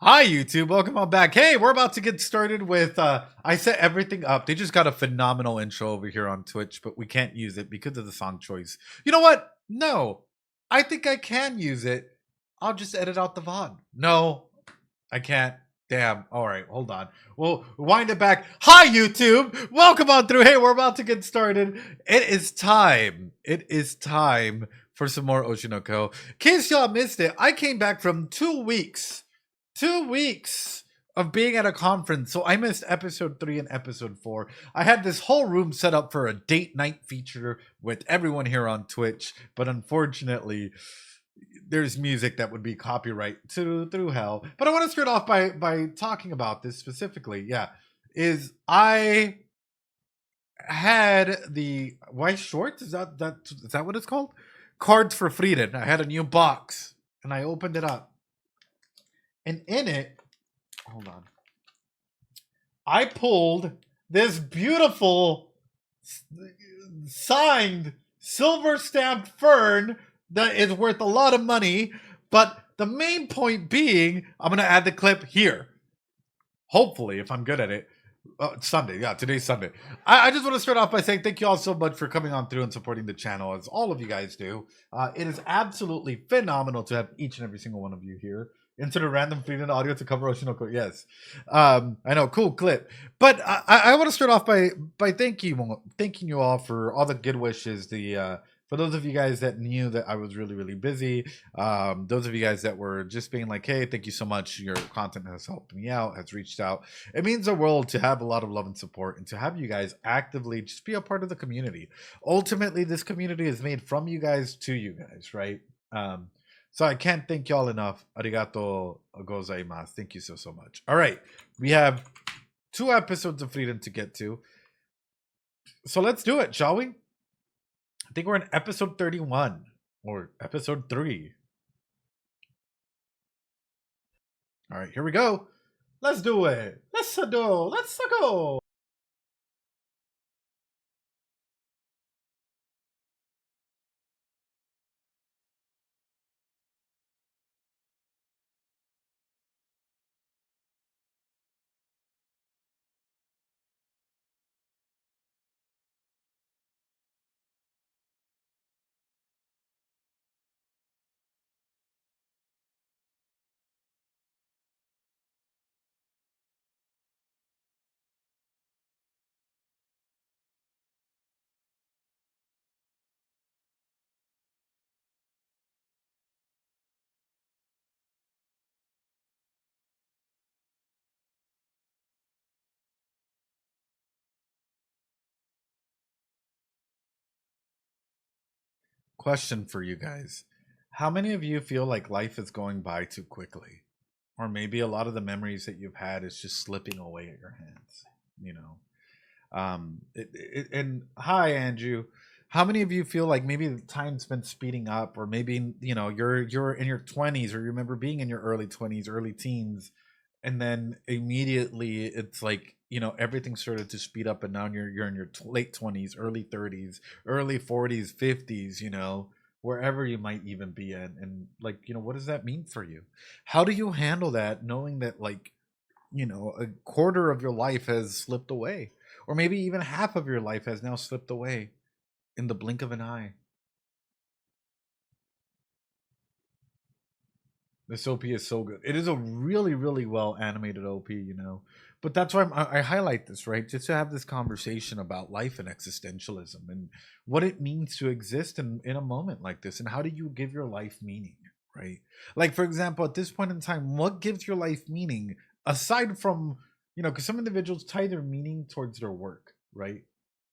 Hi YouTube, welcome on back. Hey, we're about to get started with I set everything up. They just got a phenomenal intro over here on Twitch, but we can't use it because of the song choice. You know what? No. I think I can use it. I'll just edit out the VOD. No, I can't. Damn. All right, hold on. We'll wind it back. Hi YouTube. Welcome on through. Hey, we're about to get started. It is time. It is time for some more Oshinoko. In case y'all missed it, I came back from 2 weeks 2 weeks of being at a conference. So I missed episode 3 and episode 4. I had this whole room set up for a date night feature with everyone here on Twitch, but unfortunately, there's music that would be copyright through hell. But I want to start off by talking about this specifically. Yeah, is I had the white shorts? Is that what it's called? Cards for Frieren. I had a new box and I opened it up. And in it, hold on, I pulled this beautiful signed silver stamped fern that is worth a lot of money. But the main point being, I'm going to add the clip here. Hopefully, if I'm good at it. Sunday. Yeah, today's Sunday. I just want to start off by saying thank you all so much for coming on through and supporting the channel, as all of you guys do. It is absolutely phenomenal to have each and every single one of you here. Into the random Frieren audio to cover Oshinoko. Yes. I know, cool clip. But I want to start off by thanking you all for all the good wishes. For those of you guys that knew that I was really, really busy, those of you guys that were just being like, hey, thank you so much. Your content has helped me out, has reached out. It means the world to have a lot of love and support and to have you guys actively just be a part of the community. Ultimately, this community is made from you guys to you guys, right? So I can't thank y'all enough. Arigato gozaimasu. Thank you so much. All right. We have 2 episodes of Frieren to get to. So let's do it, shall we? I think we're in episode 31 or episode 3. All right, here we go. Let's do it. Let's go. Question for you guys. How many of you feel like life is going by too quickly? Or maybe a lot of the memories that you've had is just slipping away at your hands, you know? And hi, Andrew. How many of you feel like maybe the time's been speeding up, or maybe you're in your 20s, or you remember being in your early 20s, early teens, and then immediately it's like everything started to speed up, and now you're in your late 20s, early 30s, early 40s, 50s, wherever you might even be in, and like what does that mean for you? How do you handle that, knowing that like a quarter of your life has slipped away, or maybe even half of your life has now slipped away in the blink of an eye? This OP is so good. It is a really, really well animated OP, But that's why I highlight this, right? Just to have this conversation about life and existentialism and what it means to exist in a moment like this, and how do you give your life meaning, right? Like, for example, at this point in time, what gives your life meaning aside from, because some individuals tie their meaning towards their work, right?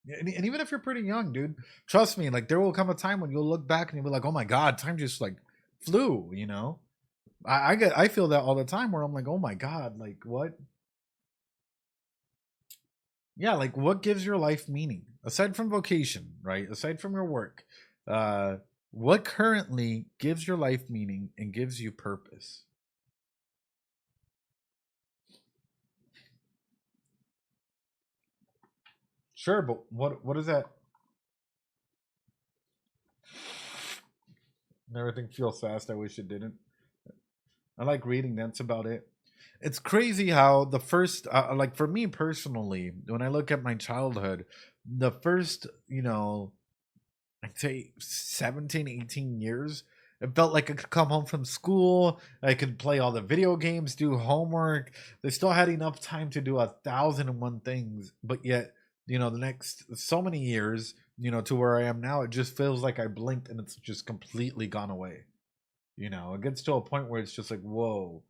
And even if you're pretty young, dude, trust me, like there will come a time when you'll look back and you'll be like, oh my God, time just like flew. I feel that all the time where I'm like, oh my God, like what? Yeah, like what gives your life meaning aside from vocation, right? Aside from your work, what currently gives your life meaning and gives you purpose? Sure, but what is that? Everything feels fast. I wish it didn't. I like reading. That's about it. It's crazy how the first, like for me personally, when I look at my childhood, the first, I'd say 17, 18 years, it felt like I could come home from school. I could play all the video games, do homework. They still had enough time to do 1,001 things. But yet, the next so many years, to where I am now, it just feels like I blinked and it's just completely gone away. It gets to a point where it's just like, whoa,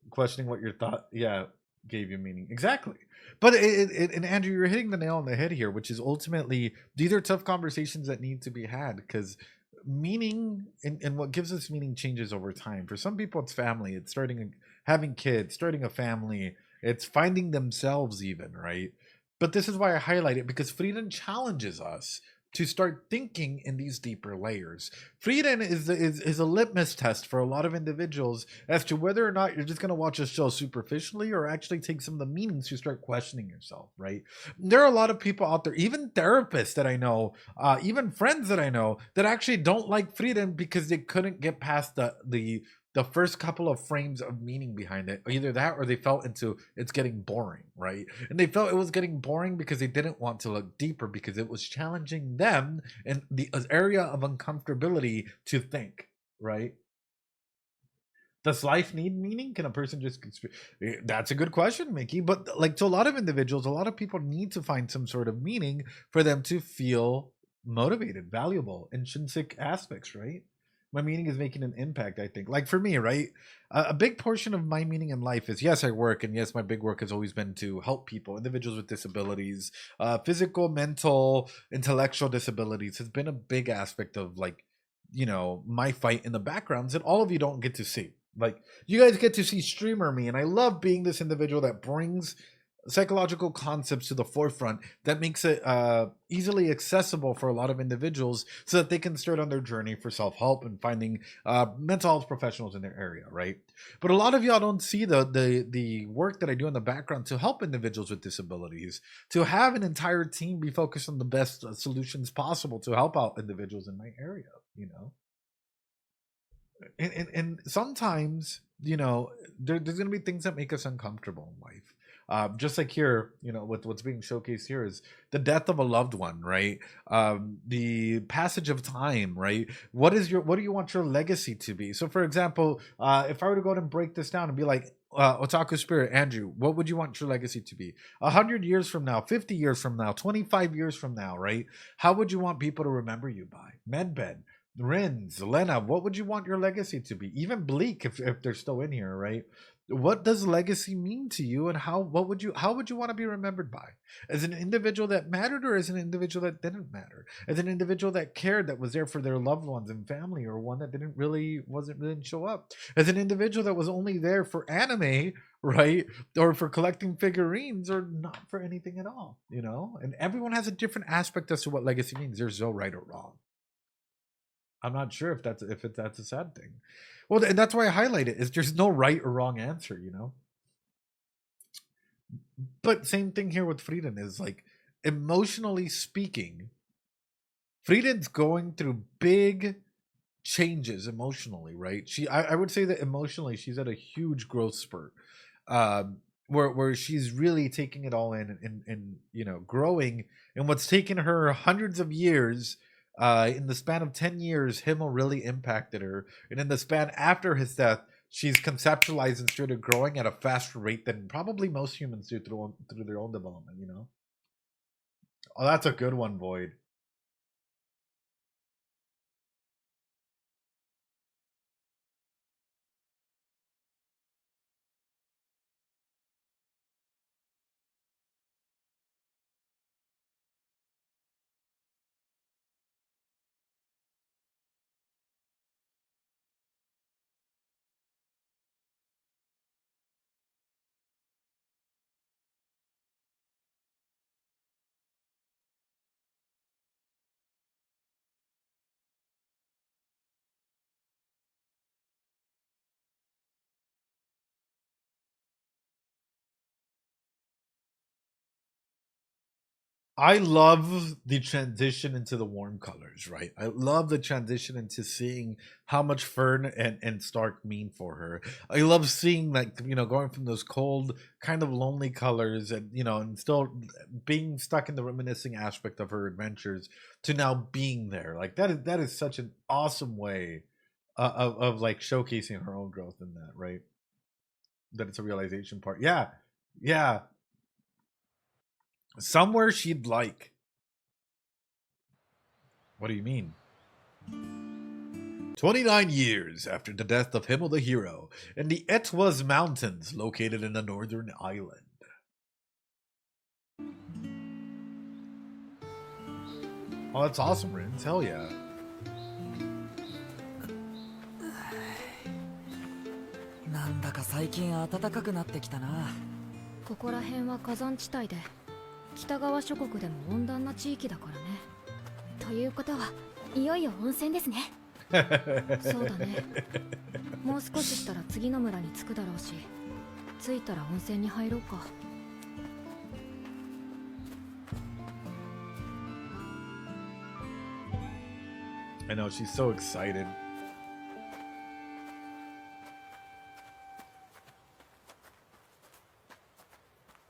questioning what your thought, yeah, gave you meaning. Exactly. But and Andrew, you're hitting the nail on the head here, which is ultimately these are tough conversations that need to be had because meaning and what gives us meaning changes over time. For some people, it's family, it's having kids, starting a family, it's finding themselves, even, right? But this is why I highlight it, because Frieren challenges us to start thinking in these deeper layers. Frieren is a litmus test for a lot of individuals as to whether or not you're just going to watch a show superficially or actually take some of the meanings to start questioning yourself, right? There are a lot of people out there, even therapists that I know, even friends that I know, that actually don't like Frieren because they couldn't get past the first couple of frames of meaning behind it. Either that or they felt into it's getting boring, right? And they felt it was getting boring because they didn't want to look deeper, because it was challenging them in the area of uncomfortability to think, right? Does life need meaning? Can a person just that's a good question, Mickey. But like, to a lot of individuals, a lot of people need to find some sort of meaning for them to feel motivated, valuable, intrinsic aspects, right? My meaning is making an impact, I think. Like for me, right? A big portion of my meaning in life is, yes, I work, and yes, my big work has always been to help people, individuals with disabilities, physical, mental, intellectual disabilities has been a big aspect of, like, my fight in the backgrounds that all of you don't get to see. Like, you guys get to see streamer me, and I love being this individual that brings psychological concepts to the forefront that makes it easily accessible for a lot of individuals so that they can start on their journey for self-help and finding mental health professionals in their area, right? But a lot of y'all don't see the work that I do in the background to help individuals with disabilities, to have an entire team be focused on the best solutions possible to help out individuals in my area, you know and sometimes, there's going to be things that make us uncomfortable in life, just like here, with what's being showcased here is the death of a loved one, right? The passage of time, right? What do you want your legacy to be? So for example, if I were to go ahead and break this down and be like, Otaku Spirit Andrew, what would you want your legacy to be 100 years from now, 50 years from now, 25 years from now, right? How would you want people to remember you by? Medbed, Rins, Lena, what would you want your legacy to be? Even Bleak, if they're still in here, right? What does legacy mean to you, and how would you want to be remembered by? As an individual that mattered, or as an individual that didn't matter? As an individual that cared, that was there for their loved ones and family, or one that didn't show up? As an individual that was only there for anime, right? Or for collecting figurines, or not for anything at all, And everyone has a different aspect as to what legacy means. There's no right or wrong. I'm not sure if that's a sad thing. Well, and that's why I highlight it, is there's no right or wrong answer. But same thing here with Frieden is like, emotionally speaking, Frieden's going through big changes emotionally, right? I would say that emotionally she's at a huge growth spurt. Where she's really taking it all in, and growing, and what's taken her hundreds of years, in the span of 10 years, Himmel really impacted her, and in the span after his death, she's conceptualized and started growing at a faster rate than probably most humans do through their own development. Oh, that's a good one, Void. I love the transition into the warm colors, right? I love the transition into seeing how much Fern and Stark mean for her. I love seeing, like, going from those cold, kind of lonely colors and, and still being stuck in the reminiscing aspect of her adventures to now being there. Like, that is such an awesome way of like showcasing her own growth in that, right? That it's a realization part. Yeah. Yeah. Somewhere she'd like. What do you mean? 29 years after the death of Himmel the hero in the Etwas Mountains located in the northern island. Oh, that's awesome, Rins. Hell yeah. なんだか最近暖かくなってきたな。ここら辺は火山地帯で、北側諸国でも温暖な地域だからね。ということはいよいよ温泉ですね。そうだね。もう少ししたら次の村に着くだろうし、着いたら温泉に入ろうか。I know, she's so excited.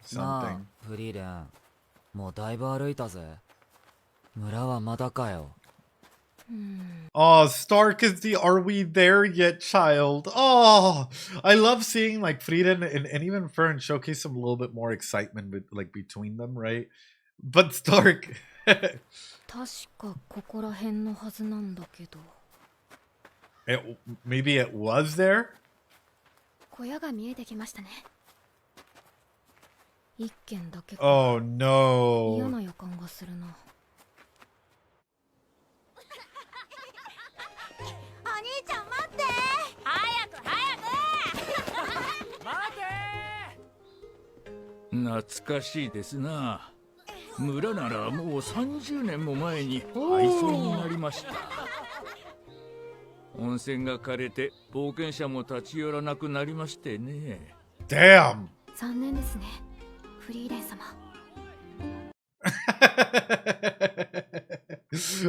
Something. フリーレン、もうだいぶ歩いたぜ。村はまだかよ。Oh, Stark is the "Are we there yet" child. Oh, I love seeing like Frieren and even Fern showcase some little bit more excitement like between them, right? But Stark. 確かここら辺のはずなんだけど。Maybe it was there? 小屋が見えてきましたね。一軒だけか。Oh no. 嫌な予感がするな。お兄ちゃん待って。早く懐かしいですな。村ならもう30年も前に廃村になりました。温泉が枯れて冒険者も立ち寄らなくなりましてね。Damn. 残念ですね、フリーレン様。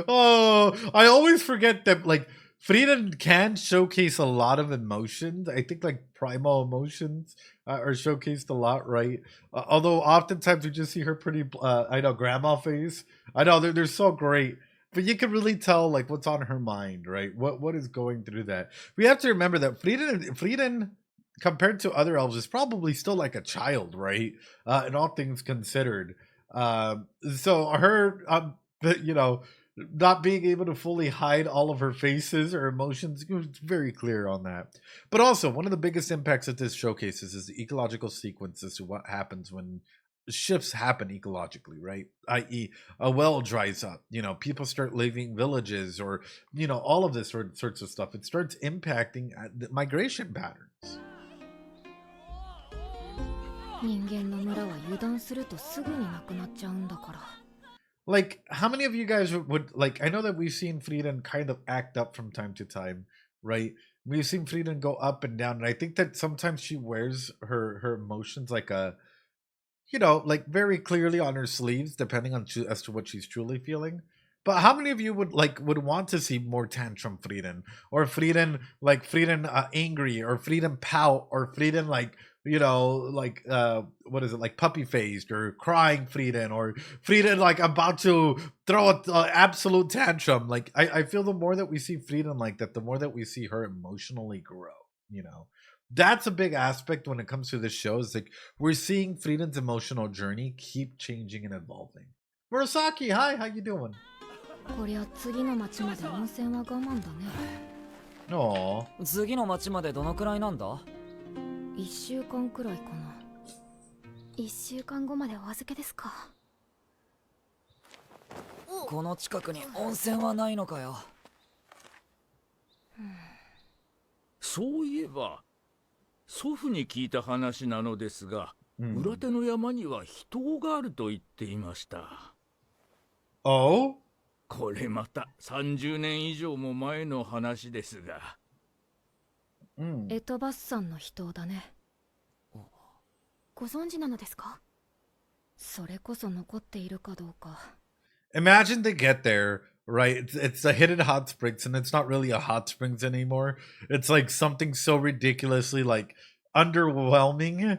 Oh, I always forget that like Frieren can showcase a lot of emotions. I think like primal emotions are showcased a lot, right? Although oftentimes we just see her pretty, I know, grandma face. I know they're so great, but you can really tell like what's on her mind, right? What is going through that. We have to remember that Frieren compared to other elves is probably still like a child, right? In all things considered. So her, not being able to fully hide all of her faces or emotions, it's very clear on that. But also, one of the biggest impacts that this showcases is the ecological sequence as to what happens when shifts happen ecologically, right? I.e., a well dries up, people start leaving villages, or all of this sorts of stuff. It starts impacting the migration patterns. 人間の村は油断するとすぐになくなっちゃうんだから。Like, how many of you guys would like? I know that we've seen Frieren kind of act up from time to time, right? We've seen Frieren go up and down, and I think that sometimes she wears her emotions like like very clearly on her sleeves, depending on as to what she's truly feeling. But how many of you would want to see more tantrum Frieren, or Frieren angry, or Frieren pout, or Frieren what is it, like puppy faced, or crying Frieren, or Frieren like about to throw an absolute tantrum? Like I feel the more that we see Frieren like that, the more that we see her emotionally grow. That's a big aspect when it comes to this show. Is like we're seeing Frieren's emotional journey keep changing and evolving. Murasaki, hi, how you doing? こりゃ次の町まで温泉は我慢だね。Aww. 次の町までどのくらいなんだ1週間くらいかな。1週間後までお預けですか。この近くに温泉はないのかよ。そういえば祖父に聞いた話なのですが、裏手の山には秘湯があると言っていました。Oh? これまた30年以上も前の話ですが。エトバスさんの秘湯だね。ご存知なのですか？それこそ残っているかどうか。 Imagine they get there, right? It's a hidden hot springs, and it's not really a hot springs anymore. It's like something so ridiculously like underwhelming.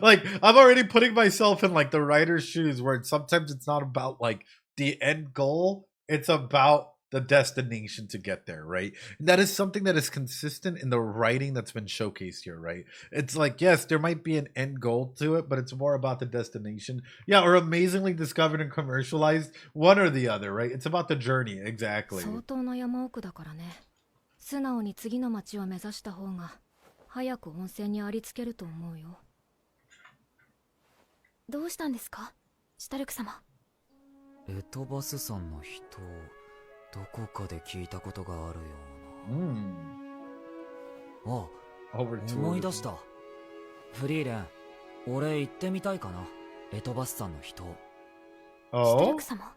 Like I'm already putting myself in like the writer's shoes, where sometimes it's not about like the end goal; it's about the destination to get there, right? And that is something that is consistent in the writing that's been showcased here, right? It's like, yes, there might be an end goal to it, but it's more about the destination. Yeah, or amazingly discovered and commercialized, one or the other, right? It's about the journey, exactly. 相当な山奥だからね。素直に次の町を目指した方が早く温泉にありつけると思うよ。どうしたんですか、シュタルク様。エトバスさんの人、どこかで聞いたことがあるような。あ、思い出した。フリーレン、俺行ってみたいかな、エトバスさんの人。シュタルク様。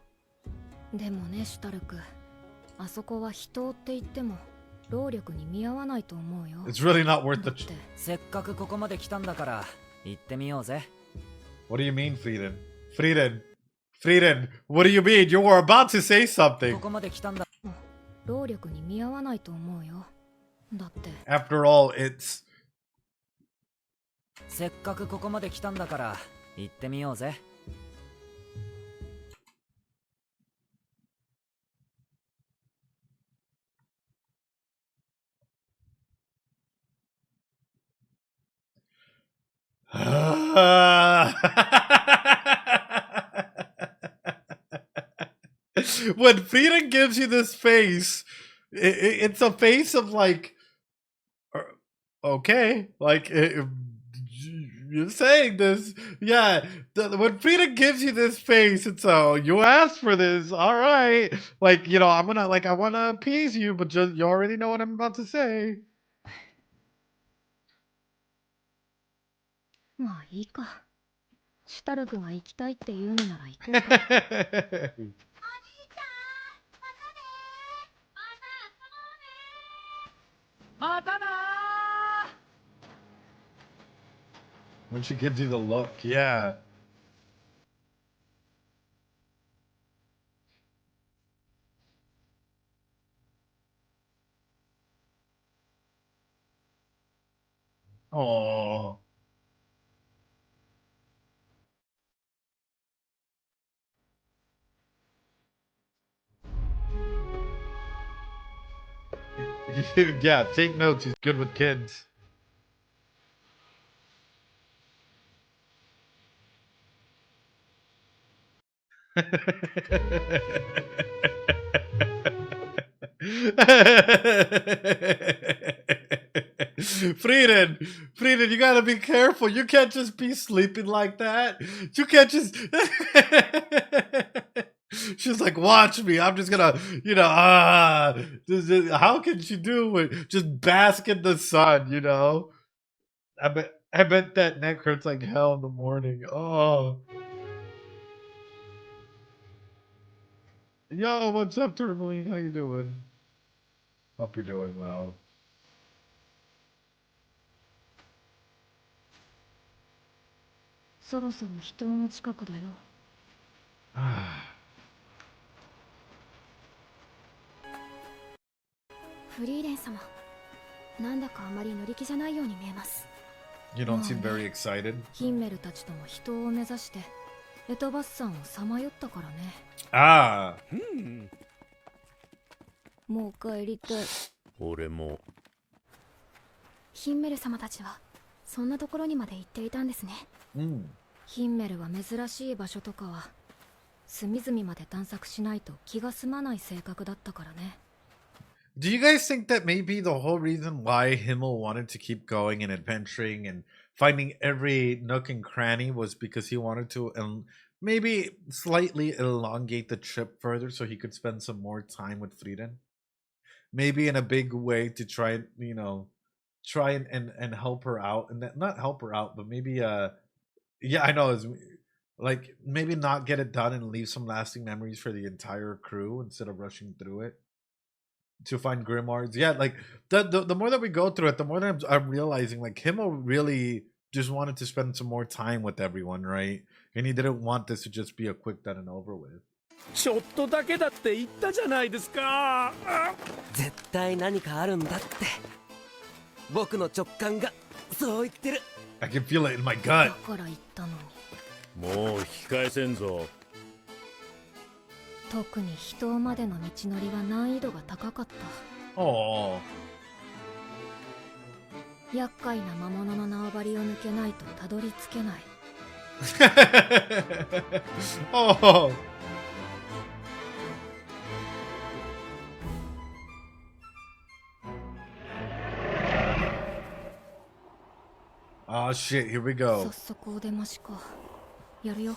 でもね、シュタルク、あそこは人って言っても労力に見合わないと思うよ。 It's really not worth だっ the てせっかくここまで来たんだから行ってみようぜ。 What do you mean, Frieren? Frieren, what do you mean? You were about to say こ something. こまで来たんだ。労力に見合わないと思うよ。だって After all, it's せっかくここまで来たんだから行ってみようぜ。when Frieren gives you this face, it's a face of like, okay, like you're saying this, yeah. When Frieren gives you this face, it's you asked for this, all right. Like, you know, I want to appease you, but just you already know what I'm about to say. まあいいか。シュタルクが行きたいって言うのなら行こうか。またな When she gives you the look, yeah. Oh. Yeah, take notes. He's good with kids. Frieden, you gotta be careful. You can't just be sleeping like that. You can't just. She's like, watch me. I'm just gonna, how can she do it? Just bask in the sun, you know? I bet that neck hurts like hell in the morning. Oh. Yo, what's up, Tourmaline? How you doing? Hope you're doing well. そろそろ人の近くだよ。フリーレン様、なんだかあまり乗り気じゃないように見えます。 You don't seem very excited. ヒンメルたちとも人を目指してエトバスさんをさまよったからね。Ah. もう帰りたい。俺もヒンメル様たちはそんなところにまで行っていたんですね。ヒンメルは珍しい場所とかは隅々まで探索しないと気が済まない性格だったからね。 Do you guys think that maybe the whole reason why Himmel wanted to keep going and adventuring and finding every nook and cranny was because he wanted to maybe slightly elongate the trip further so he could spend some more time with Frieren? Maybe in a big way to try, and help her out, and not help her out, but maybe yeah, I know, it's like maybe not get it done and leave some lasting memories for the entire crew instead of rushing through it to find grimoires. Yeah, like the more that we go through it, the more that I'm realizing like Himmel really just wanted to spend some more time with everyone, right? And he didn't want this to just be a quick done and over with. ちょっとだけだって言ったじゃないですか。絶対何かあるんだって。僕の直感がそう言ってる。I can feel it in my gut. だから言ったのに。もう引き返せんぞ。特に人までの道のりは難易度が高かった。Oh. 厄介な魔物の縄張りを抜けないとたどり着けない。Oh. Oh shit, here we go. 早速お出ましか。やるよ。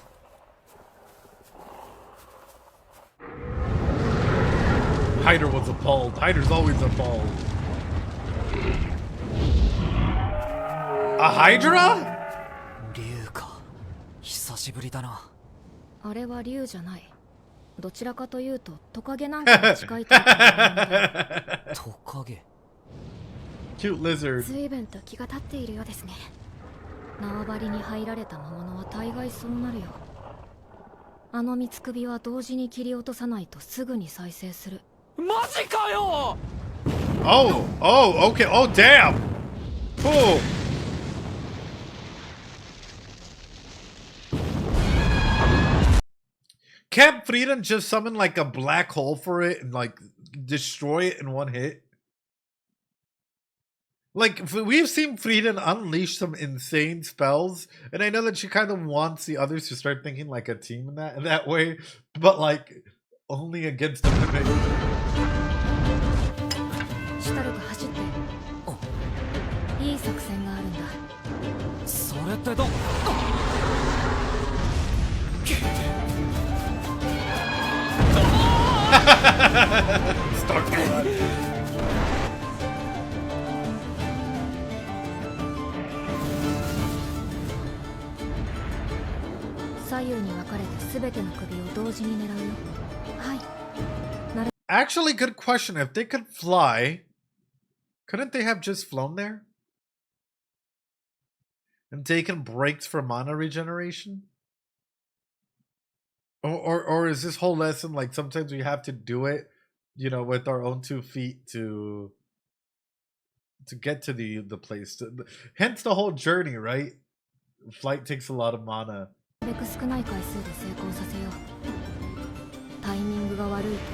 Hyder was appalled. Hyder's always appalled. A Hydra? 竜か。久しぶりだな。あれは竜じゃない。どちらかというとトカゲなんかに近いタイプのものだ。トカゲ。Cute lizard. 随分と気が立っているようですね。縄張りに入られた魔物は大概そうなるよ。あの三つ首は同時に切り落とさないとすぐに再生する。マジかよ。 Oh, oh, okay. Oh, damn. Oh. Can't Frieren just summon like a black hole for it and like destroy it in one hit? Like, we've seen Frieren unleash some insane spells, and I know that she kind of wants the others to start thinking like a team in that way, but like only against the mimic. シュタルク走って。いい作戦があるんだ。それってど。左右に分かれて全ての首を同時に狙うよ。はい。Actually, good question. If they could fly, couldn't they have just flown there? And taken breaks for mana regeneration? Or is this whole lesson like sometimes we have to do it, you know, with our own 2 feet to get to the place. Hence the whole journey, right? Flight takes a lot of mana.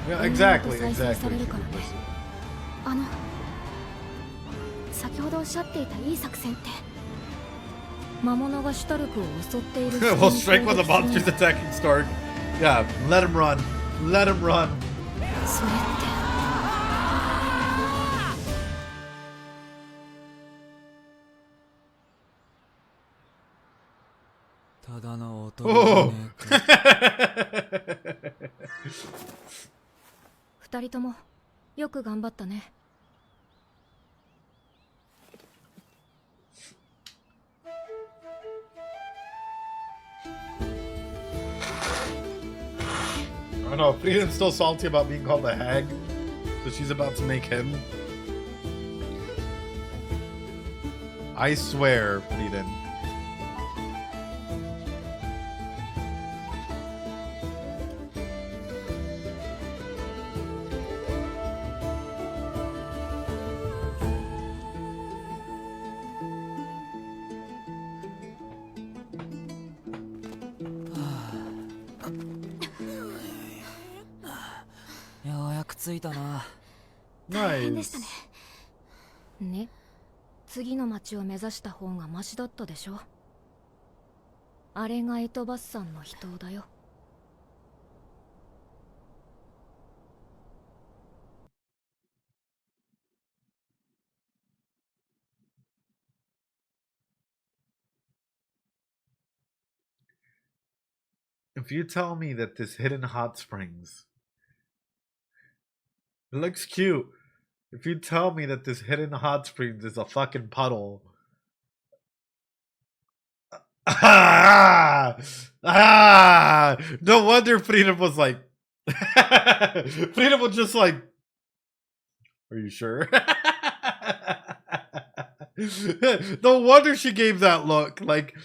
Yeah, exactly. 先ほどおっしゃっていたいい作戦って魔物がシュタルクを襲っている。 We'll strike when the monster's attacking Stark. Yeah, let him run. Let him run. それってただの男じゃねえか。2人ともよく頑張ったね。I don't know, Frieren's still salty about being called a hag, so she's about to make him. I swear, Frieren. Nice. ね、次の町を目指した方がマシだったでしょ。あれがエトバスさんの人だよ。If you tell me that this hidden hot springs, it looks cute. If you tell me that this hidden hot springs is a fucking puddle. No wonder Frieren was like, Frieren was just like, are you sure? No wonder she gave that look. Like,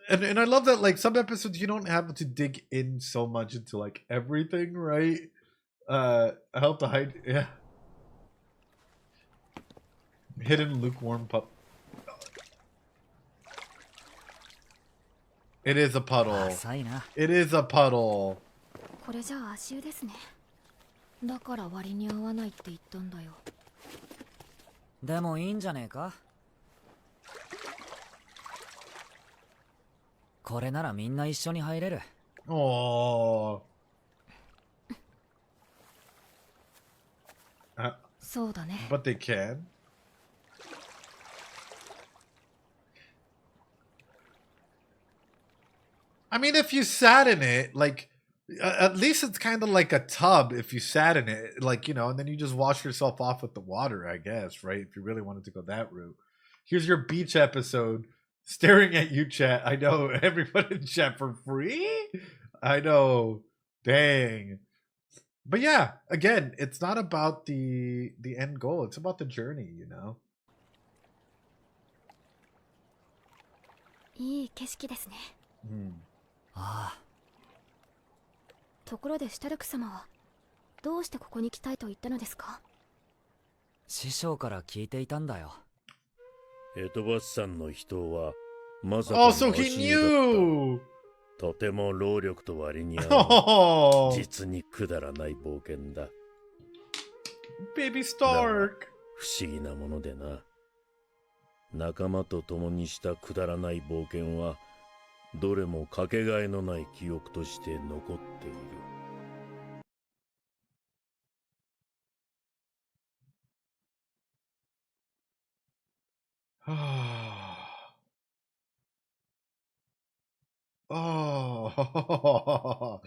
and I love that. Like some episodes, you don't have to dig in so much into like everything, right? Help to hide. Yeah. Hidden lukewarm pup. It is a puddle. It is a puddle. これじゃあ足湯ですね。だから割に合わないって言ったんだよ。でもいいんじゃねえか。これならみんな一緒に入れる。Oh. そうだね。But they can. I mean, if you sat in it, like, at least it's kind of like a tub if you sat in it, like, you know, and then you just wash yourself off with the water, I guess, right? If you really wanted to go that route. Here's your beach episode. Staring at you, chat. I know. Everybody in chat for free? I know. Dang. But yeah, again, it's not about the end goal. It's about the journey, you know? いい景色ですね。ああ。ところでシュタルク様はどうしてここに来たいと言ったのですか？師匠から聞いていたんだよ。エトバスさんの人はまさか Oh, の so 足 he 湯だっ knew! た。とても労力と割に合わ Oh, 実にくだらない冒険だ。 Baby Stark! 不思議なものでな。仲間と共にしたくだらない冒険はどれもかけがえのない記憶として残っている。Oh.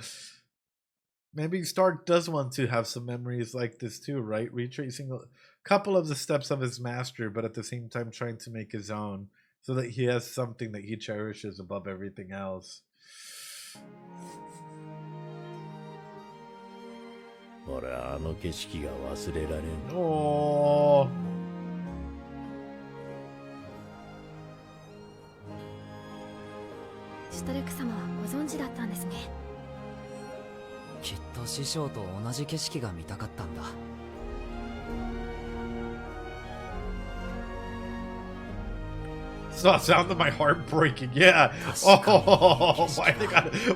Maybe Stark does want to have some memories like this too, right? Retracing a couple of the steps of his master, but at the same time trying to make his own so that he has something that he cherishes above everything else. 俺はあの景色が忘れられん。 Oh. シュタルク様はご存知だったんですね。きっと師匠と同じ景色が見たかったんだ。So it sounded my heart breaking. Yeah. Oh,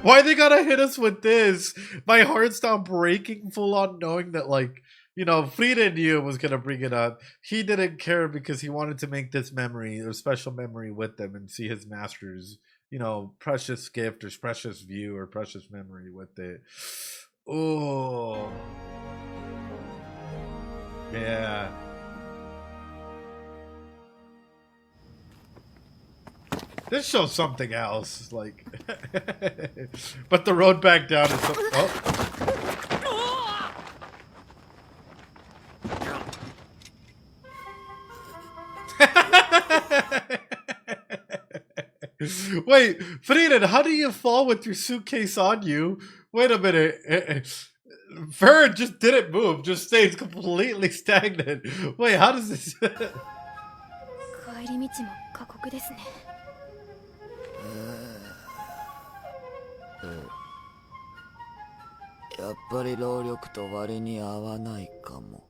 why they gotta hit us with this? My heart's now breaking full on knowing that, like, you know, Frieren knew was gonna bring it up. He didn't care because he wanted to make this memory, a special memory with them and see his master's, you know, precious gift or precious view or precious memory with it. Oh. Yeah. This shows something else, like, but the road back down is so, Wait, Frieren, how do you fall with your suitcase on you? Wait a minute. Frieren just didn't move, just stays completely stagnant. Wait, how does this... 帰り道も過酷ですね。やっぱり労力と割に合わないかも。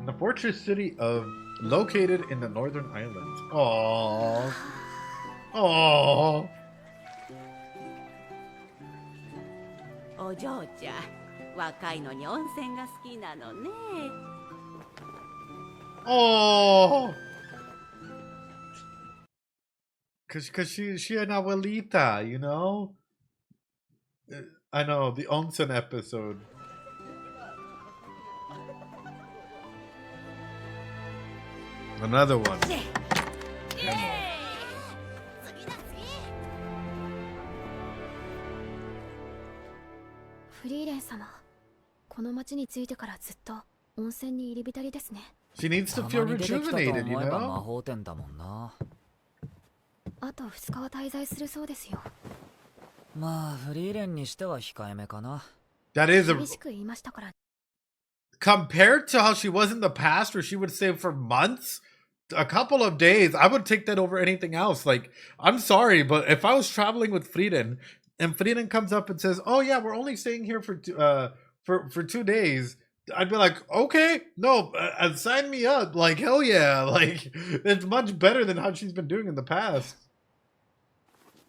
The fortress city of located in the northern islands. Aww. Aww. お嬢ちゃん、若いのに温泉が好きなのね。Oh. Cause she an abuelita, you know? I know, the onsen episode. Another one. フリーレン様、この町に着いてからずっと温泉に入り浸りですね。She needs to feel rejuvenated, you 魔 know? 法店だもんな。あと2日は滞在するそうですよ。まあフリーレンにしては控えめかな。That is a 厳しく言いましたから。compared to how she was in the past, where she would stay for months, a couple of days, I would take that over anything else. Like, I'm sorry, but if I was traveling with Frieren and Frieren comes up and says, "Oh yeah, we're only staying here for 2 days," I'd be like, "Okay, no, sign me up." Like, hell yeah, like it's much better than how she's been doing in the past.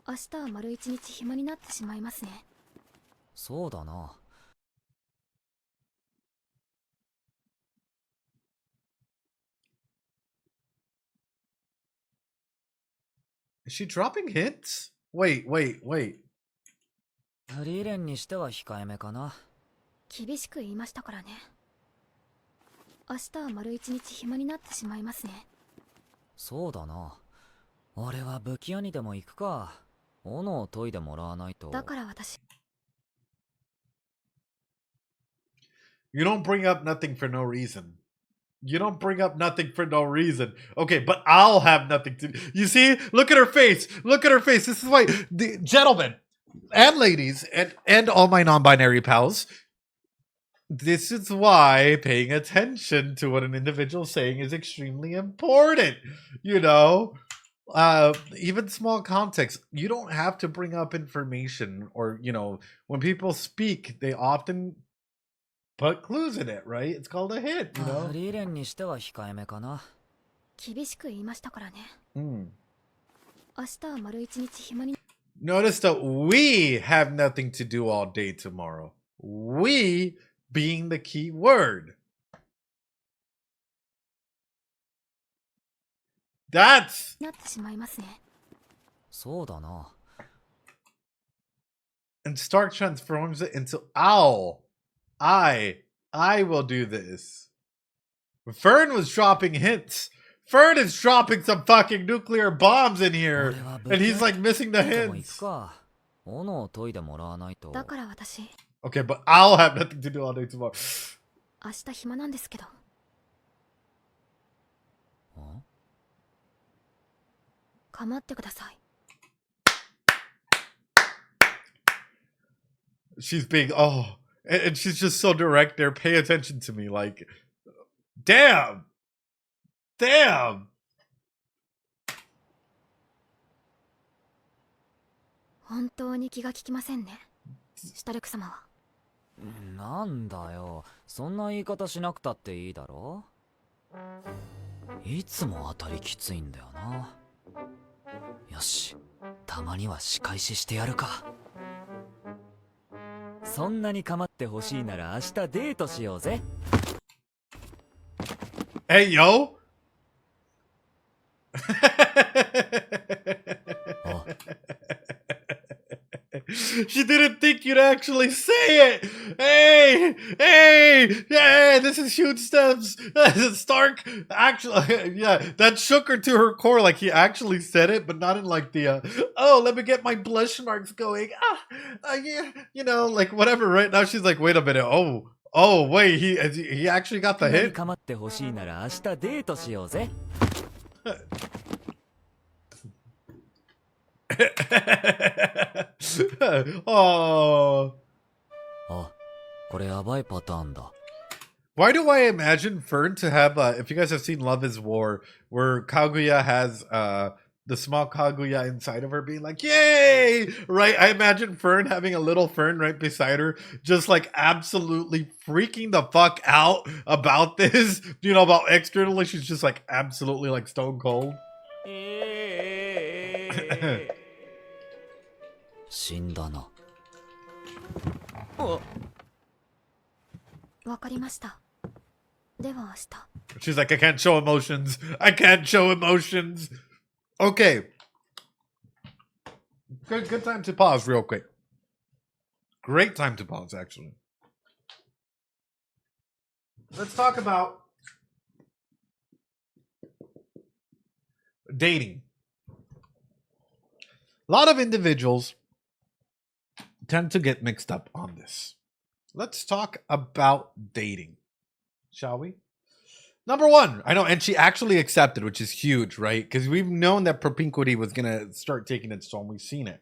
明日は丸一日暇になってしまいますね。そうだな。Is she dropping hints? Wait. フリーレンにしては控えめかな。厳しく言いましたからね。明日は丸一日暇になってしまいますね。そうだな。俺は武器屋にでも行くか。斧を研いでもらわないと。だから私。You don't bring up nothing for no reason. You don't bring up nothing for no reason. Okay, but I'll have nothing to. You see? Look at her face. Look at her face. This is why, the gentlemen and ladies and all my non-binary pals, this is why paying attention to what an individual is saying is extremely important. You know, even small context. You don't have to bring up information, or when people speak, they often put clues in it, right? It's called a hint, you know? フリーレンにしては控えめかな。厳しく言いましたからね。Mm. 明日は丸一日暇に。Notice that we have nothing to do all day tomorrow. We being the key word. That's なってしまいますね。そうだな。 and Stark transforms it into owl. I will do this. Fern was dropping hints. Fern is dropping some fucking nuclear bombs in here, and he's like missing the hints. 斧を研いでもらわないと。だから私。Okay, but I'll have nothing to do all day tomorrow. 明日暇なんですけど。構ってください。 She's being and she's just so direct there. Pay attention to me, like, damn. 本当に気が利きませんね。シュタルク様は。なんだよ、そんな言い方しなくたっていいだろ。いつも当たりきついんだよな。よし、たまには仕返ししてやるか。そんなに構ってほしいなら明日デートしようぜ。Hey, yo! She didn't think you'd actually say it! Hey! This is huge steps! Stark actually, yeah, that shook her to her core, like he actually said it, but not in like the, let me get my blush marks going, yeah, like whatever. Right now she's like, wait a minute, wait, he actually got the hint? 構ってほしいなら明日デートしようぜ。Oh. あ、これやばいパターンだ。 Why do I imagine Fern to have, if you guys have seen Love is War, where Kaguya has the small Kaguya inside of her being like, yay! Right? I imagine Fern having a little Fern right beside her, just like absolutely freaking the fuck out about this. About externally, she's just like absolutely like stone cold. 死んだな。わかりました。では明日。 She's like, I can't show emotions. I can't show emotions. Okay. Good time to pause real quick. Great time to pause, actually. Let's talk about dating. A lot of individuals tend to get mixed up on this. Let's talk about dating, shall we? Number one, I know, and she actually accepted, which is huge, right? Because we've known that propinquity was going to start taking its toll. We've seen it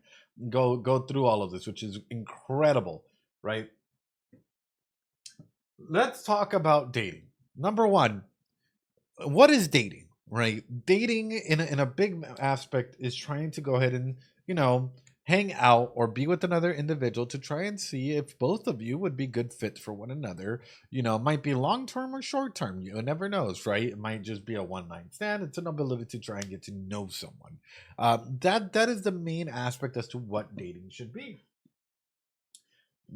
go through all of this, which is incredible, right? let's talk about dating. Number one, what is dating, right? Dating in a big aspect is trying to go ahead and, hang out or be with another individual to try and see if both of you would be good fits for one another. It might be long term or short term. You never knows, right? It might just be a one night stand. It's an ability to try and get to know someone. That is the main aspect as to what dating should be.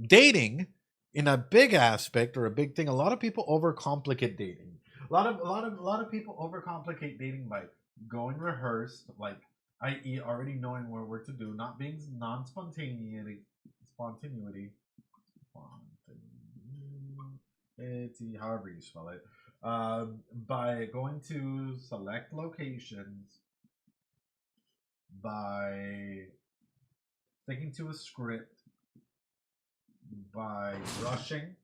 Dating, in a big aspect or a big thing, a lot of people overcomplicate dating. A lot of people overcomplicate dating by going rehearsed, like, i.e., already knowing what we're to do, not being spontaneity, however you spell it, by going to select locations, by sticking to a script, by rushing.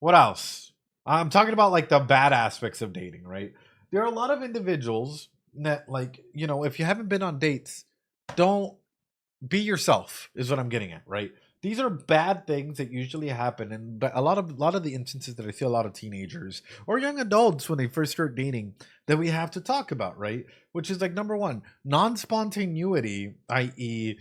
What else? I'm talking about like the bad aspects of dating, right? There are a lot of individuals that, like, if you haven't been on dates, don't be yourself, is what I'm getting at, right? These are bad things that usually happen, and a lot of the instances that I see a lot of teenagers or young adults when they first start dating that we have to talk about, right? Which is like, number one, non-spontaneity, i.e.,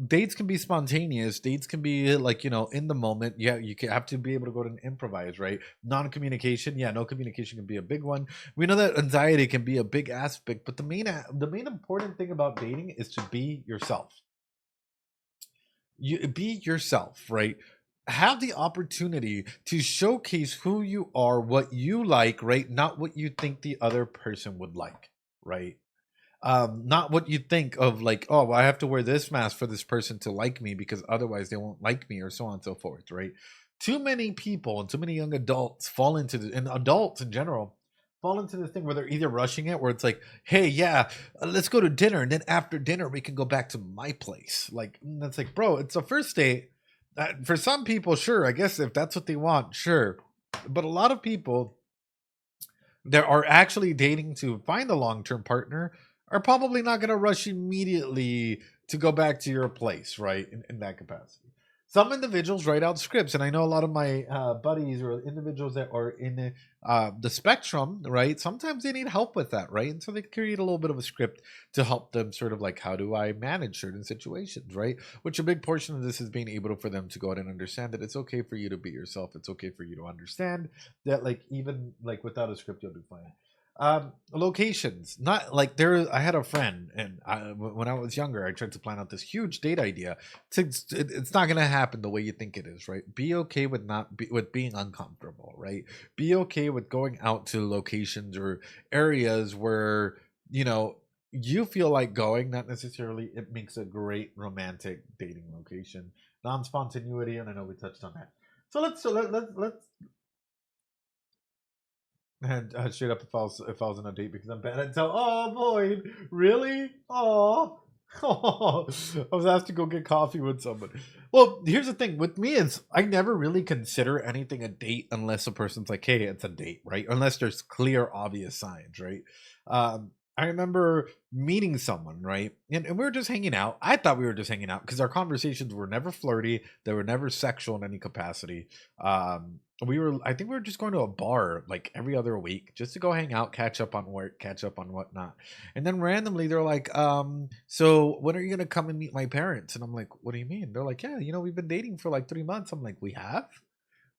dates can be spontaneous, dates can be like, in the moment. Yeah, you have to be able to go and improvise, right? Non-communication, no communication can be a big one. We know that anxiety can be a big aspect, but the main important thing about dating is to be yourself. You be yourself, right? Have the opportunity to showcase who you are, what you like, right? Not what you think the other person would like, right? Not what you think of, like, oh, well, I have to wear this mask for this person to like me because otherwise they won't like me, or so on and so forth, right? Too many people and too many young adults fall into and adults in general fall into this thing where they're either rushing it, where it's like, hey, yeah, let's go to dinner, and then after dinner we can go back to my place. Like, that's like, bro, it's a first date. For some people, sure, I guess if that's what they want, sure, but a lot of people that are actually dating to find a long-term partner are probably not going to rush immediately to go back to your place, right? In that capacity. Some individuals write out scripts, and I know a lot of my buddies or individuals that are in the spectrum, right? Sometimes they need help with that, right? And so they create a little bit of a script to help them sort of like, how do I manage certain situations, right? Which a big portion of this is being able for them to go out and understand that it's okay for you to be yourself. It's okay for you to understand that, like, even like without a script, you'll do fine. Locations, not like I had a friend, and when I was younger, I tried to plan out this huge date idea. It's not going to happen the way you think it is, right? Be okay with with being uncomfortable, right? Be okay with going out to locations or areas where you feel like going. Not necessarily it makes a great romantic dating location. Non-spontaneity, and I know we touched on that. So let's and straight up, if I was on a date because I'm bad at tell. Oh boy, really? Oh, I was asked to go get coffee with someone. Well, here's the thing with me is I never really consider anything a date unless a person's like, hey, it's a date, right? Unless there's clear, obvious signs, right? I remember meeting someone, right? And we were just hanging out. I thought we were just hanging out because our conversations were never flirty. They were never sexual in any capacity. I think we were just going to a bar like every other week just to go hang out, catch up on work, catch up on whatnot. And then randomly they're like, so when are you going to come and meet my parents? And I'm like, what do you mean? They're like, yeah, we've been dating for like 3 months. I'm like, we have?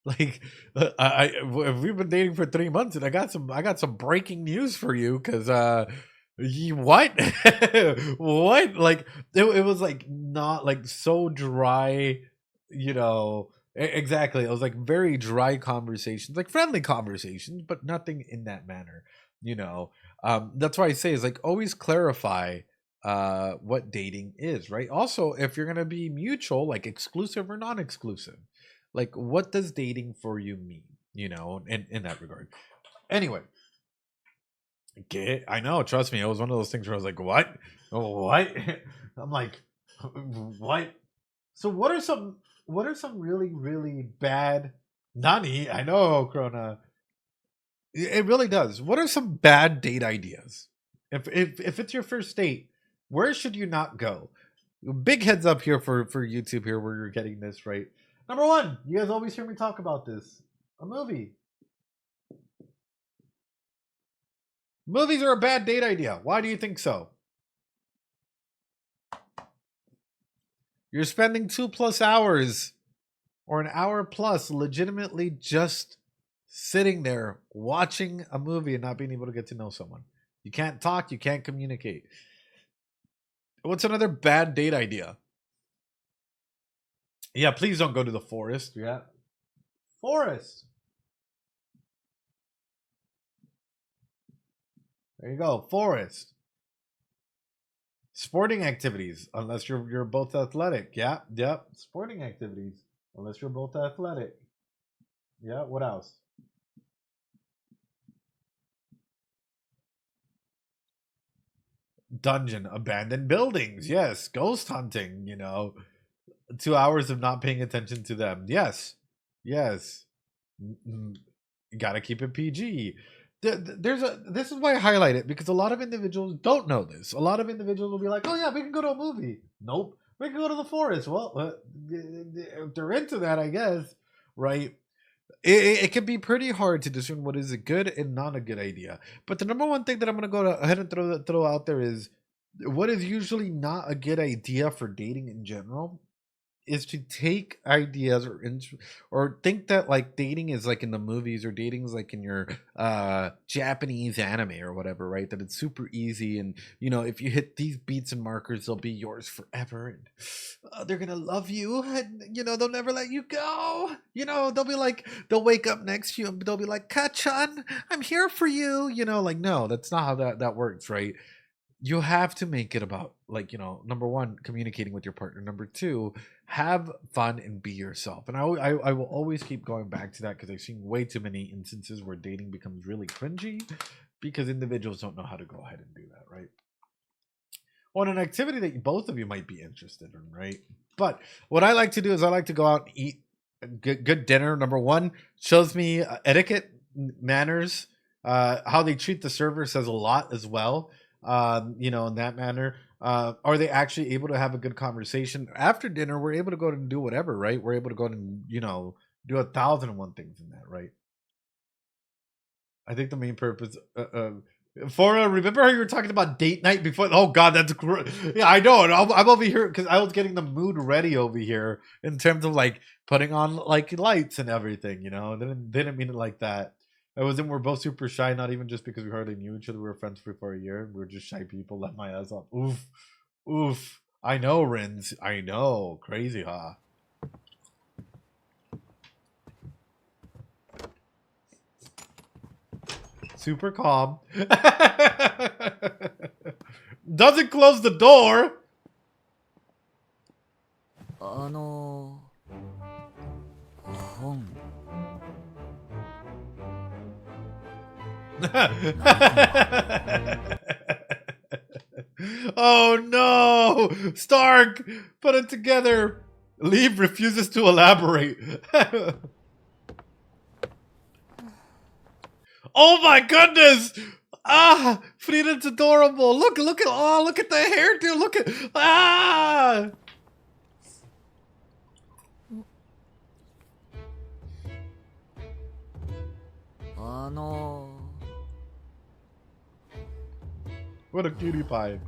Like, we've been dating for 3 months, and I got some breaking news for you because what what, like, it was like not like so dry, exactly. It was like very dry conversations, like friendly conversations, but nothing in that manner. That's why I say is like always clarify what dating is, right? Also, if you're gonna be mutual, like exclusive or non-exclusive. Like, what does dating for you mean? In that regard. Anyway, I know. Trust me, it was one of those things where I was like, "What? What?" I'm like, "What?" So, what are some really, really bad? Nani, I know, Krona. It really does. What are some bad date ideas? If it's your first date, where should you not go? big heads up here for YouTube here where you're getting this right. Number one, you guys always hear me talk about this. A movie. Movies are a bad date idea. Why do you think so? You're spending 2+ hours or an hour plus legitimately just sitting there watching a movie and not being able to get to know someone. You can't talk, you can't communicate. What's another bad date idea? Yeah, please don't go to the forest. Yeah. Forest. There you go. Forest. Sporting activities, unless you're both athletic. Yeah, yep. Sporting activities, unless you're both athletic. Yeah, what else? Dungeon, abandoned buildings. Yes, ghost hunting, 2 hours of not paying attention to them. Yes. Yes. You got to keep it PG. This is why I highlight it, because a lot of individuals don't know this. A lot of individuals will be like, oh yeah, we can go to a movie. Nope. We can go to the forest. Well, if they're into that, I guess, right? It can be pretty hard to discern what is a good and not a good idea. But the number one thing that I'm going to go ahead and throw out there is what is usually not a good idea for dating in general is to take ideas or think that like dating is like in the movies, or dating is like in your Japanese anime or whatever, right? That it's super easy, and if you hit these beats and markers, they'll be yours forever, and they're gonna love you, and they'll never let you go. They'll be like, they'll wake up next to you and they'll be like, Kachan, I'm here for you. Like, no, that's not how that works, right? You have to make it about, like, number one, communicating with your partner. Number two, have fun and be yourself. And I will always keep going back to that, because I've seen way too many instances where dating becomes really cringy because individuals don't know how to go ahead and do that, right? On an activity that both of you might be interested in, right? But what I like to do is I like to go out and eat a good dinner. Number one, shows me etiquette, manners, how they treat the server says a lot as well. In that manner. Are they actually able to have a good conversation? After dinner, we're able to go and do whatever, right? We're able to go and, do 1,001 things in that, right? I think the main purpose, Fora, remember how you were talking about date night before? Oh God, that's great. Yeah, I know. And I'm over here because I was getting the mood ready over here in terms of like putting on like lights and everything, didn't mean it like that. We're both super shy, not even just because we hardly knew each other. We were friends for a year. We were just shy people. Let my ass off. Oof. Oof. I know, Rins. I know. Crazy, huh? Super calm. Doesn't close the door. Oh no! Stark! Put it together! Leave refuses to elaborate. Oh my goodness! Ah! Frieren's adorable! Look at the hairdo! Look at ah! What a cutie pie.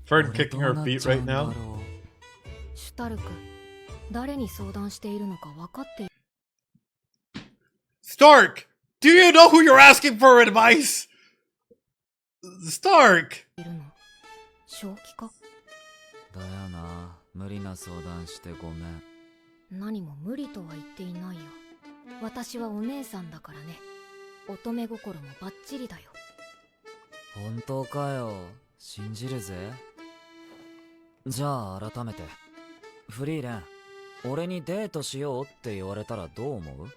Fern kicking her feet right now. Stark! Do you know who you're asking for advice? Stark! 正気かだよな。無理な相談してごめん。何も無理とは言っていないよ。私はお姉さんだからね。乙女心もバッチリだよ。本当かよ。信じるぜ。じゃあ改めて。フリーレン、俺にデートしようって言われたらどう思う？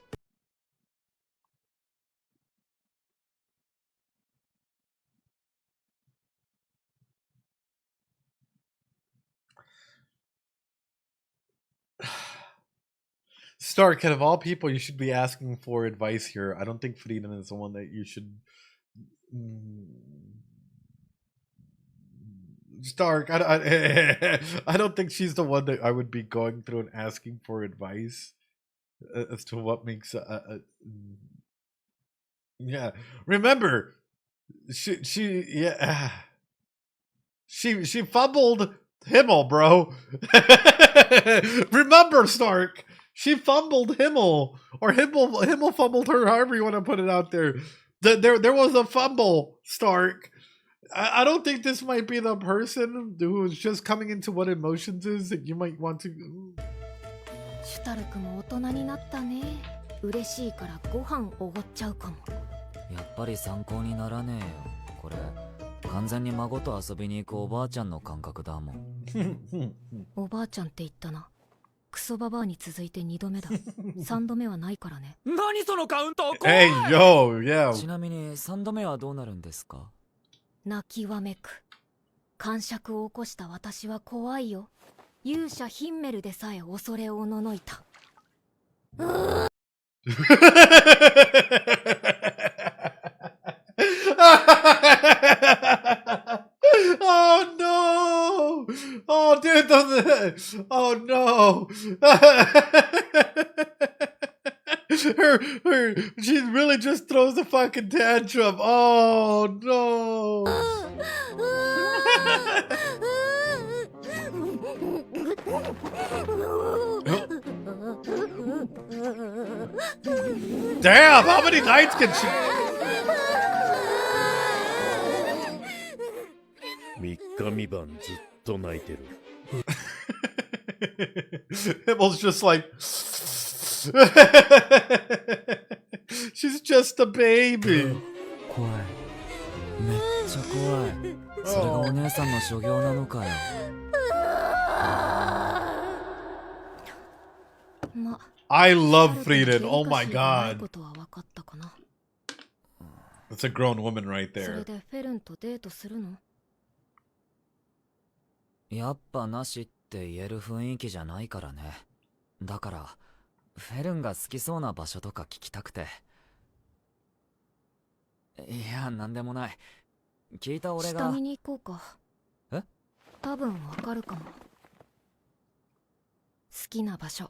Stark, out of all people, you should be asking for advice here. I don't think Frieren is the one that you should. Stark, I don't think she's the one that I would be going through and asking for advice as to what makes yeah. Remember, she fumbled Himmel, bro. Remember, Stark. She fumbled Himmel, or Himmel fumbled her. However you want to put it out there. There was a fumble, Stark. I don't think this might be the person who's just coming into what emotions is that you might want to. シュタルクも大人になったね。嬉しいからご飯おごっちゃうかも。やっぱり参考にならねえよ。これ完全に孫と遊びに行くおばあちゃんの感覚だもん。おばあちゃんって言ったな。クソババアに続いて2度目だ。3度目はないからね。何そのカウント怖い。 Hey, yo, yeah. ちなみに3度目はどうなるんですか？泣きわめく。癇癪を起こした私は怖いよ。勇者ヒンメルでさえ恐れおののいた。Oh no! Oh dude, oh no! She really just throws a fucking tantrum. Oh no! Damn, how many nights can she? 3日3晩ずっと泣いてる。Himmel's just like she's just a baby. 怖い。めっちゃ怖い。それがお姉さんの所業なのかよ。I love Frieren. Oh my god. That's a grown woman right there. それでフェルンとデートするの？やっぱなしって言える雰囲気じゃないからね。だからフェルンが好きそうな場所とか聞きたくて。いや、なんでもない。聞いた俺が。下見に行こうか。え？多分わかるかも。好きな場所。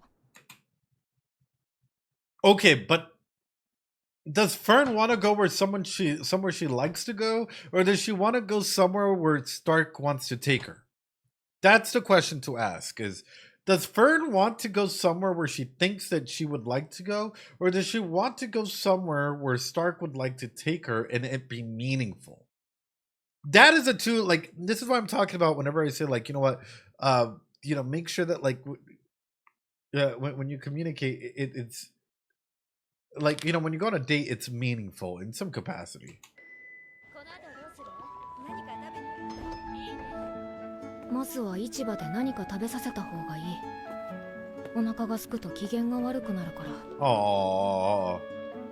Okay, but does Fern want to go somewhere she likes to go, or does she want to go somewhere where Stark wants to take her? That's the question to ask. Does Fern want to go somewhere where she thinks that she would like to go, or does she want to go somewhere where Stark would like to take her and it be meaningful? That is this is what I'm talking about whenever I say, like, you know what, make sure that, like, when you communicate, it's like, you know, when you go on a date, it's meaningful in some capacity. まずは市場で何か食べさせた方がいい。お腹が空くと機嫌が悪くなるから。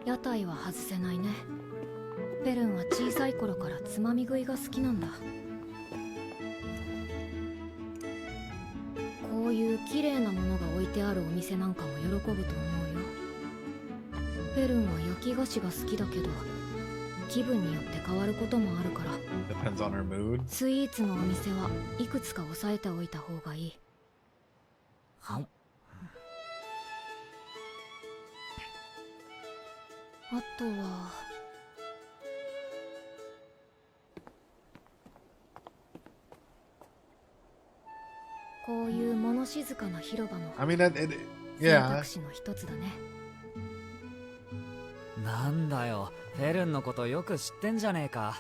屋台は外せないね。フェルンは小さい頃からつまみ食いが好きなんだ。こういう綺麗なものが置いてあるお店なんかも喜ぶと思うよ。フェルンは焼き菓子が好きだけど、気分によって変わることもあるから。Depends on her mood. スイーツのお店はいくつか押さえておいた方がいい。はい。あとはこういう物静かな広場も選択肢の一つだね。なんだよ、フェルンのことよく知ってんじゃねえか。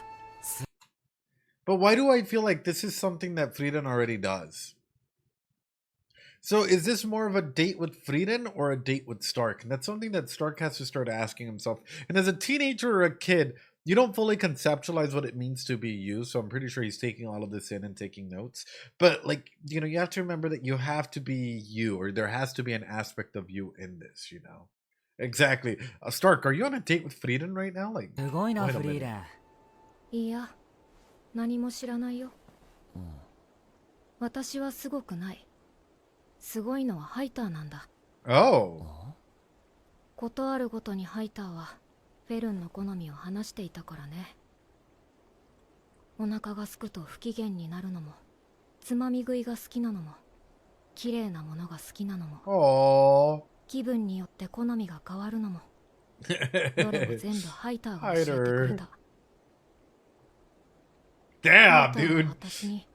But why do I feel like this is something that Frieren already does? So is this more of a date with Frieren or a date with Stark? And that's something that Stark has to start asking himself. And as a teenager or a kid, you don't fully conceptualize what it means to be you. So I'm pretty sure he's taking all of this in and taking notes. But, like, you know, you have to remember that you have to be you, or there has to be an aspect of you in this, you know? Exactly. Stark, are you on a date with Frieren right now? Like, すごいな、フリーレン。いや、何も知らないよ。私はすごくない。すごいのはハイターなんだ。Oh. ことあるごとにハイターはフェルンの好みを話していたからね。お腹がすくと不機嫌になるのも、つまみ食いが好きなのも、綺麗なものが好きなのも、気分によって好みが変わるのも、どれも全部ハイターが教えてくれた。Damn, dude. 私に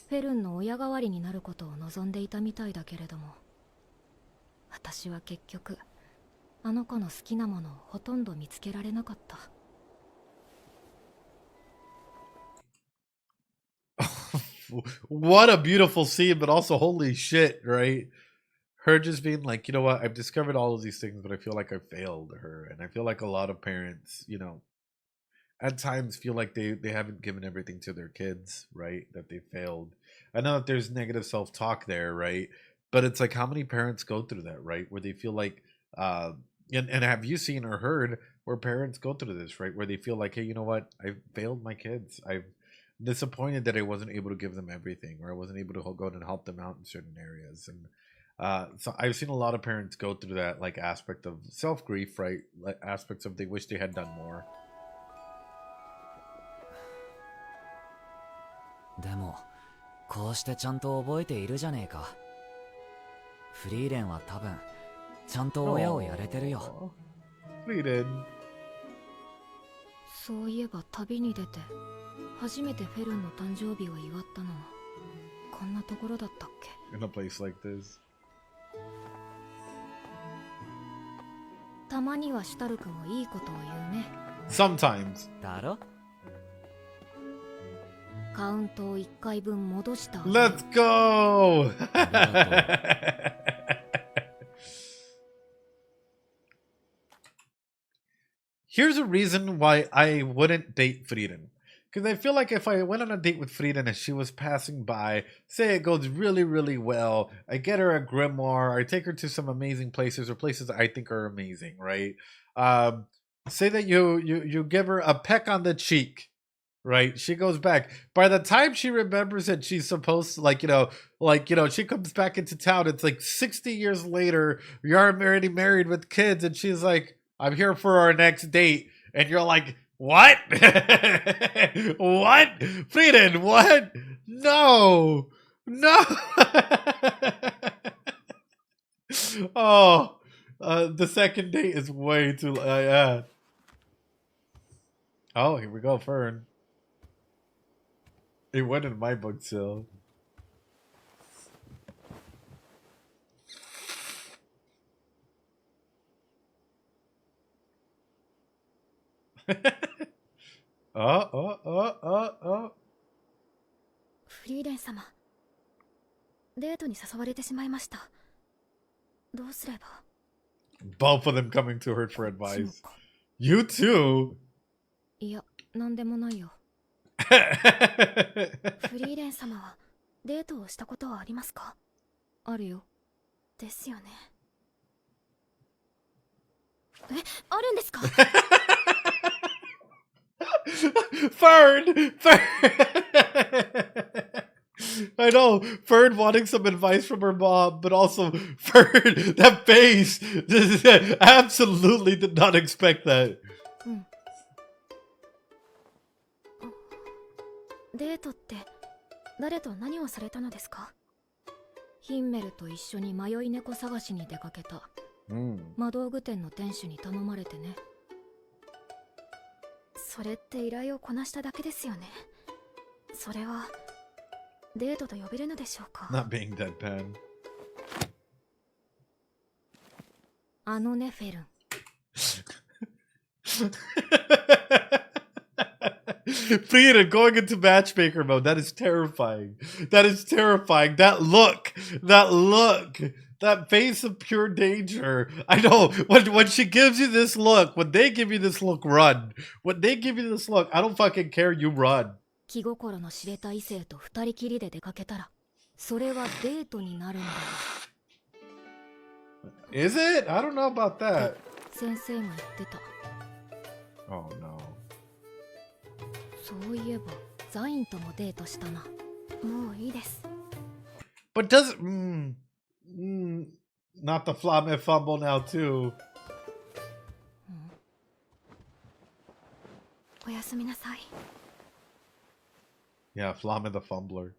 フェルンの親代わりになることを望んでいたみたいだけれども、私は結局あの子の好きなものをほとんど見つけられなかった。What a beautiful scene, but also holy shit, right? Her just being like, you know what, I've discovered all of these things, but I feel like I failed her. And I feel like a lot of parents, you know, at times feel like they haven't given everything to their kids, right? That they failed. I know that there's negative self-talk there, right? But it's like, how many parents go through that, right? Where they feel like, and have you seen or heard where parents go through this, right? Where they feel like, hey, you know what, I failed my kids. I'm disappointed that I wasn't able to give them everything, or I wasn't able to go out and help them out in certain areas. And so I've seen a lot of parents go through that like aspect of self-grief, right? Like aspects of they wish they had done more. でもこうしてちゃんと覚えているじゃねえか。フリーレンは多分ちゃんと親をやれてるよ。フリーレン。そういえば旅に出て初めてフェルンの誕生日を祝ったのはこんなところだったっけ？ In a place like this. たまにはシュタルクもいいことを言うね。Sometimes. だろ？カウントを1回分戻した。Let's go! Here's a reason why I wouldn't date Frieren. Because I feel like if I went on a date with Frieren and she was passing by, say it goes really, really well, I get her a grimoire, I take her to some amazing places or places I think are amazing, right? Say that you give her a peck on the cheek. Right, she goes back. By the time she remembers that she's supposed to, she comes back into town. It's like 60 years later. You're already married with kids, and she's like, "I'm here for our next date," and you're like, "What? What, Frieren? What? No, no." Oh, the second date is way too. Yeah. Oh, here we go, Fern. It went in my book still. Oh. フリーレン様、デートに誘われてしまいました。どうすれば？ Both of them coming to her for advice. You too? いや、なんでもないよ。フリーレン様はデートをしたことはありますか？あるよ。ですよね。あるんですか？Fern! I know, Fern wanting some advice from her mom, but also Fern, that face, absolutely did not expect that. デートって誰と何をされたのですか？ヒンメルと一緒に迷い猫探しに出かけた。魔道具店の店主に頼まれてね。それって依頼をこなしただけですよね。それはデートと呼べるのでしょうか？ Not being deadpan. あのね、フェルン。Frieren going into matchmaker mode. That is terrifying. That is terrifying. That look. That face of pure danger. I know. When she gives you this look, when they give you this look, run. When they give you this look, I don't fucking care, you run. 気心の知れた異性と二人きりで出かけたら、それはデートになるんだよ。Is it? I don't know about that. 先生が言ってた。Oh no. そういえばザインともデートしたな。もういいです。But does not the flame fumble now too. おやすみなさい。 Yeah, Flamme the Fumbler.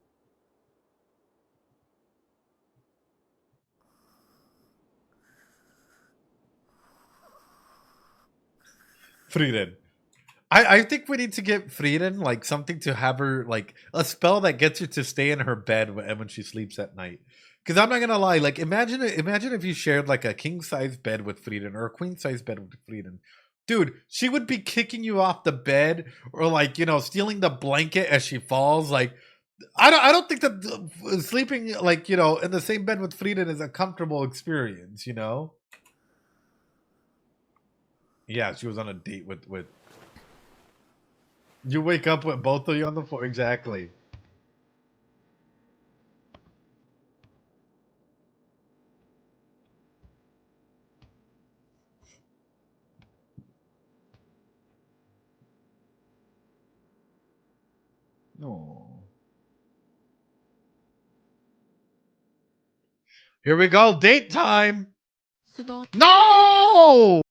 Frieren. I think we need to get Frieren like something to have her like a spell that gets her to stay in her bed when she sleeps at night. Because I'm not gonna lie, like imagine if you shared like a king size bed with Frieren or a queen size bed with Frieren. Dude, she would be kicking you off the bed or like, you know, stealing the blanket as she falls. Like I don't think that sleeping like, you know, in the same bed with Frieren is a comfortable experience, you know? Yeah, she was on a date with you wake up with both of you on the floor. Exactly. No. Here we go. Date time. No!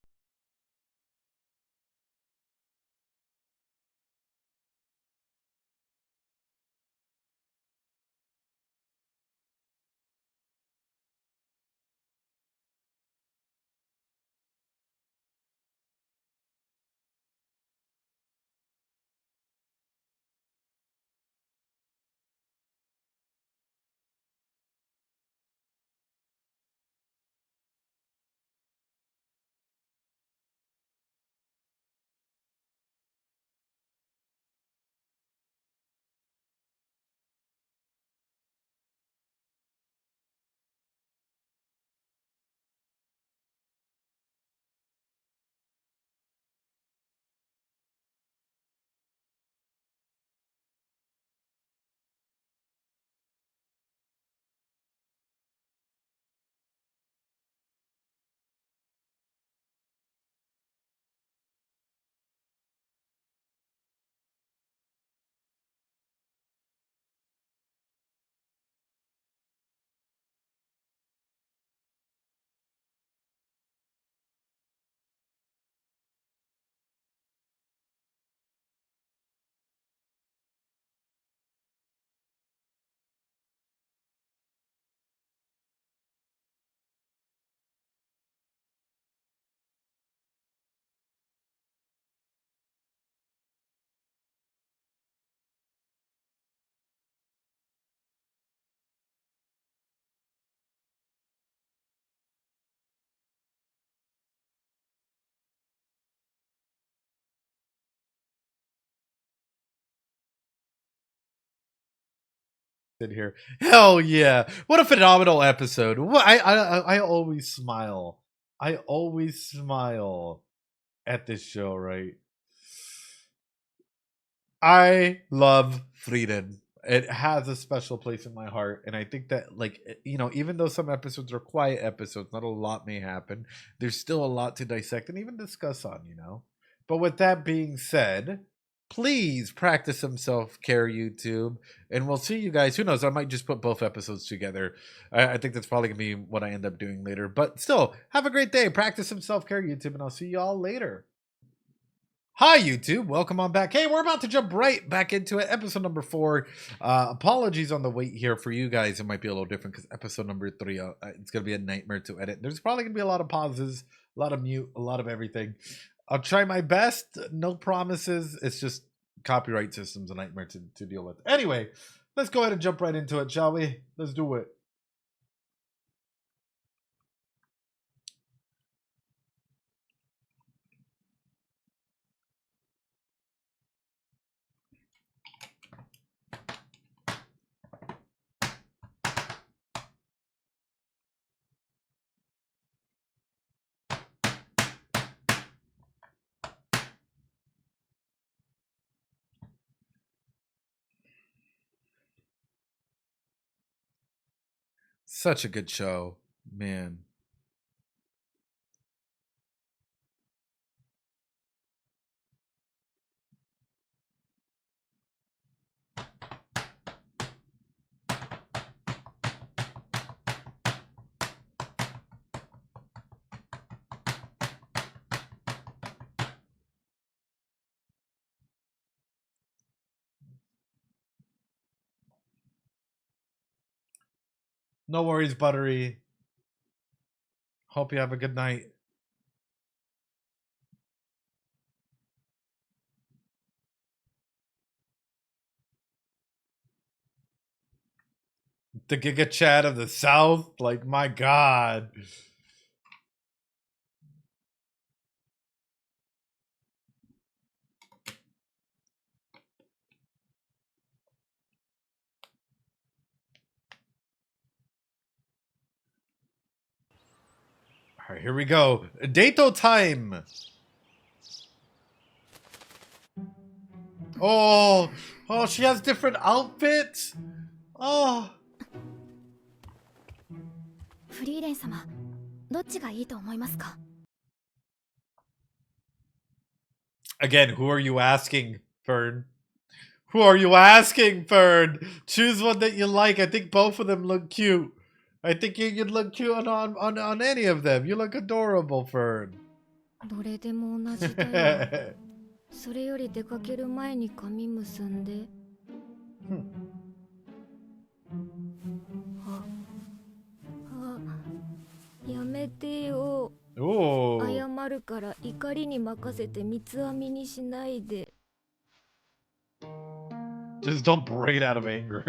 In here. Hell yeah. What a phenomenal episode. I always smile. I always smile at this show, right? I love Frieden. It has a special place in my heart, and I think that, like, you know, even though some episodes are quiet episodes, not a lot may happen. There's still a lot to dissect and even discuss on, you know. But with that being said, please practice some self care, YouTube, and we'll see you guys. Who knows? I might just put both episodes together. I think that's probably gonna be what I end up doing later. But still, have a great day. Practice some self care, YouTube, and I'll see you all later. Hi, YouTube. Welcome on back. Hey, we're about to jump right back into it. Episode number 4. Apologies on the wait here for you guys. It might be a little different because episode number 3, it's going to be a nightmare to edit. There's probably going to be a lot of pauses, a lot of mute, a lot of everything. I'll try my best. No promises. It's just copyright system's a nightmare to deal with. Anyway, let's go ahead and jump right into it, shall we? Let's do it. Such a good show, man. No worries, Buttery. Hope you have a good night. The Giga Chad of the South? Like, my God. All right, here we go. Dato time. Oh, she has different outfits. Oh. フリーレン様、どっちがいいと思いますか? Again, who are you asking, Fern? Who are you asking, Fern? Choose one that you like. I think both of them look cute. I think you'd look cute on any of them. You look adorable, Fern. どれでも同じだよ。それより出かける前に髪結んで。やめてよ。謝るから怒りに任せて三つ編みにしないで。Just don't break it out of anger.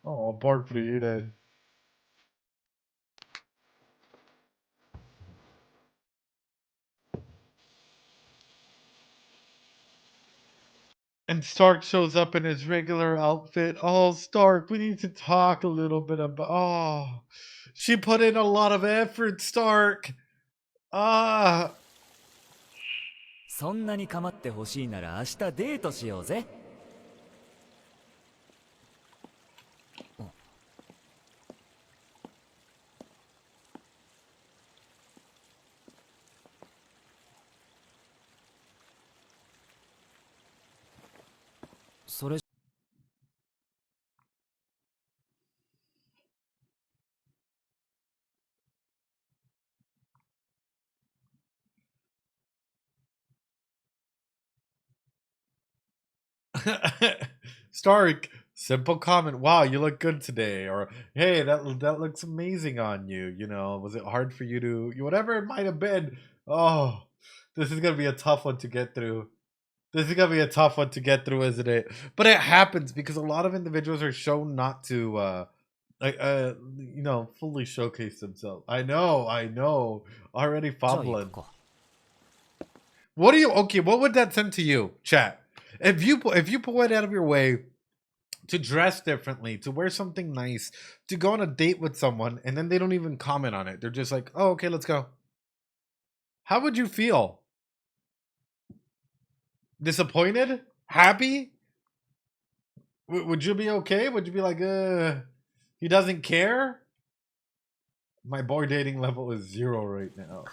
Oh, poor Frieren. And Stark shows up in his regular outfit. Oh, Stark, we need to talk a little bit about... Oh, she put in a lot of effort, Stark. そんなに構ってほしいなら明日デートしようぜ。それ Stark, simple comment. Wow, you look good today. Or, hey, that looks amazing on you. You know, was it hard for you to... Whatever it might have been. Oh, this is going to be a tough one to get through. This is going to be a tough one to get through, isn't it? But it happens because a lot of individuals are shown not to, you know, fully showcase themselves. I know. Already fumbling. What do you... Okay, what would that send to you, chat? If you went out of your way to dress differently, to wear something nice, to go on a date with someone, and then they don't even comment on it. They're just like, oh, okay, let's go. How would you feel? Disappointed? Happy? Would you be okay? Would you be like, he doesn't care? My boy dating level is 0 right now.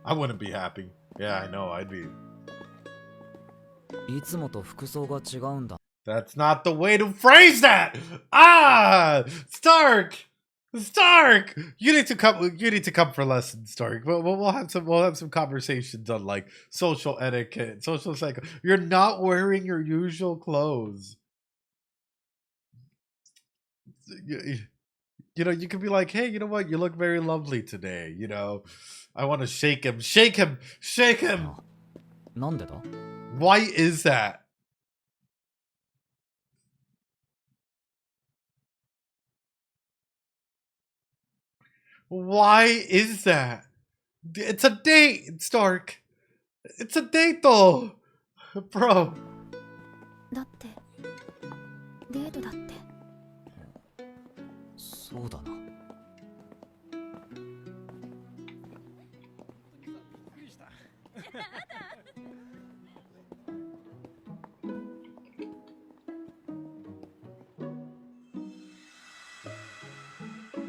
I wouldn't be happy. Yeah, I know, I'd be. いつもと服装が違うんだ。 That's not the way to phrase that! Ah! Stark! You need to come for lessons, Stark. We'll have some conversations on like social etiquette, social cycle. You're not wearing your usual clothes. You know, you could be like, hey, you know what? You look very lovely today, you know. I want to shake him. Shake him! Shake him! なんでだ? Why is that? Why is that? It's a date, Stark. It's a date though. Bro. だってデートだって。そうだな。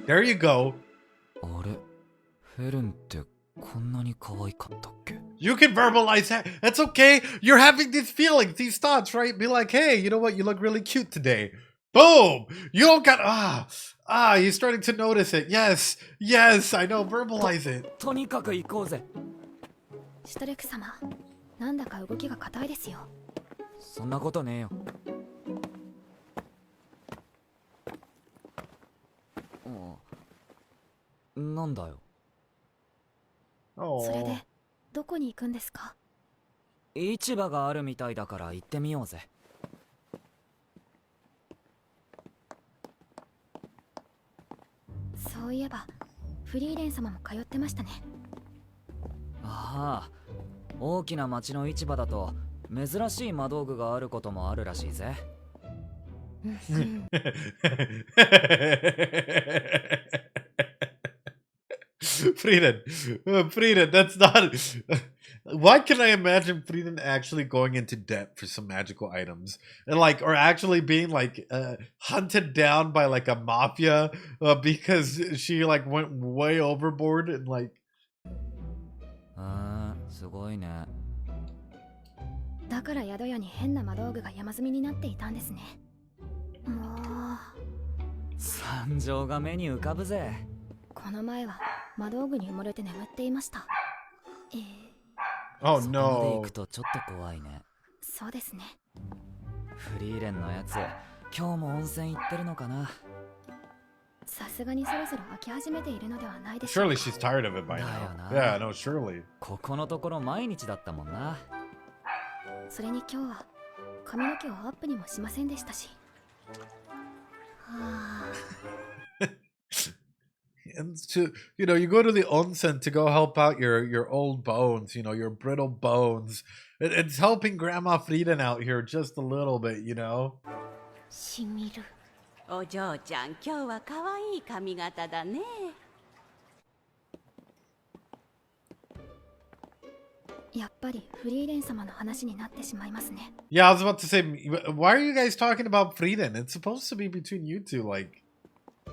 There you go. あれ、フェルンってこんなに可愛かったっけ? You can verbalize that. That's okay. You're having these feelings, these thoughts, right? Be like, hey, you know what? You look really cute today. Boom. You don't got Ah, he's starting to notice it. Yes, yes, I know. Verbalize it. とにかく行こうぜ。シュトレク様、なんだか動きが硬いですよ。そんなことねえよ。なんだよ。それでどこに行くんですか？市場があるみたいだから行ってみようぜ。そういえばフリーレン様も通ってましたね。ああ、大きな町の市場だと珍しい魔道具があることもあるらしいぜ。Frieren, Frieren, that's not. Why can I imagine Frieren actually going into debt for some magical items and like, or actually being like hunted down by like a mafia because she like went way overboard and like. すごいね。だから宿屋に変な魔道具が山積みになっていたんですね。もう惨状が目に浮かぶぜ。この前は魔道具に埋もれて眠っていました。Oh そこまで no. 行くとちょっと怖いね。そうですね。フリーレンのやつ、今日も温泉行ってるのかな。さすがにそろそろ飽き始めているのではないでしょう Surely か。 she's tired of it by だよ now. な。 Yeah, no, surely. ここのところ毎日だったもんな。それに今日は髪の毛をアップにもしませんでしたし。はあ。And to you go to the onsen to go help out your old bones, your brittle bones. It's helping Grandma Frieden out here just a little bit, しみる。お嬢ちゃん、今日は可愛い髪型だね。やっぱりフリーレン様の話になってしまいますね。Yeah, I was about to say, why are you guys talking about Frieden? It's supposed to be between you two, like.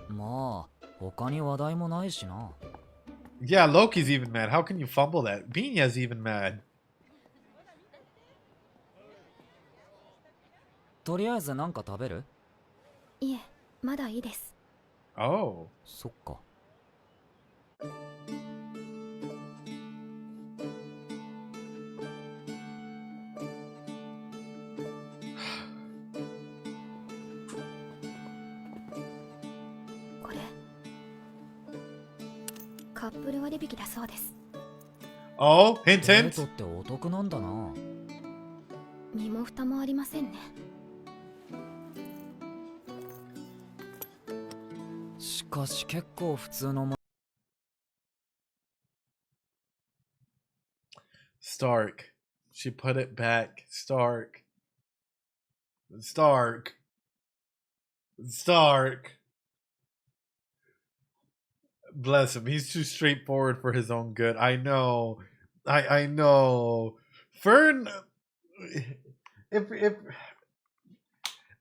まあ他に話題もないしな。Yeah, Loki's even mad. How can you fumble that? Binya's even mad. とりあえずなんか食べる？いえ、まだいいです。Oh. そっか。これカップル割引だそうです。Oh, hint, デー hint. トってお得なんだな。身も蓋もありませんね。しかし結構普通のも。Stark. She put it back. Stark. Stark. Stark. Bless him. He's too straightforward for his own good. I know. I know. Fern, if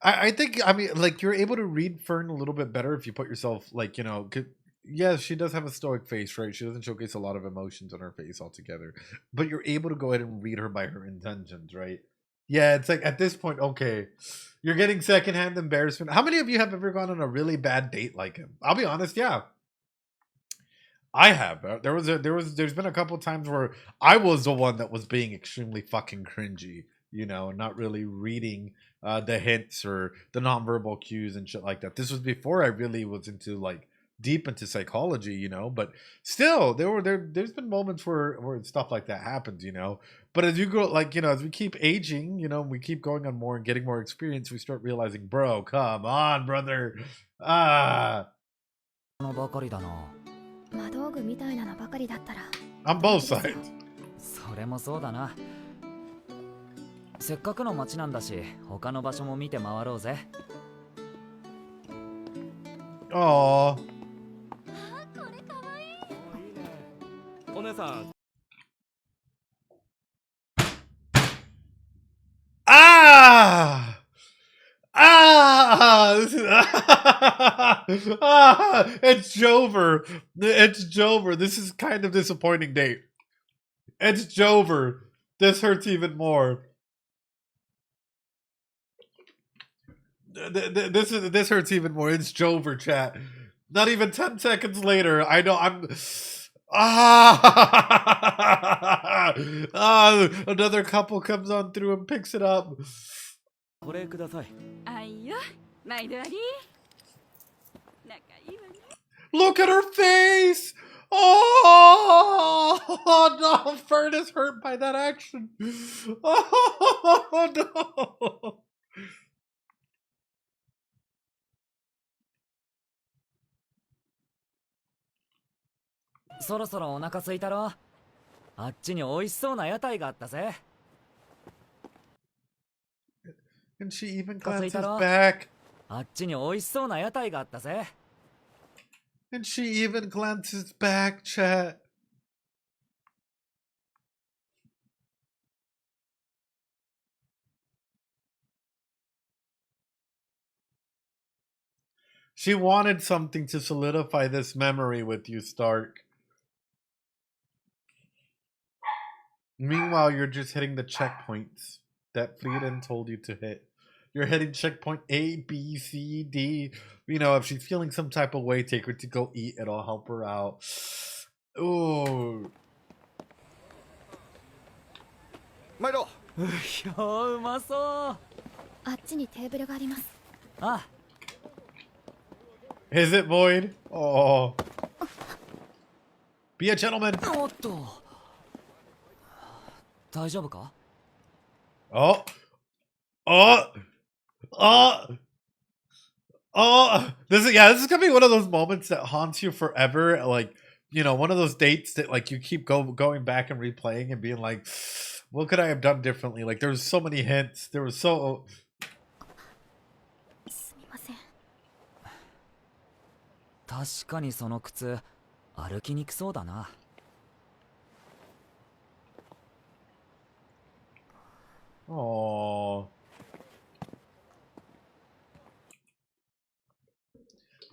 I think, I mean, like, you're able to read Fern a little bit better if you put yourself, like, yes, she does have a stoic face, right? She doesn't showcase a lot of emotions on her face altogether, but you're able to go ahead and read her by her intentions, right? Yeah, it's like at this point, okay, you're getting secondhand embarrassment. How many of you have ever gone on a really bad date like him? I'll be honest, yeah. I have. There's been a couple times where I was the one that was being extremely fucking cringy, not really reading the hints or the nonverbal cues and shit like that. This was before I really was into like deep into psychology, but still there's been moments where stuff like that happens, But as you go, like, as we keep aging, we keep going on more and getting more experience, we start realizing, bro, come on, brother. ばかりだな。魔道具みたいなのばかりだったら。 On both sides. それもそうだな。せっかくの街なんだし、他の場所も見て回ろうぜ。Aww. お姉さん。Ah! This is it's Jover. It's Jover. This is kind of disappointing date. It's Jover. This hurts even more. This hurts even more. It's Jover, chat. Not even 10 seconds later, I know I'm... another couple comes on through and picks it up. Look at her face! Oh no, Fern is hurt by that action. Oh no. そろそろお腹空いたろ。あっちに美味しそうな屋台があったぜ。And she even glances back. あっちに美味しそうな屋台があったぜ。And she even glances back, chat. She wanted something to solidify this memory with you, Stark. Meanwhile, you're just hitting the checkpoints that Frieren told you to hit. You're hitting checkpoint A, B, C, D. You know, if she's feeling some type of way, take her to go eat. It'll help her out. Ooh. 参ろう。いや、うまそう。あっちにテーブルがあります。あ。Is it Void? Oh. Be a gentleman. おっと。大丈夫か? Oh. Oh. Oh. Oh. This is gonna be one of those moments that haunts you forever. Like, you know, one of those dates that like you keep going back and replaying and being like, what could I have done differently? Like, there was so many hints. There was so... すみません。確かにその靴、歩きにくそうだな。Aww.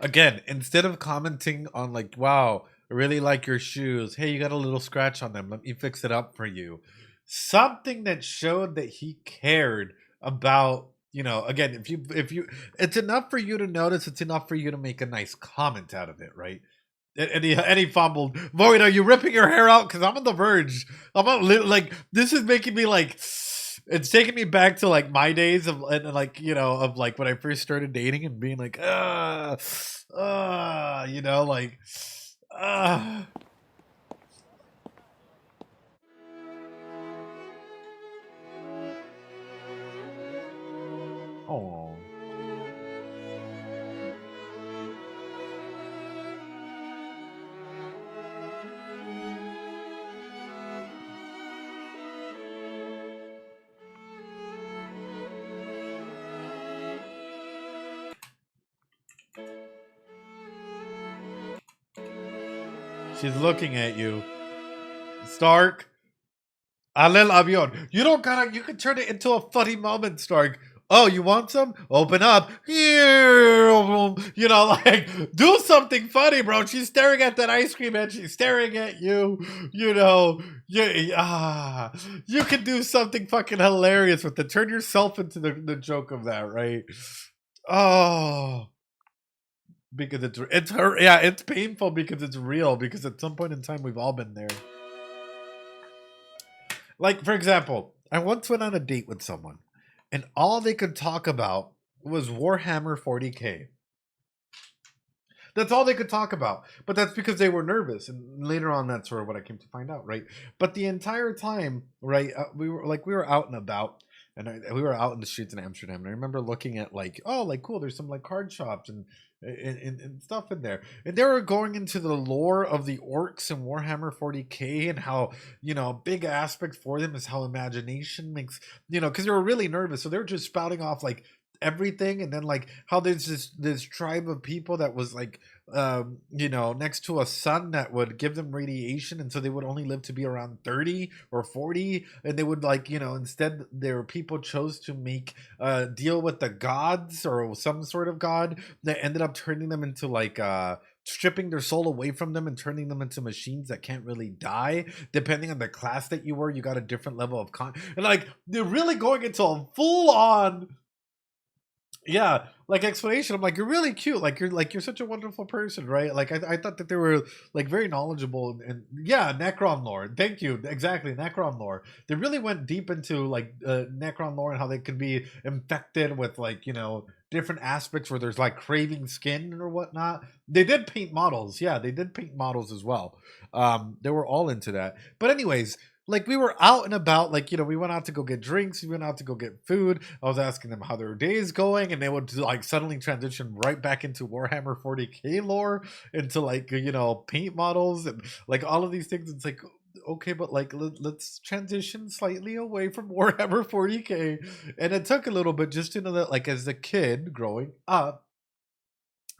Again, instead of commenting on like, wow, I really like your shoes. Hey, you got a little scratch on them. Let me fix it up for you. Something that showed that he cared about, you know, again, if you, it's enough for you to notice. It's enough for you to make a nice comment out of it, right? And he fumbled. Void, are you ripping your hair out? Because I'm on the verge. I'm on, like, this is making me like... It's taking me back to like my days of, and like, you know, of like when I first started dating and being like, you know, like, Oh. She's looking at you. Stark. Alel avion. You don't gotta, you can turn it into a funny moment, Stark. Oh, you want some? Open up. You know, like, do something funny, bro. She's staring at that ice cream and she's staring at you. You know, you can do something fucking hilarious with it. Turn yourself into the joke of that, right? Oh. Because it's her, yeah, it's painful because it's real, because at some point in time we've all been there. Like, for example, I once went on a date with someone and all they could talk about was Warhammer 40k. That's all they could talk about. But that's because they were nervous, and later on that's sort of what I came to find out, right? But the entire time, right, we were out and about. And we were out in the streets in Amsterdam, and I remember looking at like, oh, like cool, there's some like card shops and stuff in there. And they were going into the lore of the orcs in Warhammer 40k and how, you know, a big aspect for them is how imagination makes, you know, because they were really nervous. So they were just spouting off like everything, and then like how there's this tribe of people that was like you know, next to a sun that would give them radiation, and so they would only live to be around 30 or 40, and they would like, you know, instead their people chose to make deal with the gods or some sort of god that ended up turning them into like stripping their soul away from them and turning them into machines that can't really die. Depending on the class that you were, you got a different level of and like they're really going into a full-on Yeah, like explanation. I'm like, you're really cute. Like you're such a wonderful person, right? Like I thought that they were like very knowledgeable and yeah, Necron lore. Thank you. Exactly, Necron lore. They really went deep into like Necron lore and how they could be infected with like, you know, different aspects where there's like craving skin or whatnot. They did paint models. Yeah, they did paint models as well. They were all into that. But anyways, like we were out and about, like, you know, we went out to go get drinks, we went out to go get food. I was asking them how their day is going, and they would like suddenly transition right back into Warhammer 40k lore, into like, you know, paint models and like all of these things. It's like, okay, but like let's transition slightly away from Warhammer 40k. And it took a little bit just to know that, like, as a kid growing up,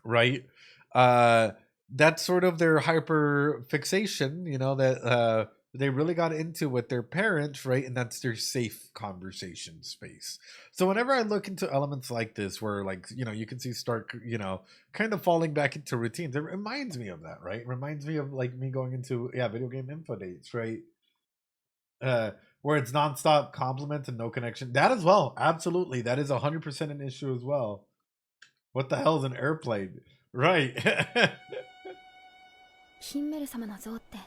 right, that's sort of their hyper fixation, you know, that they really got into with their parents, right? And that's their safe conversation space. So whenever I look into elements like this, where like, you know, you can see Stark, you know, kind of falling back into routines, it reminds me of that, right? It reminds me of like me going into video game info dates, right? Where it's nonstop compliments and no connection. That as well, absolutely, that is 100% an issue as well. What the hell is an airplane? Right. ヒンメル様の像って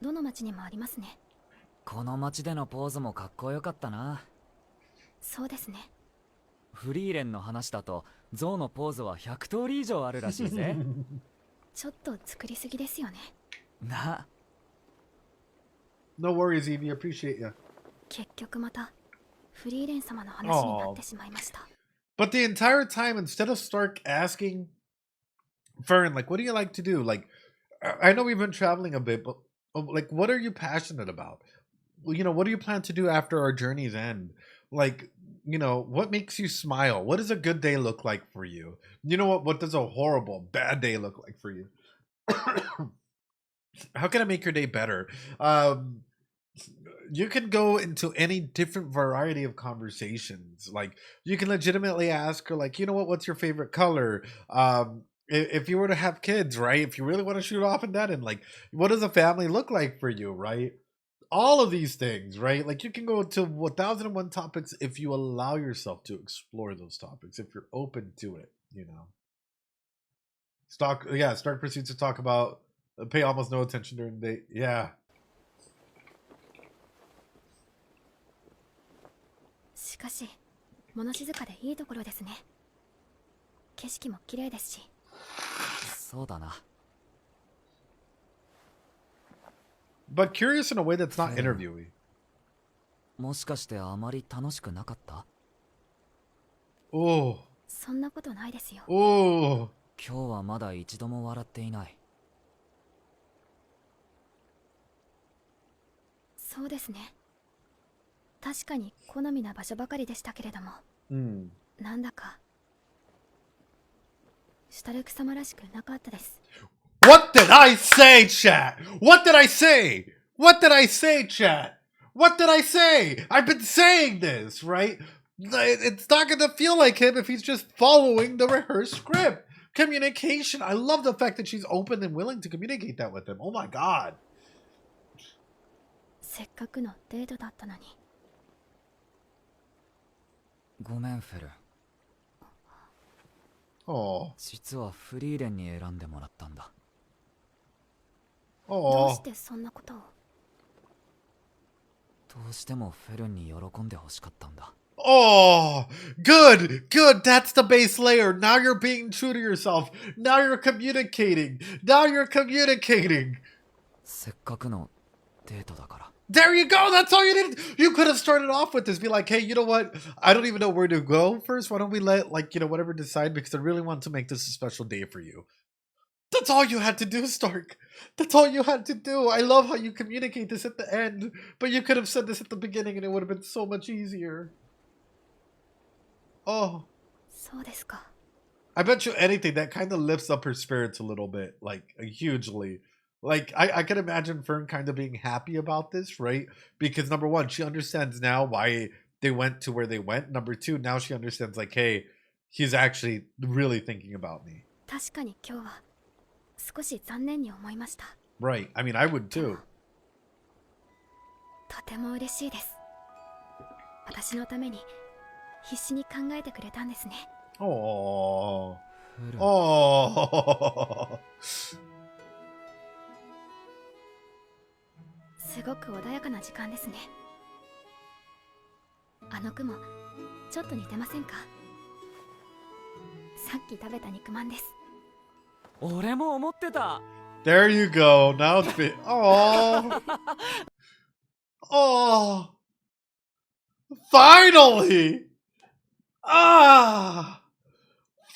どの町にもありますね。この町でのポーズもかっこよかったな。そうですね。フリーレンの話だと像のポーズは100通り以上あるらしいぜ。ちょっと作りすぎですよね。な。No worries, Evie. Appreciate you. 結局またフリーレン様の話になってしまいました。But the entire time, instead of Stark asking Fern, like, what do you like to do? Like, I know we've been traveling a bit, but like, what are you passionate about? You know, what do you plan to do after our journeys end? Like, you know, what makes you smile? What does a good day look like for you? You know what does a horrible, bad day look like for you? How can I make your day better? You can go into any different variety of conversations. Like, you can legitimately ask her, like, you know what's your favorite color? If you were to have kids, right? If you really want to shoot off in that, and like, what does a family look like for you, right? All of these things, right? Like, you can go to 1001 topics if you allow yourself to explore those topics, if you're open to it, you know. Stark proceeds to talk about pay almost no attention during the day. Yeah. しかし物静かでいいところですね。景色も綺麗ですし。そうだな。But curious in a way that's not interviewing. もしかしてあまり楽しくなかった？おお。そんなことないですよ。おお。今日はまだ一度も笑っていない。そうですね。確かに好みな場所ばかりでしたけれども、なんだかシュタルク様らしくなかったです。What did I say, chat? What did I say? What did I say, chat? What did I say? I've been saying this, right? It's not going to feel like him if he's just following the rehearsed script. Communication. I love the fact that she's open and willing to communicate that with him. Oh my god. せっかくのデートだったのに。ごめん、フェル。実はフリーレンに選んでもらったんだ。どうしてそんなことを？どうしてもフェルンに喜んでほしかったんだ。Oh, good. That's the base layer. Now you're being true to yourself. Now you're communicating. せっかくのデートだから。There you go. That's all you did. You could have started off with this. Be like, hey, you know what? I don't even know where to go first. Why don't we let, like, you know, whatever decide, because I really want to make this a special day for you. That's all you had to do, Stark. That's all you had to do. I love how you communicate this at the end, but you could have said this at the beginning and it would have been so much easier. Oh. そうですか。 I bet you anything that kind of lifts up her spirits a little bit, like, hugely. Like, I can imagine Fern kind of being happy about this, right? Because number one, she understands now why they went to where they went. Number two, now she understands, like, hey, he's actually really thinking about me. 確かに今日は少し残念に思いました。Right. I mean, I would too. とても嬉しいです。私のために必死に考えてくれたんですね。Oh. フル Oh. すごく穏やかな時間ですね。あの雲ちょっと似てませんか？さっき食べた肉まんです。俺も思ってた。 There you go. Now it's been. Oh. Oh. Finally. Ah.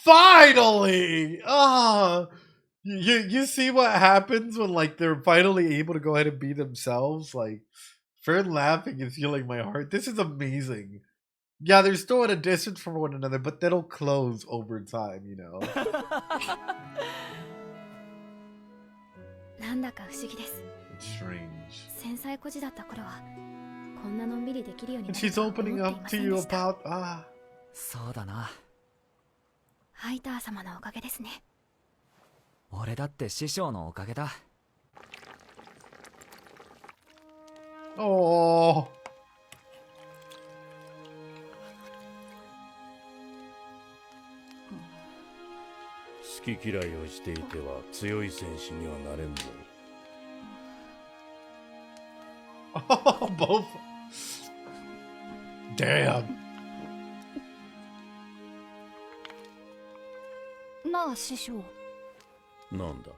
Finally. Ah. You see what happens when like they're finally able to go ahead and be themselves? Like Fern laughing is healing my heart. This is amazing. Yeah, they're still at a distance from one another, but that'll close over time, you know. なんだか不思議です。 Strange. 繊細孤児だった頃はこんなのんびりできるようにな And る she's とは opening 思ってい up ま to せん you でした。 about そうだな。ハイター様のおかげですね。俺だって師匠のおかげだ。 Oh. 好き嫌いをしていては強い戦士にはなれんぞ。 Oh, both. Damn. なあ師匠、なんだ。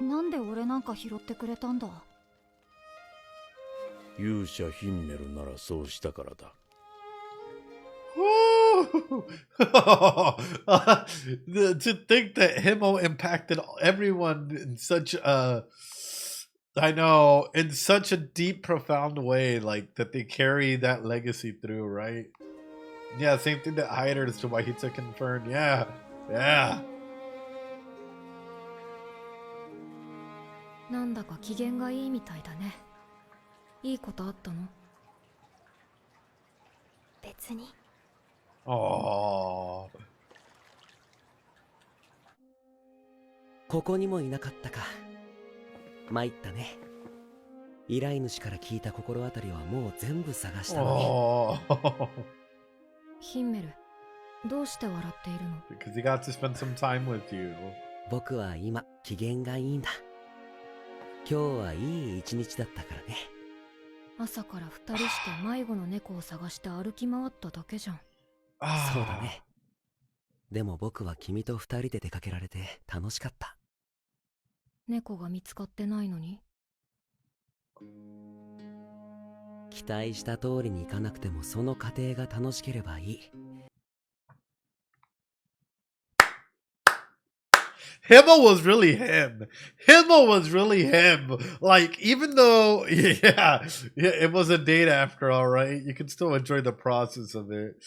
なんで俺なんか拾ってくれたんだ？勇者ヒンメルならそうしたからだ。To think that Himo impacted everyone in such a, I know, in such a deep, profound way, like that they carry that legacy through, right? Yeah, same thing that Hiders to Wahita confirmed. Yeah, yeah. なんだか機嫌がいいみたいだね。いいことあったの？別に。 Oh. ここにもいなかったか。参ったね。依頼主から聞いた心当たりはもう全部探したのに。Oh. ヒンメル、どうして笑っているの？ Because he got to spend some time with you. 僕は今機嫌がいいんだ。今日はいい一日だったからね。朝から二人して迷子の猫を探して歩き回っただけじゃん。そうだね。でも僕は君と二人で出かけられて楽しかった。猫が見つかってないのに？期待した通りにいかなくてもその過程が楽しければいい。Himo was really him. Himo was really him. Like, even though, yeah, it was a date after all, right? You can still enjoy the process of it.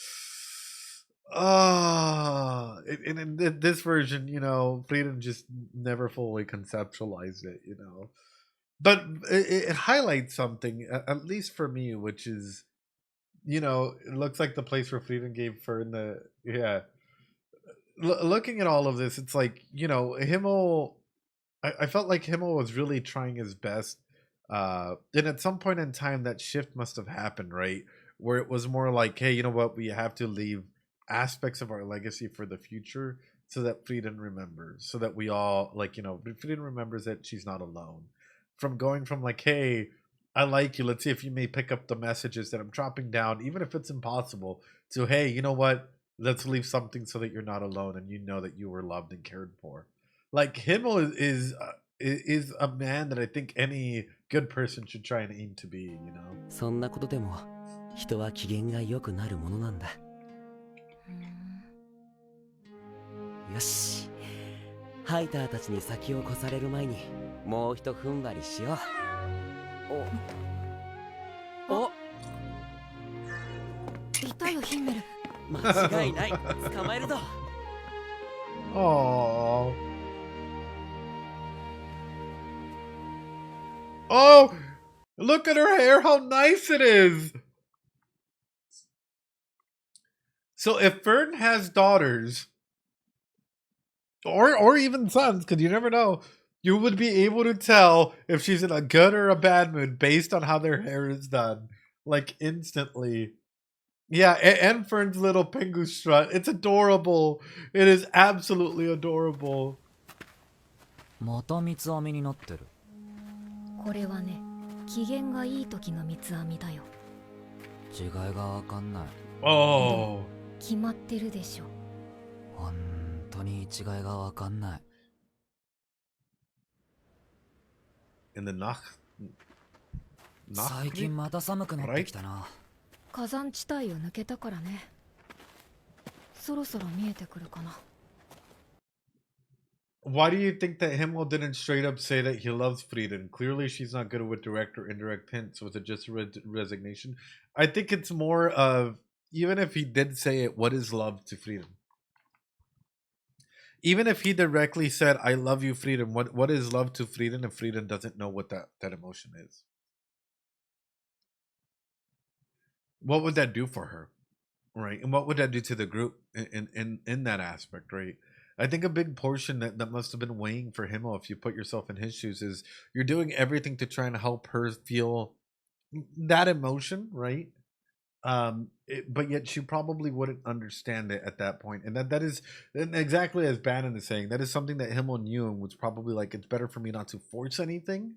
In this version, you know, Frieren just never fully conceptualized it, you know. But it highlights something, at least for me, which is, you know, it looks like the place where Frieren gave Fern the, yeah. Looking at all of this, it's like, you know, Himmel, I felt like Himmel was really trying his best. And at some point in time, that shift must have happened, right? Where it was more like, hey, you know what? We have to leave aspects of our legacy for the future so that Frieden remembers, so that we all, like, you know, Frieden remembers that she's not alone. From going from like, hey, I like you, let's see if you may pick up the messages that I'm dropping down, even if it's impossible, to, hey, you know what? Let's leave something so that you're not alone and you know that you were loved and cared for. Like, Himmel is a man that I think any good person should try and aim to be, you know? そんなことでも人は機嫌が良くなるものなんだ。よし、ハイターたちに先を越される前にもう一踏ん張りしよう。お、いたよヒンメル。間違いない。捕まえるぞ。Oh. Oh, look at her hair, how nice it is. So if Fern has daughters, or even sons, because you never know, you would be able to tell if she's in a good or a bad mood based on how their hair is done, like instantly. Yeah, and Fern's little Pingu strut. It's adorable. It is absolutely adorable. また三つ編みになってる。これはね、機嫌がいい時の三つ編みだよ。違いがわかんない。Oh. 決まってるでしょ。本当に違いがわかんない。In the Nacht. 最近また寒くなってきたな。火山地帯を抜けたからね。そろそろ見えてくるかな。Why do you think that Himmel didn't straight up say that he loves Frieren? Clearly, she's not good with direct or indirect hints. Was it just a resignation? I think it's more of, even if he did say it, what is love to Frieren? Even if he directly said, I love you, Frieren, what is love to Frieren if Frieren doesn't know what that emotion is? What would that do for her? Right? And what would that do to the group in that aspect, right? I think a big portion that must have been weighing for him, if you put yourself in his shoes, is you're doing everything to try and help her feel that emotion, right? But yet she probably wouldn't understand it at that point. And that is exactly as Bannon is saying. That is something that Himmel knew and was probably like, it's better for me not to force anything,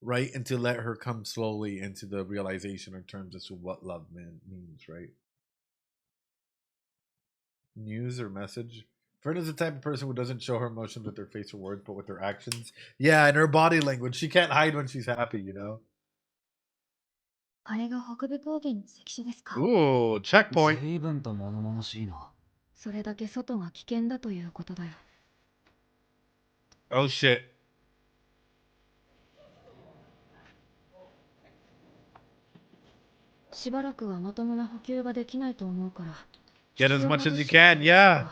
right? And to let her come slowly into the realization in terms as to what love means, right? News or message? Fern is the type of person who doesn't show her emotions with her face or words, but with her actions. Yeah, and her body language. She can't hide when she's happy, you know? あれが北部高原の関所ですか。Ooh, checkpoint. 随分と物々しいな。それだけ外が危険だということだよ。Oh shit. しばらくはまともな補給ができないと思うから。Get as much as you can, yeah.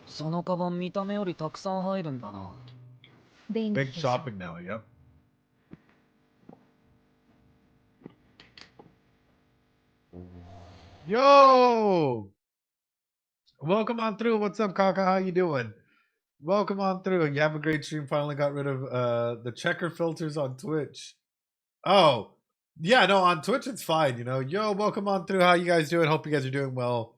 そのカバン見た目よりたくさん入るんだな。Big shopping now, yep. Yo! Welcome on through. What's up, Kaka? How you doing? Welcome on through. You have a great stream. Finally got rid of the checker filters on Twitch. Oh, yeah, no, on Twitch it's fine, you know. Yo, welcome on through. How you guys doing? Hope you guys are doing well.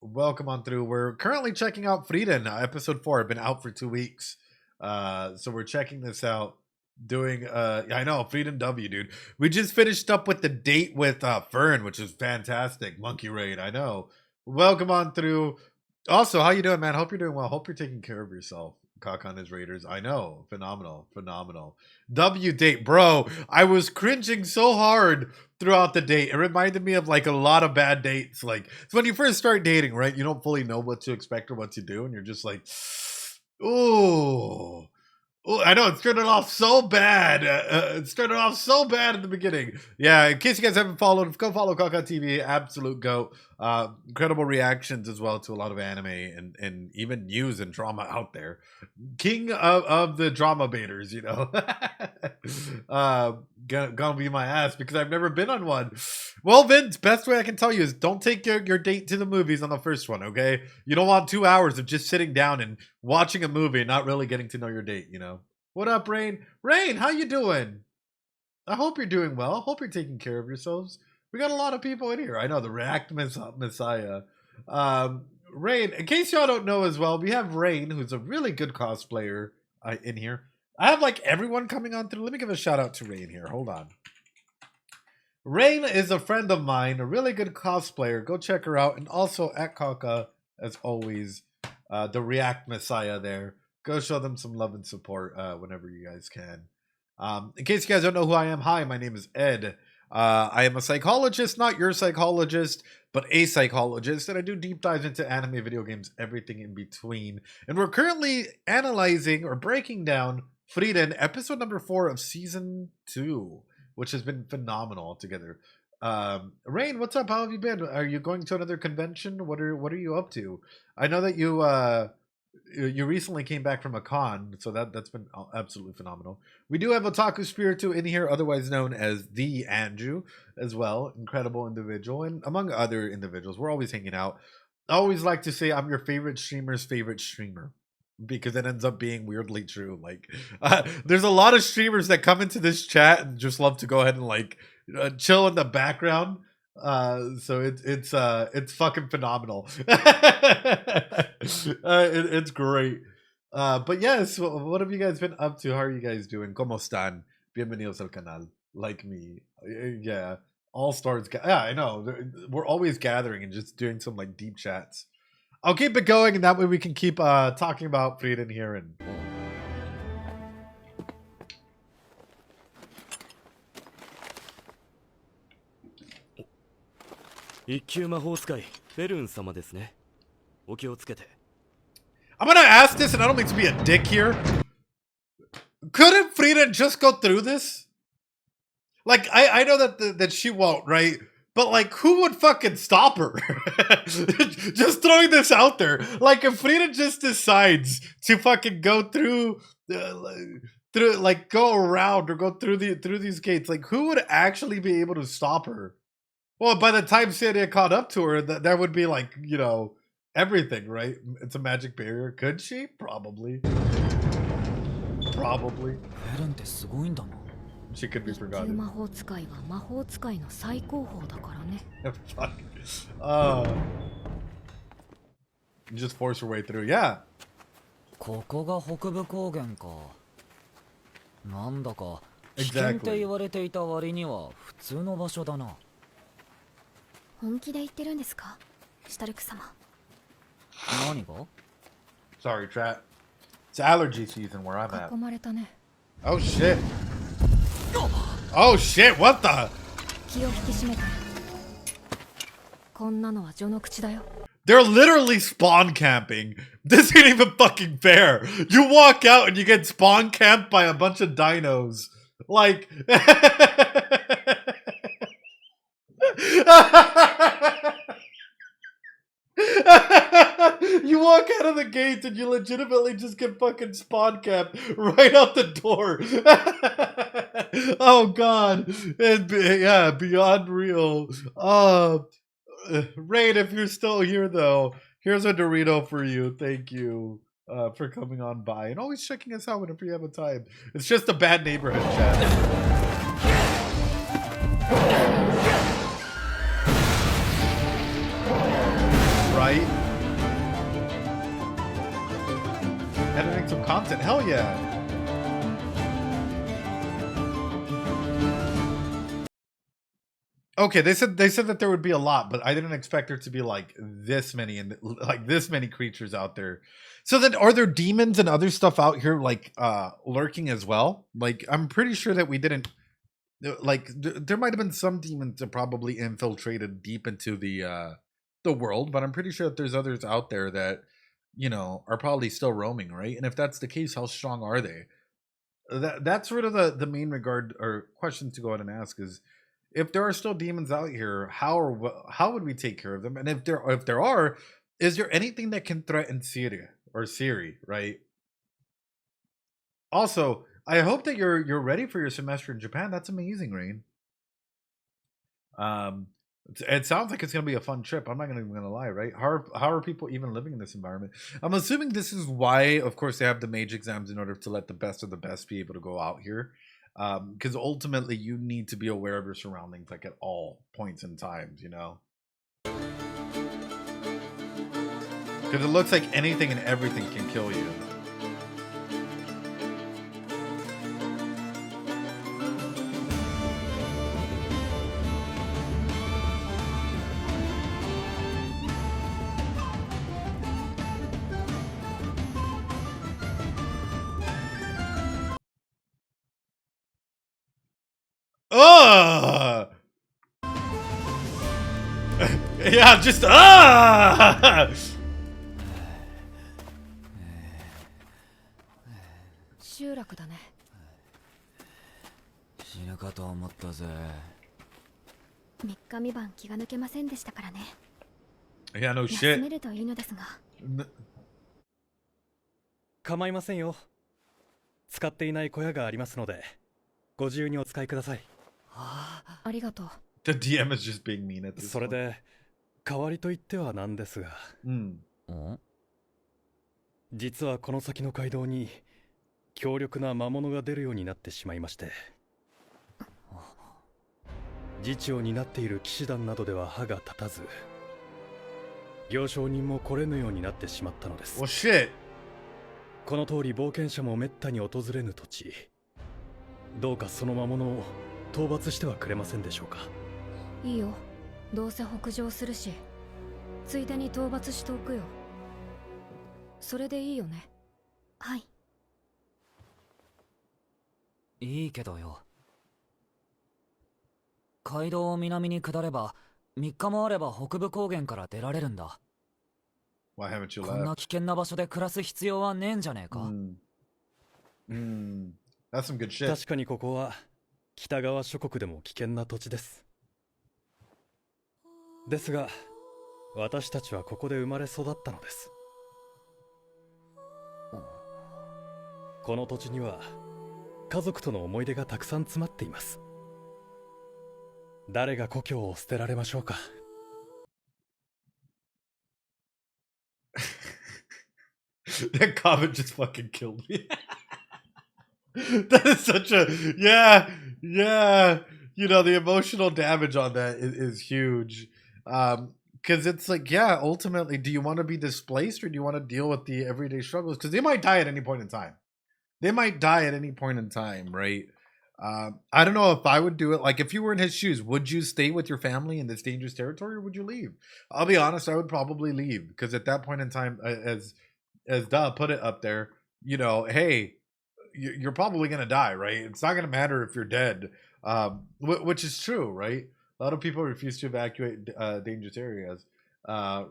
Welcome on through. We're currently checking out Frieren, episode 4. I've been out for 2 weeks. So we're checking this out. Doing I know, Frieren W, dude. We just finished up with the date with Fern, which is fantastic. Monkey Raid, I know. Welcome on through. Also, how you doing, man? Hope you're doing well. Hope you're taking care of yourself. Cock on his Raiders. I know. Phenomenal. Phenomenal. W date, bro. I was cringing so hard throughout the date. It reminded me of like a lot of bad dates. Like, it's when you first start dating, right? You don't fully know what to expect or what to do. And you're just like, ooh. Oh, I know, it started off so bad. It started off so bad in the beginning. Yeah, in case you guys haven't followed, go follow Kaka TV, absolute GOAT. Incredible reactions as well to a lot of anime and even news and drama out there. King of the drama baiters, you know. Gonna be my ass because I've never been on one. Well, Vince, best way I can tell you is don't take your date to the movies on the first one, okay? You don't want 2 hours of just sitting down and watching a movie and not really getting to know your date, you know? What up, Rain? Rain, how you doing? I hope you're doing well. Hope you're taking care of yourselves. We got a lot of people in here. I know, the React Messiah. Rain, in case y'all don't know as well, we have Rain, who's a really good cosplayer in here. I have like everyone coming on through. Let me give a shout out to Rain here. Hold on. Rain is a friend of mine, a really good cosplayer. Go check her out. And also at Kaka, as always, the React Messiah there. Go show them some love and support whenever you guys can. In case you guys don't know who I am, hi, my name is Ed. I am a psychologist, not your psychologist, but a psychologist, and I do deep dives into anime, video games, everything in between. And we're currently analyzing or breaking down Frieren, episode number 4 of season 2, which has been phenomenal altogether. Rain, what's up? How have you been? Are you going to another convention? What are you up to? I know that you recently came back from a con, so that's been absolutely phenomenal. We do have Otaku Spiritu in here, otherwise known as the Andrew, as well. Incredible individual, and among other individuals. We're always hanging out. I always like to say I'm your favorite streamer's favorite streamer because it ends up being weirdly true. Like, there's a lot of streamers that come into this chat and just love to go ahead and like chill in the background. So it's fucking phenomenal. It's great. But yes, what have you guys been up to? How are you guys doing? ¿Cómo están? Bienvenidos al canal. Like me, yeah. All stars. Yeah, I know. We're always gathering and just doing some like deep chats. I'll keep it going, and that way we can keep talking about Frieren here. And I'm gonna ask this, and I don't mean to be a dick here. Couldn't Frieren just go through this? Like, I know that she won't, right? But like, who would fucking stop her? Just throwing this out there. Like, if Frieren just decides to fucking go through, like go around or go through these gates, like who would actually be able to stop her? Well, by the time Syria caught up to her, that would be like, you know, everything, right? It's a magic barrier. Could she? Probably. Probably. She could be forgotten. Fuck. Just force her way through. Yeah. ここが北部高原か。なんだか危険って言われていた割には普通の場所だな。本気で言ってるんですか、シュタルク様。何が Sorry, chat. It's allergy season where I'm at. 囲まれたね。Oh shit. Oh shit, what the? 気を引き締めて。こんなのは序の口だよ。They're literally spawn camping. This ain't even fucking fair. You walk out and you get spawn camped by a bunch of dinos. Like... You walk out of the gate and you legitimately just get fucking spawn camped right out the door. Oh god. And, yeah, beyond real. Raid, if you're still here though, here's a Dorito for you. Thank you for coming on by and always checking us out whenever you have a time. It's just a bad neighborhood, chat. Right? Editing some content, hell yeah. Okay, they said that there would be a lot, but I didn't expect there to be like this many and like this many creatures out there. So then, are there demons and other stuff out here like lurking as well? Like, I'm pretty sure that we didn't like. There might have been some demons that probably infiltrated deep into the world, but I'm pretty sure that there's others out there that, you know, are probably still roaming, right? And if that's the case, how strong are they? That's sort of the main regard or question to go ahead and ask is, if there are still demons out here, how would we take care of them? And if there are, is there anything that can threaten Syria or Siri, right? Also, I hope that you're ready for your semester in Japan. That's amazing, Rain. It sounds like it's gonna be a fun trip. I'm not gonna lie, right? How are people even living in this environment? I'm assuming this is why, of course, they have the mage exams in order to let the best of the best be able to go out here. Because ultimately you need to be aware of your surroundings like at all points in times, you know? Because it looks like anything and everything can kill you. Yeah, just 集落だね。死ぬかと思ったぜ。3日3晩気が抜けませんでしたからね。Yeah, no 休 shit. めるといいのですが。構いませんよ。使っていない小屋がありますので、ご自由にお使いください。ありがとう。The DM is just being mean at this それで、代わりと言ってはなんですが、実はこの先の街道に強力な魔物が出るようになってしまいまして、自治を担っている騎士団などでは歯が立たず、行商人も来れぬようになってしまったのです。この通り冒険者もめったに訪れぬ土地、どうかその魔物を討伐してはくれませんでしょうか。いいよ、どうせ北上するし、ついでに討伐しておくよ。それでいいよね。はい。いいけどよ。街道を南に下れば3日もあれば北部高原から出られるんだ。こんな危険な場所で暮らす必要はねえんじゃねえか。確かにここは北側諸国でも危険な土地です。ですが私たちはここで生まれ育ったのです。この土地には家族との思い出がたくさん詰まっています。誰が故郷を捨てられましょうか。That comment just fucking killed me. That is such a yeah. You know, the emotional damage on that is huge. Because it's like, yeah, ultimately, do you want to be displaced or do you want to deal with the everyday struggles? Because they might die at any point in time. Right? I don't know if I would do it. Like, if you were in his shoes, would you stay with your family in this dangerous territory or would you leave? I'll be honest, I would probably leave because at that point in time, as Da put it up there, you know, hey, you're probably going to die, right? It's not going to matter if you're dead, which is true, right? A lot of people refuse to evacuate dangerous areas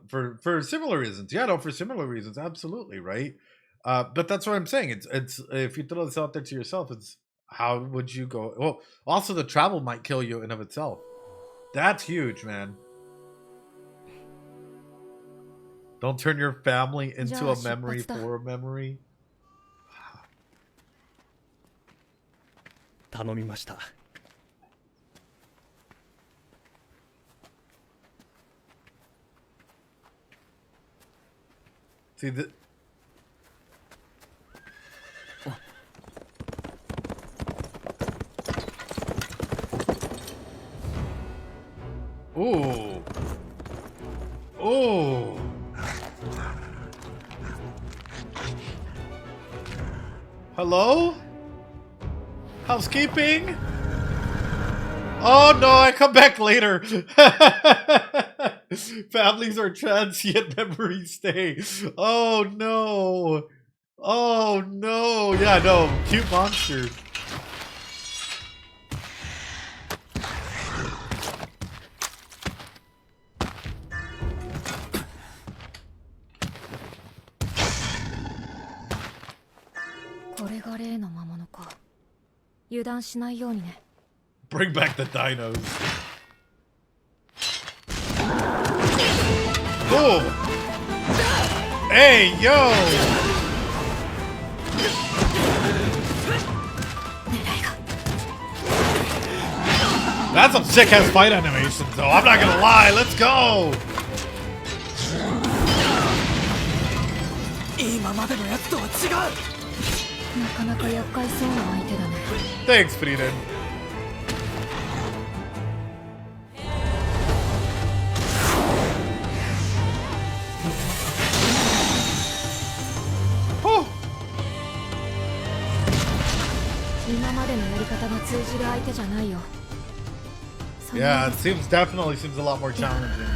for similar reasons. Yeah, no, for similar reasons, absolutely, right? But that's what I'm saying. It's if you throw this out there to yourself, it's how would you go? Well, also the travel might kill you in of itself. That's huge, man. Don't turn your family into a memory for a memory. 頼みました。See the. Ooh. Ooh. Hello? Housekeeping? Oh no, I come back later. Families are transient, memories stay. Oh no. Oh no. Yeah, no. Cute monster. Bring back the dinos. Boom! Hey, yo! That's some sick-ass fight animation, though. I'm not gonna lie. Let's go! Thanks, Frieren. Yeah, it definitely seems a lot more challenging.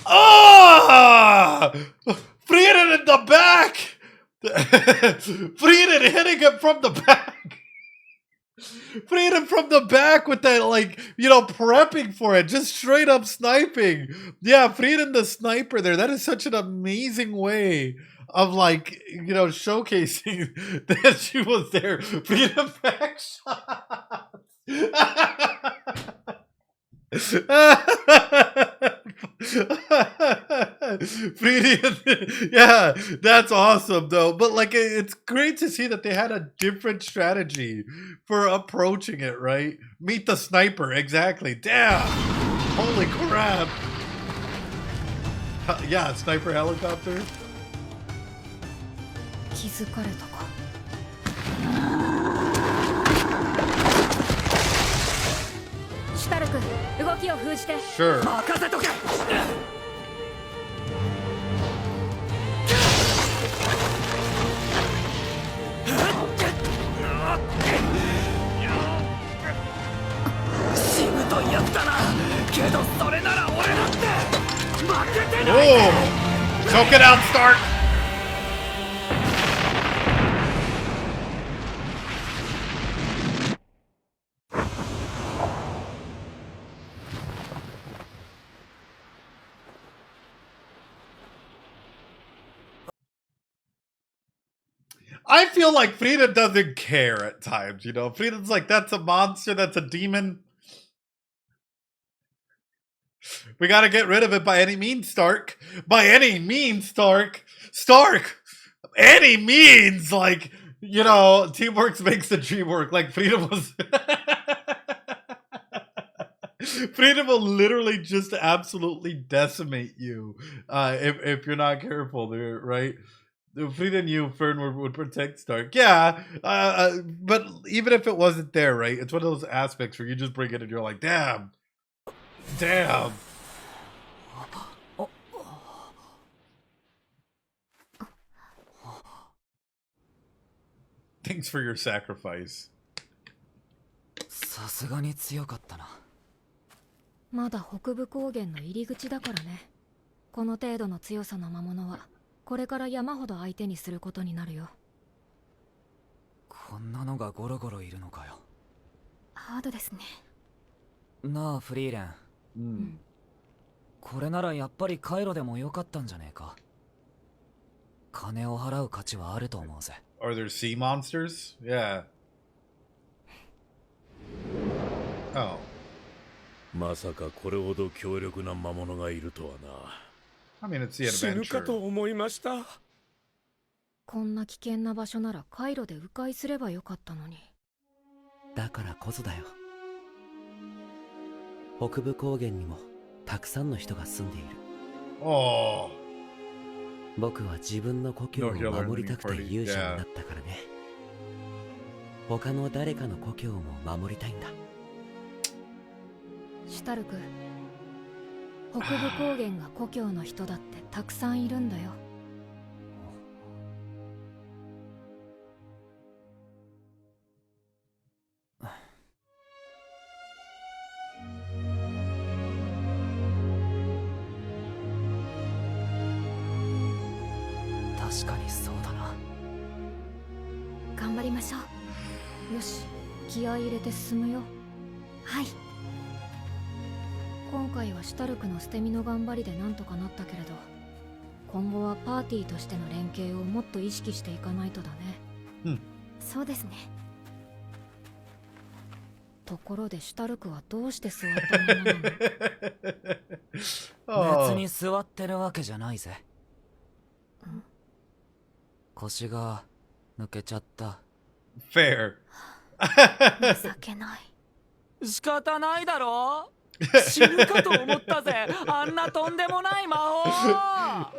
Ah! Frieren in the back! Frieren hitting him from the back! Frieren from the back with that, like, you know, prepping for it. Just straight up sniping. Yeah, Frieren the sniper there. That is such an amazing way of like, you know, showcasing that she was there. Freedom back shots. Frieren, yeah, that's awesome though. But like, it's great to see that they had a different strategy for approaching it. Right? Meet the sniper, exactly. Damn! Holy crap! Yeah, sniper helicopter. 気づかれたか。シュタルク、動きを封じて。Sure. 任せとけ。死ぬと言ったな。けどそれなら俺だって負けてない。Oh, choke it out, Stark. I feel like Frieren doesn't care at times, you know. Frieren's like, that's a monster, that's a demon. We gotta get rid of it by any means, Stark. By any means, Stark. Stark! Any means! Like, you know, teamwork makes the dream work. Like, Frieren was... Frieren will literally just absolutely decimate you if you're not careful there, right? Frieren knew Fern would protect Stark. Yeah, but even if it wasn't there, right? It's one of those aspects where you just bring it and you're like, damn. Damn. Thanks for your sacrifice. さすがに強かったな。まだ北部高原の入り口だからね。この程度の強さの魔物はこれから山ほど相手にすることになるよ。こんなのがゴロゴロいるのかよ。ハードですね。なあフリーレン。うん。これならやっぱりカイロでもよかったんじゃねえか。金を払う価値はあると思うぜ。Are there sea monsters? Yeah. Oh. まさかこれほど強力な魔物がいるとはな。I mean, it's the adventure. 死ぬかと思いました。こんな危険な場所ならカイロで迂回すればよかったのに。だからこそだよ。北部高原にもたくさんの人が住んでいる。Oh. 僕は自分の故郷を守りたくて勇者になったからね。他の誰かの故郷も守りたいんだ。シュタルク、北部高原が故郷の人だってたくさんいるんだよ。確かにそうだな。頑張りましょう。よし、気合い入れて進むよ。はい。今回はシュタルクの捨て身の頑張りでなんとかなったけれど、今後はパーティーとしての連携をもっと意識していかないとだね。うん。そうですね。ところでシュタルクはどうして座ったままなの？別に座ってるわけじゃないぜ。腰が抜けちゃった。Fair. 情けない。仕方ないだろ。死ぬかと思ったぜ。あんなとんでもない魔法。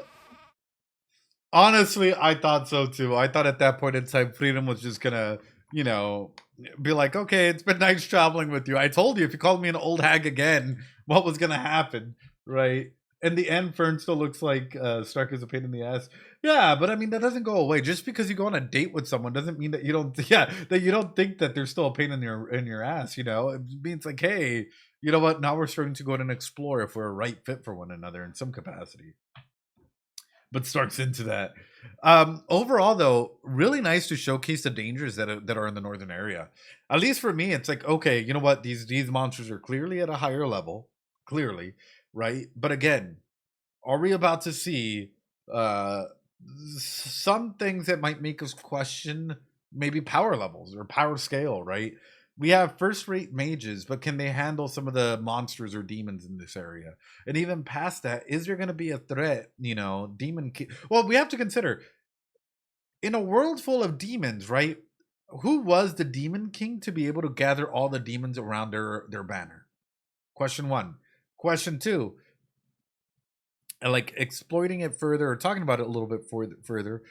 Honestly, I thought so too. I thought at that point in time, Frieren was just gonna, you know, be like, okay, it's been nice traveling with you. I told you if you called me an old hag again, what was gonna happen, right? In the end, Fern still looks like Stark is a pain in the ass. Yeah, but I mean that doesn't go away. Just because you go on a date with someone doesn't mean that you don't. Yeah, that you don't think that they're still a pain in your ass. You know, it means like, hey, you know what? Now we're starting to go out and explore if we're a right fit for one another in some capacity. But Stark's into that. Overall, though, really nice to showcase the dangers that are in the northern area. At least for me, it's like, okay, you know what? These monsters are clearly at a higher level, clearly, right? But again, are we about to see some things that might make us question maybe power levels or power scale, right? We have first rate mages, but can they handle some of the monsters or demons in this area? And even past that, is there going to be a threat, well, we have to consider in a world full of demons, right? Who was the demon king to be able to gather all the demons around their banner? Question one. Question two, like exploiting it further or talking about it a little bit further,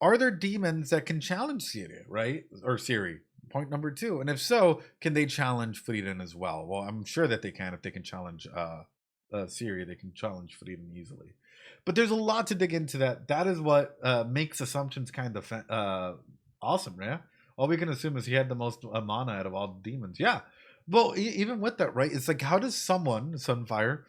are there demons that can challenge Syria, right? Or Siri? Point number two. And if so, can they challenge Frieren as well? Well, I'm sure that they can. If they can challenge Syria, they can challenge Frieren easily. But there's a lot to dig into that. That is what makes Assumptions kind of awesome, yeah? All we can assume is he had the most mana out of all the demons. Yeah. Well, even with that, right? It's like, how does someone, Sunfire,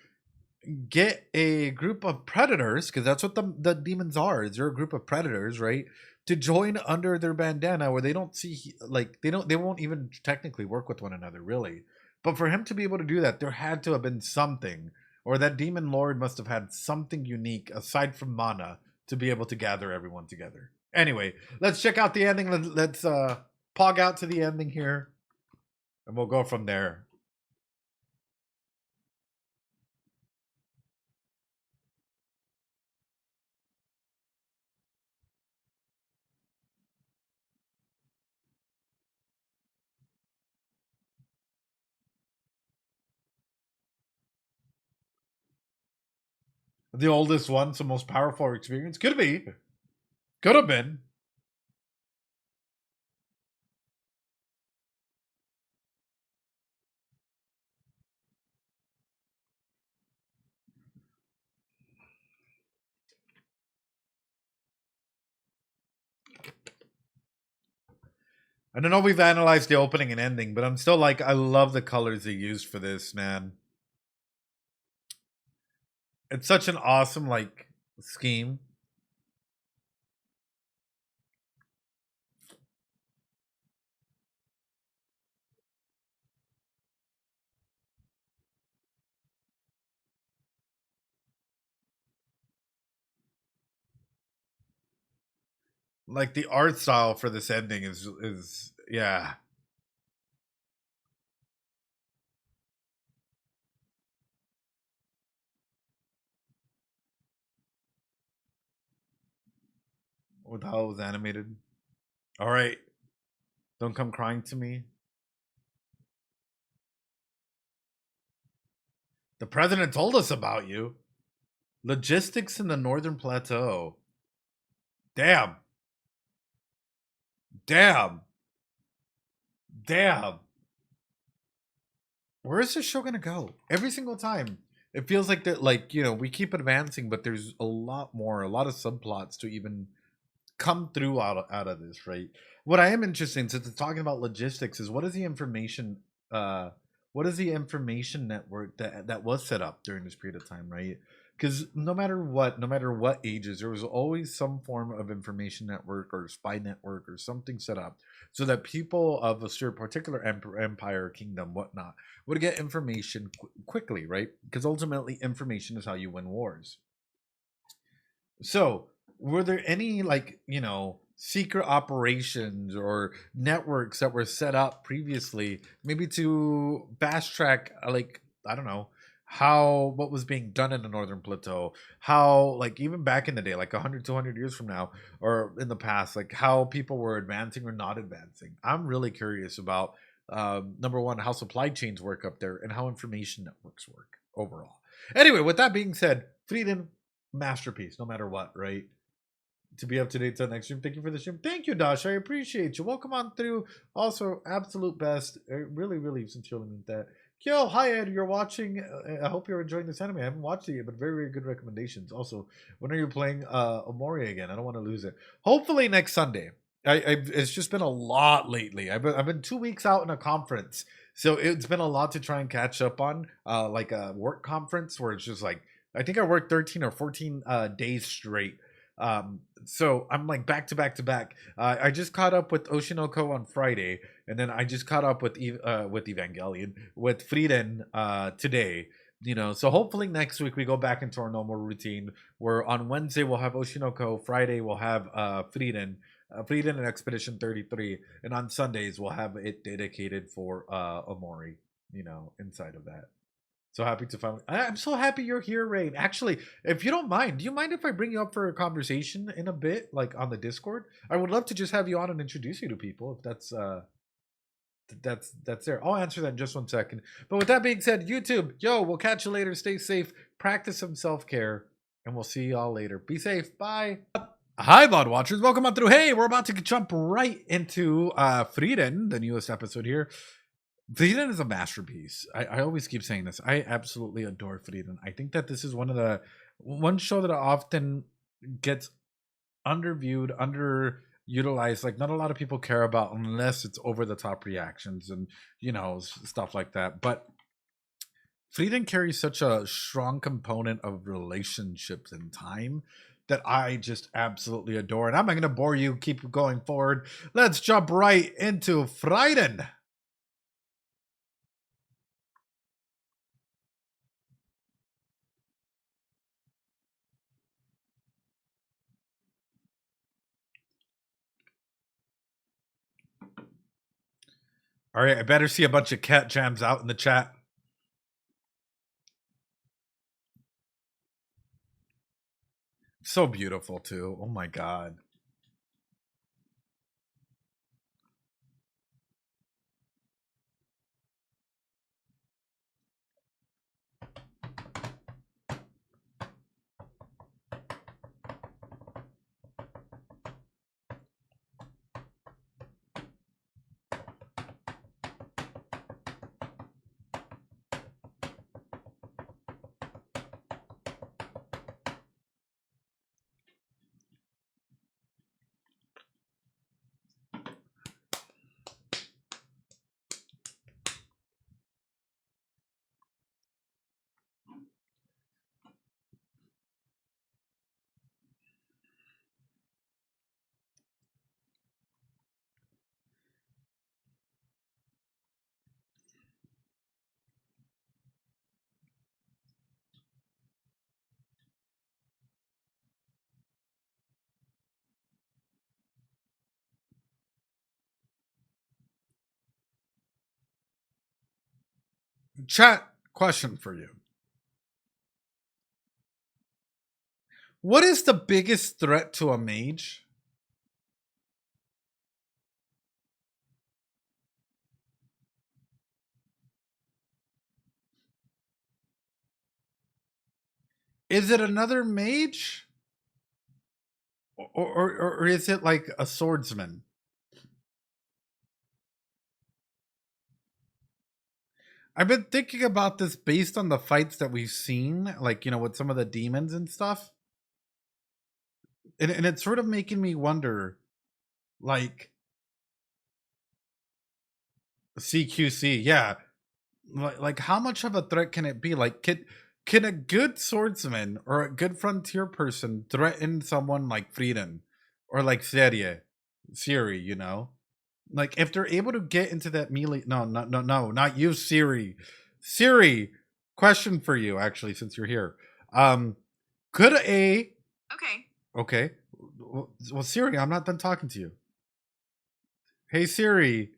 get a group of predators, because that's what the demons are, is they're a group of predators, right, to join under their bandana where they don't see, like, they won't even technically work with one another, really. But for him to be able to do that, there had to have been something, or that demon lord must have had something unique aside from mana to be able to gather everyone together. Anyway, let's check out the ending. Let's pog out to the ending here, and we'll go from there. The oldest one's the most powerful experience. Could be. Could have been. I don't know if we've analyzed the opening and ending, but I'm still like, I love the colors they used for this, man. It's such an awesome, like, scheme. Like, the art style for this ending is yeah. With how it was animated. All right. Don't come crying to me. The president told us about you. Logistics in the Northern Plateau. Damn. Damn. Damn. Where is this show gonna go? Every single time. It feels like that, like, we keep advancing, but there's a lot more, a lot of subplots to even come through out of this, right? What I am interested in, since it's talking about logistics, is what is the information network that was set up during this period of time, right? Because no matter what ages, there was always some form of information network or spy network or something set up so that people of a certain particular empire, kingdom, whatnot, would get information quickly, right? Because ultimately information is how you win wars. So were there any, like, secret operations or networks that were set up previously, maybe to fast track, like, I don't know, what was being done in the Northern Plateau, how, like, even back in the day, like 100, 200 years from now, or in the past, like, how people were advancing or not advancing? I'm really curious about, number one, how supply chains work up there and how information networks work overall. Anyway, with that being said, Frieren, masterpiece, no matter what, right? To be up to date on next stream. Thank you for the stream. Thank you, Dash. I appreciate you. Welcome on through. Also, absolute best. I really, really sincerely mean that. Kyo, hi Ed, you're watching. I hope you're enjoying this anime. I haven't watched it yet, but very, very good recommendations. Also, when are you playing Omori again? I don't want to lose it. Hopefully next Sunday. It's just been a lot lately. I've been 2 weeks out in a conference, so it's been a lot to try and catch up on. Like a work conference where it's just like, I think I worked 13 or 14 days straight. So I'm like back to back. I just caught up with Oshinoko on Friday, and then I just caught up with Evangelion with Frieren today. You know, so hopefully next week we go back into our normal routine where on Wednesday we'll have Oshinoko, Friday we'll have Frieren and Expedition 33, and on Sundays we'll have it dedicated for Omori, you know, inside of that. So happy to finally. I'm so happy you're here, Rain. Actually, if you don't mind, do you mind if I bring you up for a conversation in a bit, like on the Discord? I would love to just have you on and introduce you to people, if that's there. I'll answer that in just 1 second. But with that being said, YouTube, yo, we'll catch you later. Stay safe, practice some self-care, and we'll see y'all later. Be safe. Bye. Hi, VOD watchers. Welcome on through. Hey, we're about to jump right into Frieren, the newest episode here. Frieren is a masterpiece. I always keep saying this. I absolutely adore Frieren. I think that this is one show that often gets underviewed, underutilized. Like, not a lot of people care about unless it's over the top reactions and, you know, stuff like that. But Frieren carries such a strong component of relationships and time that I just absolutely adore. And I'm not going to bore you. Keep going forward. Let's jump right into Frieren. All right, I better see a bunch of cat jams out in the chat. So beautiful, too. Oh, my God. Chat, question for you. What is the biggest threat to a mage? Is it another mage? Or is it like a swordsman? I've been thinking about this based on the fights that we've seen, like, you know, with some of the demons and stuff. And it's sort of making me wonder, like, CQC, yeah. Like how much of a threat can it be? Like, can a good swordsman or a good frontier person threaten someone like Frieren or like Siri, you know? Like, if they're able to get into that melee... No, not you, Siri. Siri, question for you, actually, since you're here. Could a... Okay. Well, Siri, I'm not done talking to you. Hey, Siri.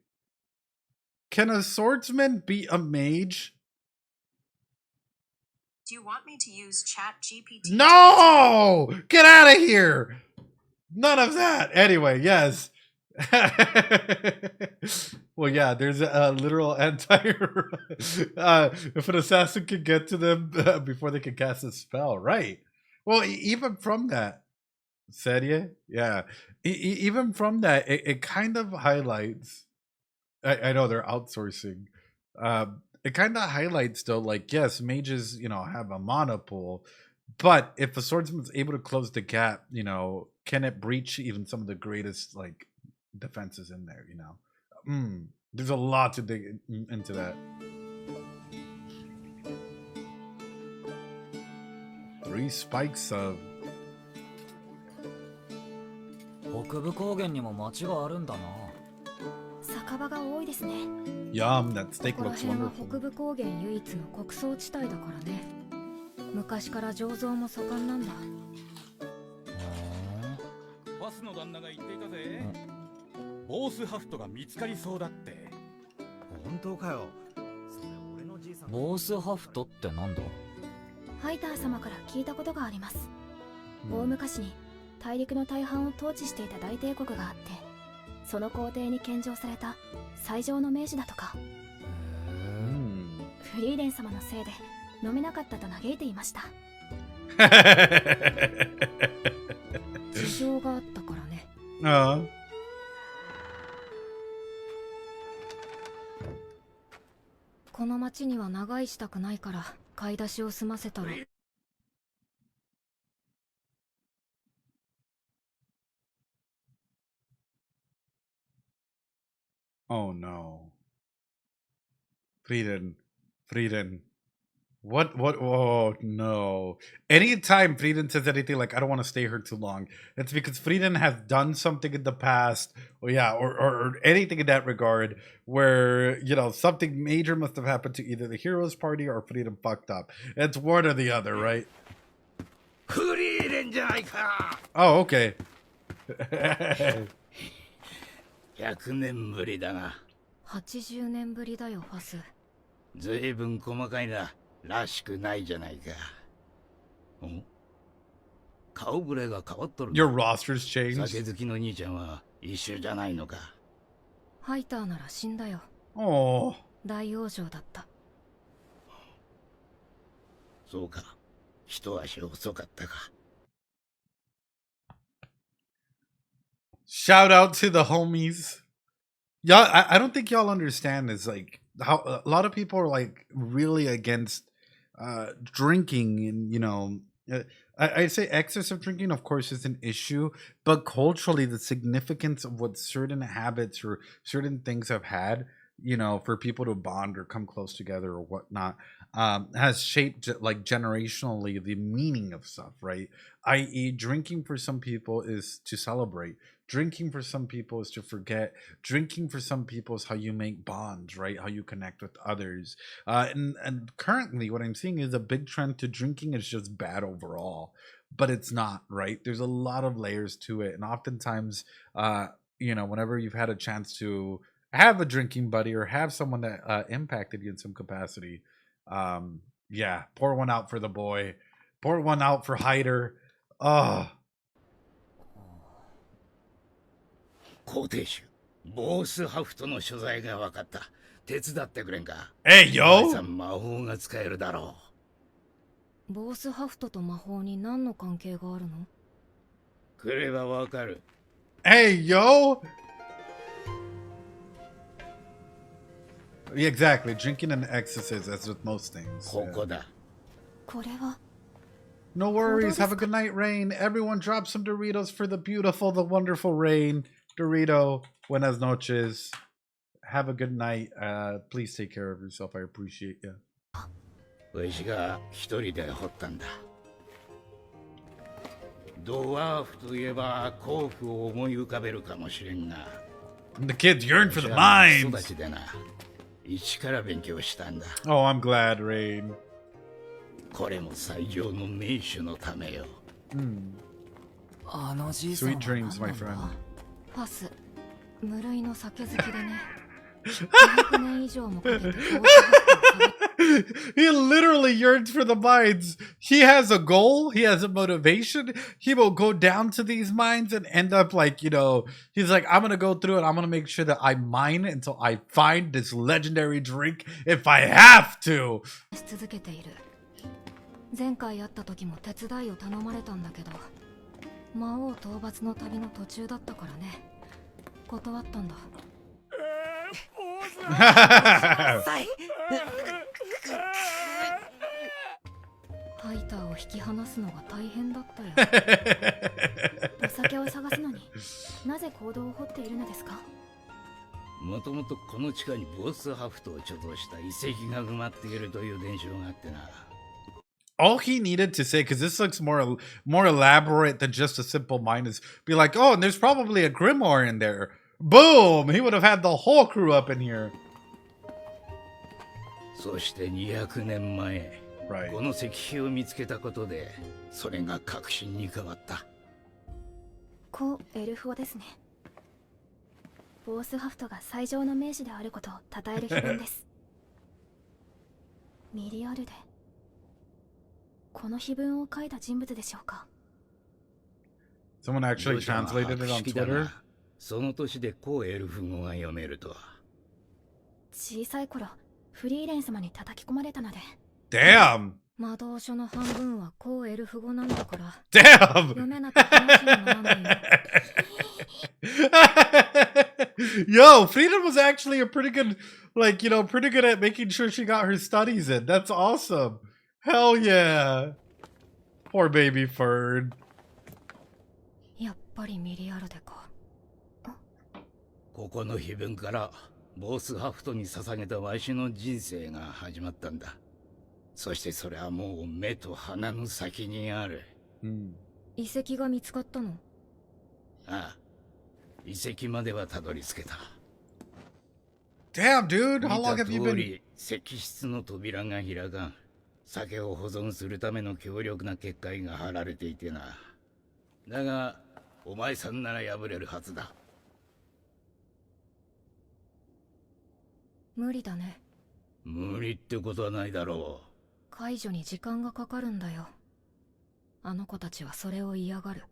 Can a swordsman beat a mage? Do you want me to use ChatGPT? No! Get out of here! None of that! Anyway, yes. Well, yeah, there's a literal if an assassin could get to them before they can cast a spell, right? Well, even from that, Serie, yeah, even from that, it kind of highlights. I know they're outsourcing. It kind of highlights though, like, yes, mages, you know, have a mana pool, but if a swordsman's able to close the gap, you know, can it breach even some of the greatest like defenses in there, you know? There's a lot to dig into that. 3 spikes of... 北部高原にも町があるんだな。近場が多いですね。Yum, that steak ここら looks 辺は wonderful. 北部高原唯一の穀倉地帯だからね。昔から醸造も盛んなんだ。バスの旦那が言っていたぜ。ボースハフトが見つかりそうだって。本当かよ。ボースハフトってなんだ？ハイター様から聞いたことがあります。大昔に大陸の大半を統治していた大帝国があって、その皇帝に献上された最上の名手だとか。フリーレン様のせいで飲めなかったと嘆いていました。事情があったからね。ああ。この町には長居したくないから買い出しを済ませたら。Oh no. Frieren. What? Oh no. Anytime Frieren says anything like, I don't want to stay here too long, it's because Frieren has done something in the past, or anything in that regard, where, you know, something major must have happened to either the heroes party or Frieren fucked up. It's one or the other, right? Oh, okay. 100年ぶりだな。80年ぶりだよ、ファス。ずいぶん細かいな。らしくないじゃないか。顔ぶれが変わっとる。Your roster's changed. 酒好きの兄ちゃんは一緒じゃないのか。ハイターなら死んだよ。Oh. 大往生だった。そうか。一足遅かったか。Shout out to the homies. Y'all, I don't think y'all understand is like how a lot of people are like really against drinking, and you know, I'd say excessive drinking, of course, is an issue, but culturally, the significance of what certain habits or certain things have had, you know, for people to bond or come close together or whatnot, has shaped like generationally the meaning of stuff, right? I.e., drinking for some people is to celebrate. Drinking for some people is to forget. Drinking for some people is how you make bonds, right? How you connect with others. And currently, what I'm seeing is a big trend to drinking is just bad overall, but it's not, right? There's a lot of layers to it, and oftentimes, you know, whenever you've had a chance to have a drinking buddy or have someone that impacted you in some capacity, yeah, pour one out for the boy, pour one out for Hyder. Oh. 皇帝主、ボースハフトの所在が分かった。手伝ってくれんか。Hey, yo! さん魔法が使えるだろう。ボースハフトと魔法に何の関係があるの？くればわかる。Hey, yo! Yeah, exactly. Drinking and excesses, as with most things. ここだ。これは No worries. Have a good night, Rain. Everyone drop some Doritos for the beautiful, the wonderful Rain. Dorito, buenas noches. Have a good night. Please take care of yourself. I appreciate you. わしが一人で掘ったんだ。ドワーフといえば甲府を思い浮かべるかもしれんが。The kids yearn for the mines. 育ちでな。一から勉強したんだ。Oh, I'm glad, Rain. これも最上の名手のためよ。あのじいさんは Sweet dreams, my friend. ファス、無類の酒好きでね。200年以上もかけて He literally yearns for the mines. He has a goal. He has a motivation. He will go down to these mines and end up like, you know, he's like, I'm going to go through it. I'm going to make sure that I mine until I find this legendary drink if I have to. 続けている。前回会った時も手伝いを頼まれたんだけど、魔王討伐の旅の途中だったからね。断ったんだ。ハイターを引き離すのが大変だったよ。お酒を探すのになぜ行動を掘っているのですか？もともとこの地下にボスハフトを貯蔵した遺跡が埋まっているという伝承があってな。All he needed to say, because this looks more elaborate than just a simple mine, is be like, oh, and there's probably a grimoire in there. Boom! He would have had the whole crew up in here. そして200年前、この石碑を見つけたことで、それが確信に変わった。古エルフ語ですね。ボースハフトが最上の名士であることを称える碑文です。ミリアルデ。この碑文を書いた人物でしょうか。Someone actually translated it on Twitter. その年で古エルフ語が読めるとは。小さい頃、フリーレン様に叩き込まれたので。Damn! 魔導書の半分は古エルフ語なんだから。Damn! 読めなきゃ話にならないよ。Yo, Frieren was actually a pretty good, like, you know, pretty good at making sure she got her studies in. That's awesome. Hell yeah. Poor baby Fern. やっぱりミリアルデか。ここの碑文からボースハフトに捧げたわしの人生が始まったんだ。そしてそれはもう目と鼻の先にある。遺跡が見つかったの？ああ、遺跡まではたどり着けた。Damn, dude, how long have you been? 石室の扉が開かん。酒を保存するための強力な結界が張られていてな。だが、お前さんなら破れるはずだ。無理だね。無理ってことはないだろう。解除に時間がかかるんだよ。あの子たちはそれを嫌がる。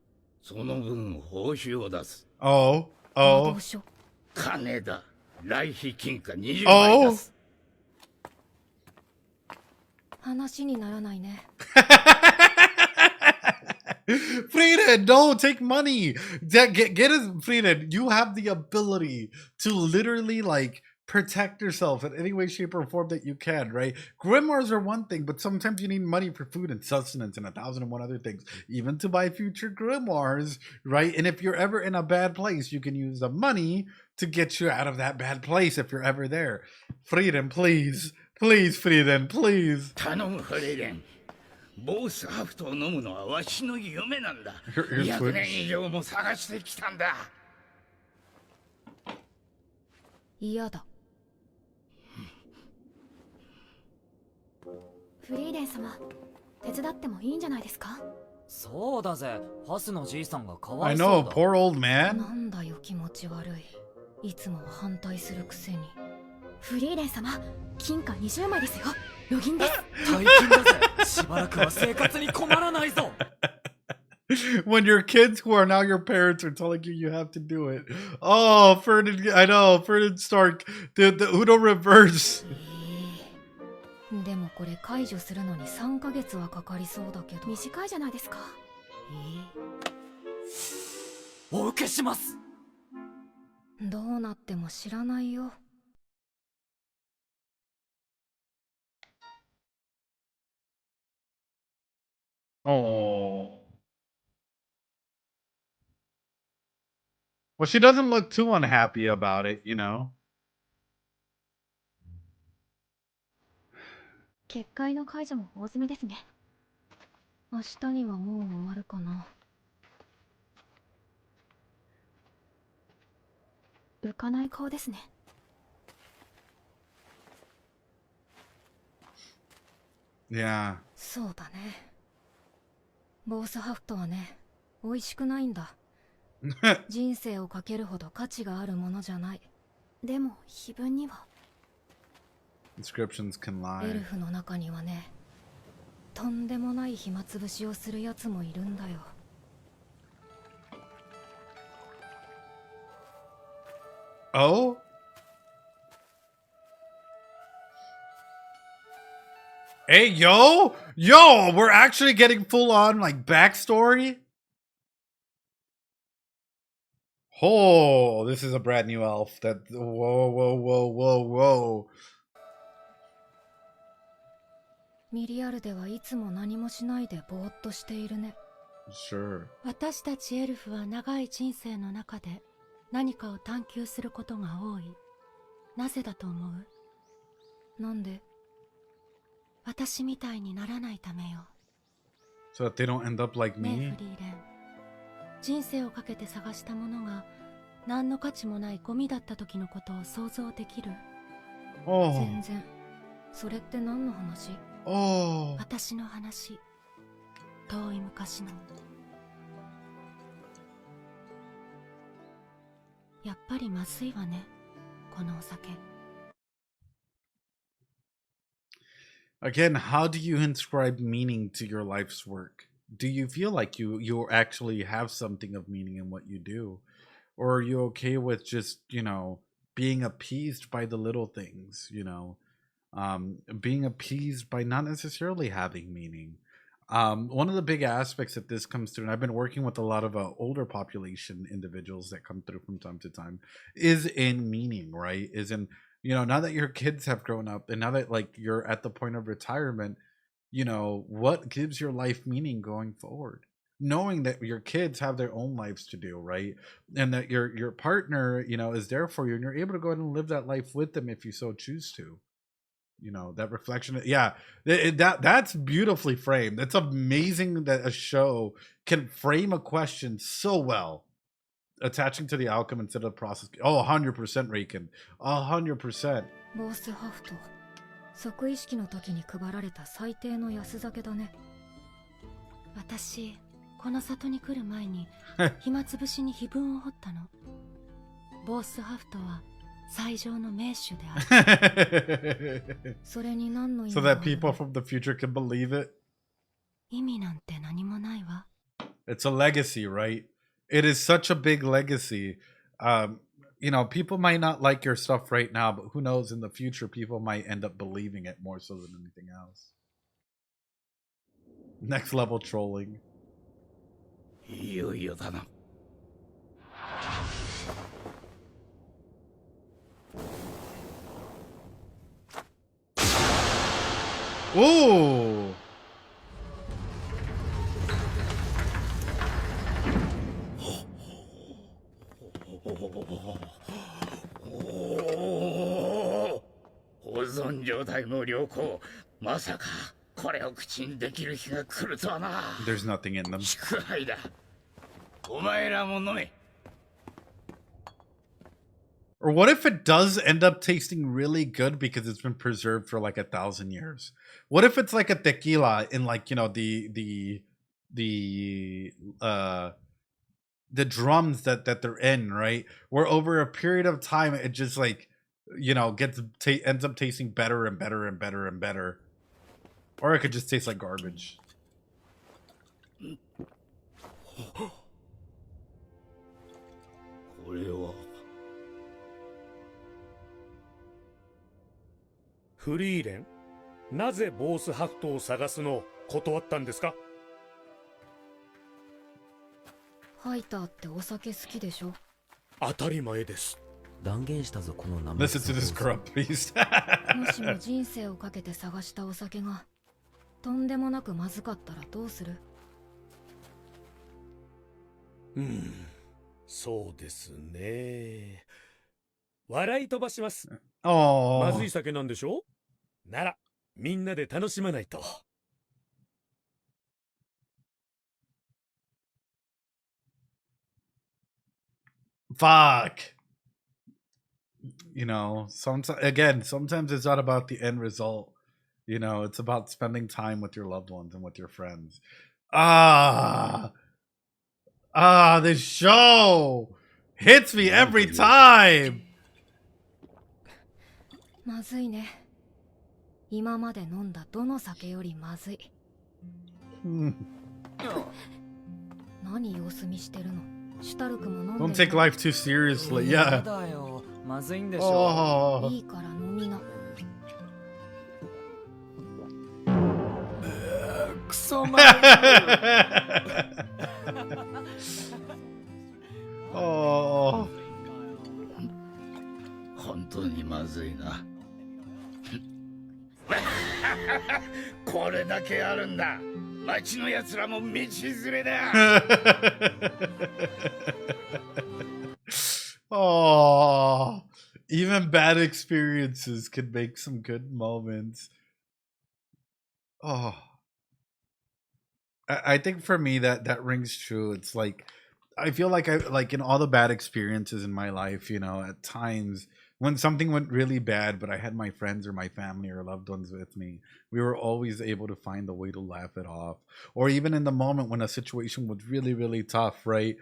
その分報酬を出す。Oh, 金だ。来費金貨20倍出す。話にならないね。Frieren, no, take money. Get his Frieren. You have the ability to literally like protect yourself in any way, shape, or form that you can, right? Grimoires are one thing, but sometimes you need money for food and sustenance and 1,001 other things, even to buy future grimoires, right? And if you're ever in a bad place, you can use the money to get you out of that bad place if you're ever there. Frieren, please. Please, Frieren, please. 頼む、フリーレン。ボースハフトを飲むのはわしの夢なんだ。200 年以上も探してきたんだ。嫌だ。フリーレン様、手伝ってもいいんじゃないですか？そうだぜ、ハスのじいさんがかわ I いそうだ。 know, poor old man. なんだよ気持ち悪い。いつも反対するくせに。フリーレン様、金貨20枚ですよ。予銀です。大金だぜ。しばらくは生活に困らないぞ。When your kids who are now your parents are telling you you have to do it. Oh, Ferdinand, I know, Ferdinand Stark, the Uno reverse. でもこれ解除するのに3ヶ月はかかりそうだけど。短いじゃないですか。お受けします。どうなっても知らないよ。Oh. Well, she doesn't look too unhappy about it, you know. 結界の解除も大詰めですね。明日にはもう終わるかな。浮かない顔ですね。Yeah. そうだね。ボースハフトはね、美味しくないんだ。人生をかけるほど価値があるものじゃない。でも碑文には Inscriptions can lie. エルフの中にはね、とんでもない暇つぶしをするやつもいるんだよ。Oh? Hey, yo! Yo! We're actually getting full on, like, backstory? Oh, this is a brand new elf. That. Whoa, whoa, whoa, whoa, whoa. ミリアルではいつも何もしないでぼーっとしているね。Sure. 私たちエルフは長い人生の中で何かを探求することが多い。なぜだと思う？なんで？私みたいにならないためよ。 So that they don't end up like me? ねえフリーレン。人生をかけて探したものが何の価値もないゴミだった時のことを想像できる？全然。それって何の話？私の話。遠い昔の。やっぱりまずいわね、このお酒。Again, how do you inscribe meaning to your life's work? Do you feel like you actually have something of meaning in what you do? Or are you okay with just, being appeased by the little things, being appeased by not necessarily having meaning? One of the big aspects that this comes through, and I've been working with a lot of older population individuals that come through from time to time, is in meaning, right? Is in, now that your kids have grown up and now that like you're at the point of retirement, what gives your life meaning going forward? Knowing that your kids have their own lives to do, right? And that your partner, is there for you and you're able to go ahead and live that life with them if you so choose to. That reflection. Yeah, that's beautifully framed. It's amazing that a show can frame a question so well, attaching to the outcome instead of the process. 100% Reiken. 100%. ボースハフト、即意識の時に配られた最低の安酒だね。私、この里に来る前に暇つぶしに碑文を彫ったの。ボースハフトは最上の名手である。それに何の意味 So that people from the future can believe it? 意味なんて何もないわ。It's a legacy, right? It is such a big legacy. People might not like your stuff right now, but who knows, in the future, people might end up believing it more so than anything else. Next level trolling. いよいよだな。Ooh! There's nothing in them. Or what if it does end up tasting really good because it's been preserved for like 1,000 years? What if it's like a tequila in like, the drums that they're in, right? Where over a period of time it just like, ends up tasting better and better and better and better. Or it could just taste like garbage. Frieren, なぜボースハフトを探すのを断ったんですか？ハイターってお酒好きでしょ？当たり前です。断言したぞこの名前。Listen to this corrupt beast. もしも人生をかけて探したお酒がとんでもなくまずかったらどうする？そうですね。笑い飛ばします。まずい酒なんでしょ？ならみんなで楽しまないと。Fuck. Sometimes it's not about the end result. It's about spending time with your loved ones and with your friends. This show hits me every time. まずいね。今まで飲んだどの酒よりまずい。何様子見してるの？シュタルクも飲んでる。Don't take life too seriously. Yeah. だよ。まずいんでしょ。いいから飲みな。クソまずい。本当にまずいな。これだけあるんだ。町のやつらも道連れだ。Even bad experiences can make some good moments. I think for me that rings true. It's like I feel like in all the bad experiences in my life, you know, at times when something went really bad, but I had my friends or my family or loved ones with me, we were always able to find a way to laugh it off. Or even in the moment when a situation was really, really tough, right?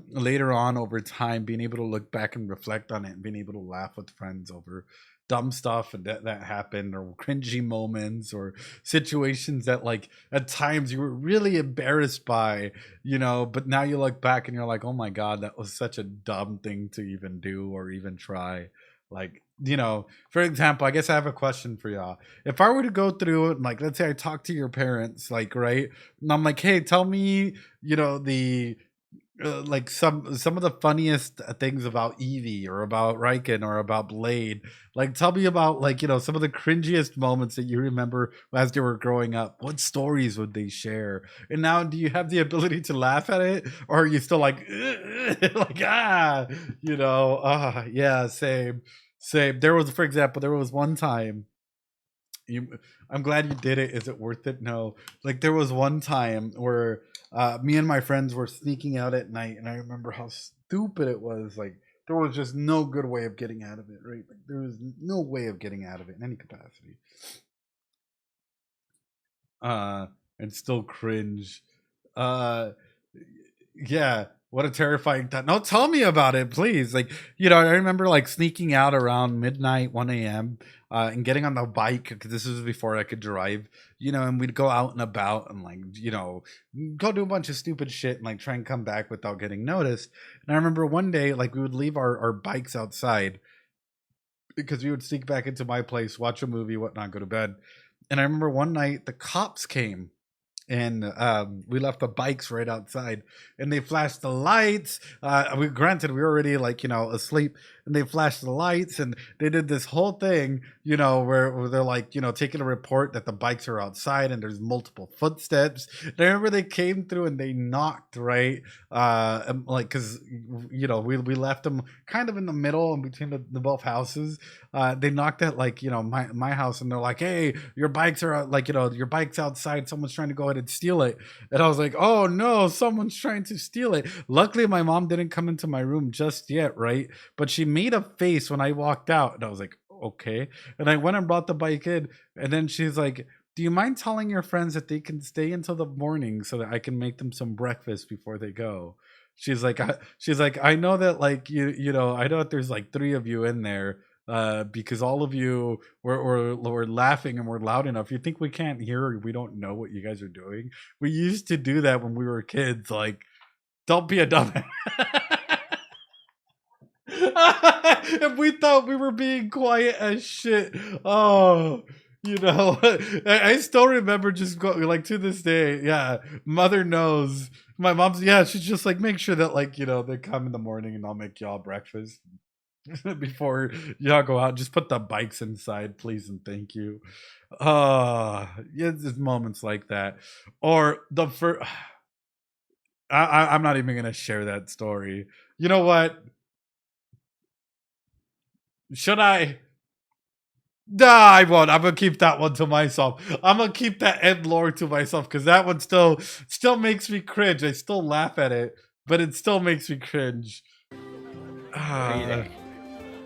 Later on over time, being able to look back and reflect on it and being able to laugh with friends over dumb stuff and that happened, or cringy moments, or situations that like at times you were really embarrassed by, you know, but now you look back and you're like, oh my god, that was such a dumb thing to even do or even try. Like, you know, for example, I guess I have a question for y'all. If I were to go through it, like, let's say I talk to your parents, like, right, and I'm like, hey, tell me, you know, the like some of the funniest things about Evie or about Riken or about Blade. Like, tell me about, like, you know, some of the cringiest moments that you remember as they were growing up. What stories would they share? And now, do you have the ability to laugh at it, or are you still like, like, you know, yeah, same. There was, for example, there was one time. I'm glad you did it. Is it worth it? No. Like, there was one time where me and my friends were sneaking out at night, and I remember how stupid it was. Like, there was just no good way of getting out of it, right? Like, there was no way of getting out of it in any capacity. And still cringe. Yeah, what a terrifying thought. No, tell me about it, please. Like, you know, I remember like sneaking out around midnight, 1 a.m. And getting on the bike, because this was before I could drive, you know, and we'd go out and about and, like, you know, go do a bunch of stupid shit and like try and come back without getting noticed. And I remember one day, like, we would leave our bikes outside because we would sneak back into my place, watch a movie, whatnot, go to bed. And I remember one night the cops came, and we left the bikes right outside, and they flashed the lights. We were already, like, you know, asleep, and they flashed the lights, and they did this whole thing, you know, where they're like, you know, taking a report that the bikes are outside and there's multiple footsteps. And I remember they came through and they knocked, right, like, because, you know, we left them kind of in the middle in between the both houses. They knocked at, like, you know, my house, and they're like, hey, your bikes are out, like, you know, your bike's outside, someone's trying to go ahead and steal it. And I was like, oh no, someone's trying to steal it. Luckily my mom didn't come into my room just yet, right? But she made a face when I walked out, and I was like, okay. And I went and brought the bike in, and then she's like, do you mind telling your friends that they can stay until the morning so that I can make them some breakfast before they go? She's like, I know that, like, you know, I know that there's like 3 of you in there, because all of you were laughing and were loud enough. You think we can't hear, or we don't know what you guys are doing? We used to do that when we were kids. Like, don't be a dumbass. If we thought we were being quiet as shit, oh, you know, I still remember just going, like, to this day, yeah, mother knows. My mom's, yeah, she's just like, make sure that, like, you know, they come in the morning and I'll make y'all breakfast before y'all go out. Just put the bikes inside, please and thank you. Yeah, there's moments like that. Or the first, I'm not even gonna share that story. You know what? Should I? Nah, I won't. I'm gonna keep that one to myself. I'm gonna keep that end lore to myself, because that one still makes me cringe. I still laugh at it, but it still makes me cringe.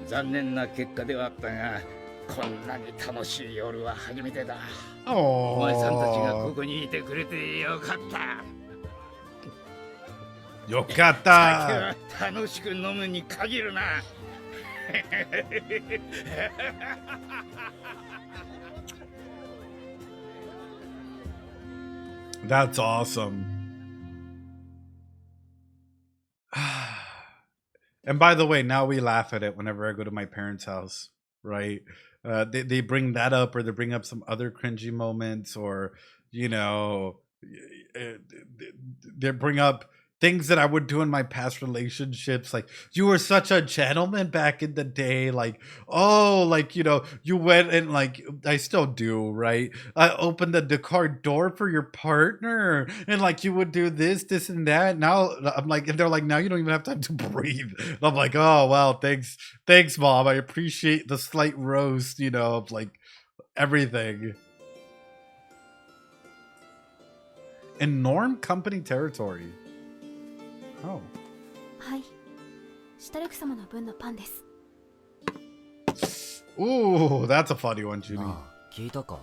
残念な結果ではあったが、こんなに楽しい夜は初めてだ。お前さんたちがここにいてくれてよかった。よかった。酒は楽しく飲むに限るな。That's awesome. And by the way, now we laugh at it whenever I go to my parents' house, right? They bring that up, or they bring up some other cringy moments, or, you know, they bring up things that I would do in my past relationships. Like, you were such a gentleman back in the day. Like, oh, like, you know, you went and, like, I still do, right? I opened the car door for your partner, and, like, you would do this, and that. Now I'm like, and they're like, now you don't even have time to breathe. And I'm like, oh, well, thanks, mom. I appreciate the slight roast, you know, of, like, everything. In Norm Company territory. Oh. はい。シュタルク様の分のパンです。Ooh, that's a funny one, Judy. なあ、聞いたか？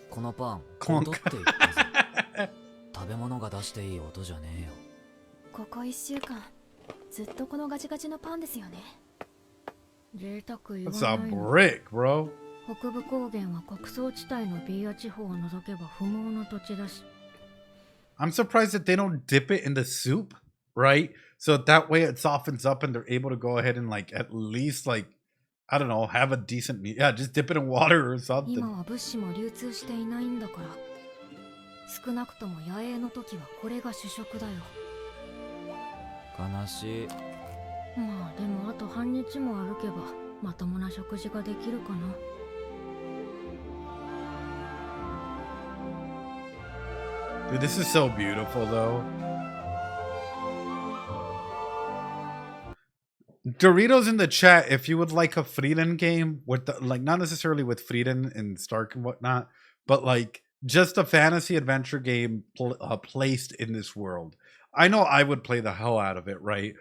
このパン、戻って言ったぞ。食べ物が出していい音じゃねえよ。ここ1週間、ずっとこのガチガチのパンですよね。贅沢言わ That's な a いの。 brick, bro. 北部高原は穀倉地帯のビーア地方を除けば不毛の土地だし。I'm surprised that they don't dip it in the soup, right? So that way it softens up and they're able to go ahead and like at least like I don't know, have a decent meal. Yeah, just dip it in water or something. 今は物資も流通していないんだから。少なくとも野営の時はこれが主食だよ。悲しい。まあでもあと半日も歩けばまともな食事ができるかな。Dude, this is so beautiful though. Doritos in the chat if you would like a Frieren game with the, like not necessarily with Frieren and Stark and whatnot, but like just a fantasy adventure game placed in this world. I know I would play the hell out of it, right?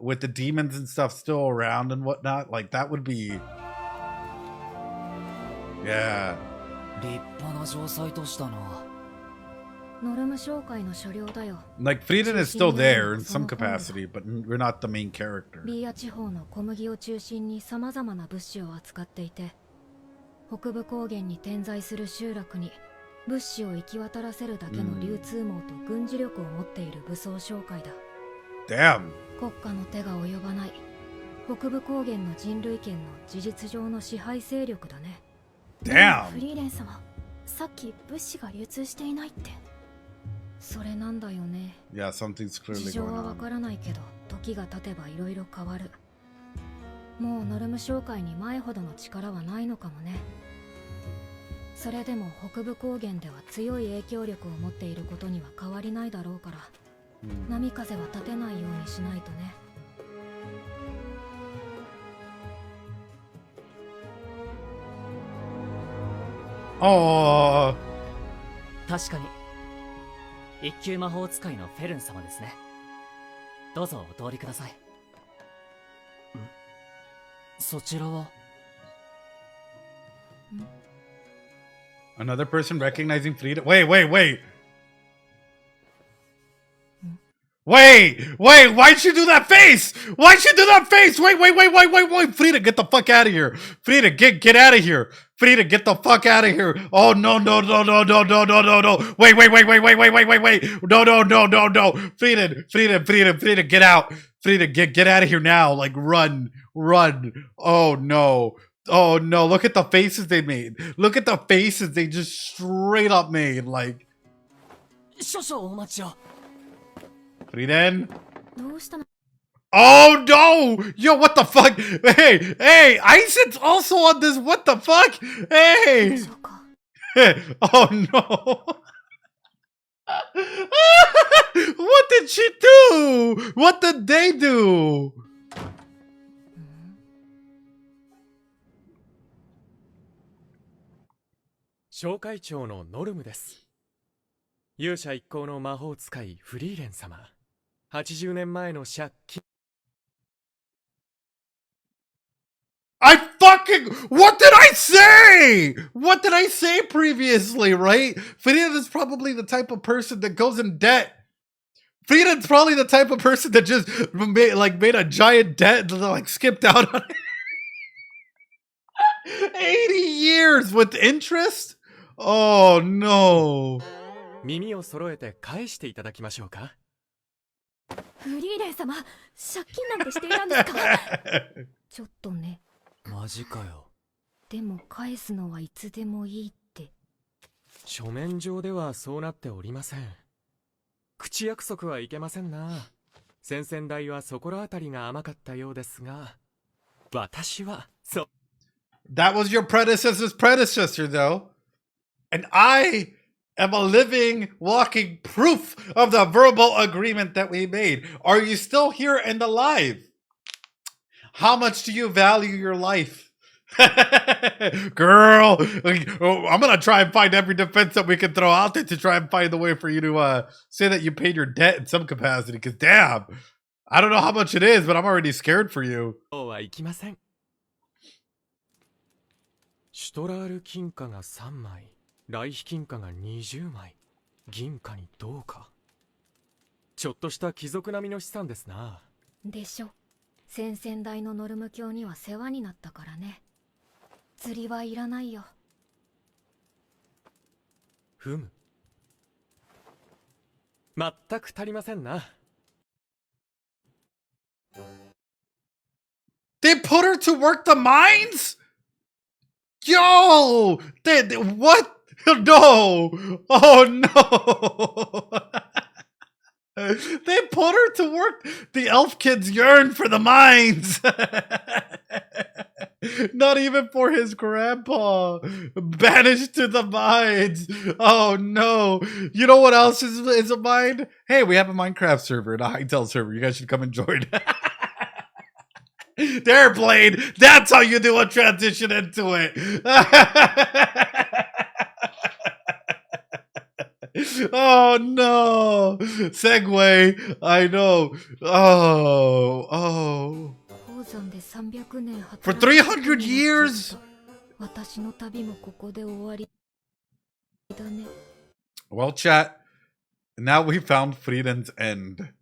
With the demons and stuff still around and whatnot, like that would be, yeah. 立派な城塞都市だな。ノルム紹介の所領だよ。 Like Frieren is still there in some capacity, but we're not the main character. ビーア地方の小麦を中心に様々な物資を扱っていて、北部高原に点在する集落に物資を行き渡らせるだけの流通網と軍事力を持っている武装商会だ。Damn. 国家の手が及ばない北部高原の人類圏の事実上の支配勢力だね。Damn. フリーレン様、さっき物資が流通していないって。それなんだよね。Yeah, something's clearly 事情 going はわ on. からないけど、時が経てばいろいろ変わる。もうノルム商会に前ほどの力はないのかもね。それでも北部高原では強い影響力を持っていることには変わりないだろうから、波風は立てないようにしないとね。ああ。確かに一級魔法使いのフェルン様ですね。どうぞお通りください。そちらは Another person recognizing Frieren. Wait. Wait, why'd you do that face? Why'd you do that face? Wait. Frieren, get the fuck out of here. Frieren, get out of here. Frieren, get the fuck out of here. Oh, no. Wait. No. Frieren, get out. Frieren, get out of here now. Like, run. Oh, no. Look at the faces they made. Look at the faces they just straight up made. Like, 少々お待ちを。Frieren? どうしたの？ Oh no! Yo, what the fuck? Hey, Isaac's also on this. What the fuck? Hey! Oh no! What did she do? What did they do? 商会長のノルムです。勇者一行の魔法使いフリーレン様。80年前の借金。What did I say? What did I say previously, right? Frieren is probably the type of person that goes in debt. Frieren's probably the type of person that just made a giant debt and like skipped out on it. 80 years with interest? Oh no. 耳を揃えて返していただきましょうか。フリーレン様、借金なんてしていたんですか？ちょっとね。マジかよ。でも返すのはいつでもいいって。書面上ではそうなっておりません。口約束はいけませんな。先々代はそこらあたりが甘かったようですが、私はそう。That was your predecessor's predecessor, though. And I am a living, walking proof of the verbal agreement that we made. Are you still here and alive? How much do you value your life? Girl, I'm gonna try and find every defense that we can throw out there to try and find a way for you to say that you paid your debt in some capacity. Because damn, I don't know how much it is, but I'm already scared for you. そうはいきません。シュトラール金貨が3枚、来費金貨が20枚、銀貨に銅貨。ちょっとした貴族並みの資産ですな。でしょ。先々代のノルム教には世話になったからね。釣りはいらないよ。ふむ。全く足りませんな。They put her to work the mines? Yo! What? No! Oh no! They put her to work. The elf kids yearn for the mines. Not even for his grandpa. Banished to the mines. Oh no. You know what else is a mine? Hey, we have a Minecraft server and a Hytale server. You guys should come and join. There, Blade. That's how you do a transition into it. Oh no. Segue. I know. Oh. For 300 years? Well, chat, now we found Frieren's end.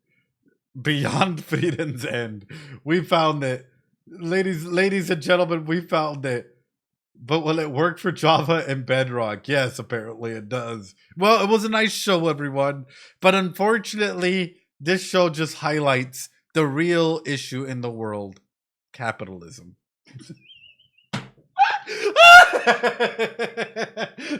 Beyond Frieren's end. We found it. Ladies and gentlemen, we found it. But will it work for Java and Bedrock? Yes, apparently it does. Well, it was a nice show, everyone. But unfortunately, this show just highlights the real issue in the world. Capitalism.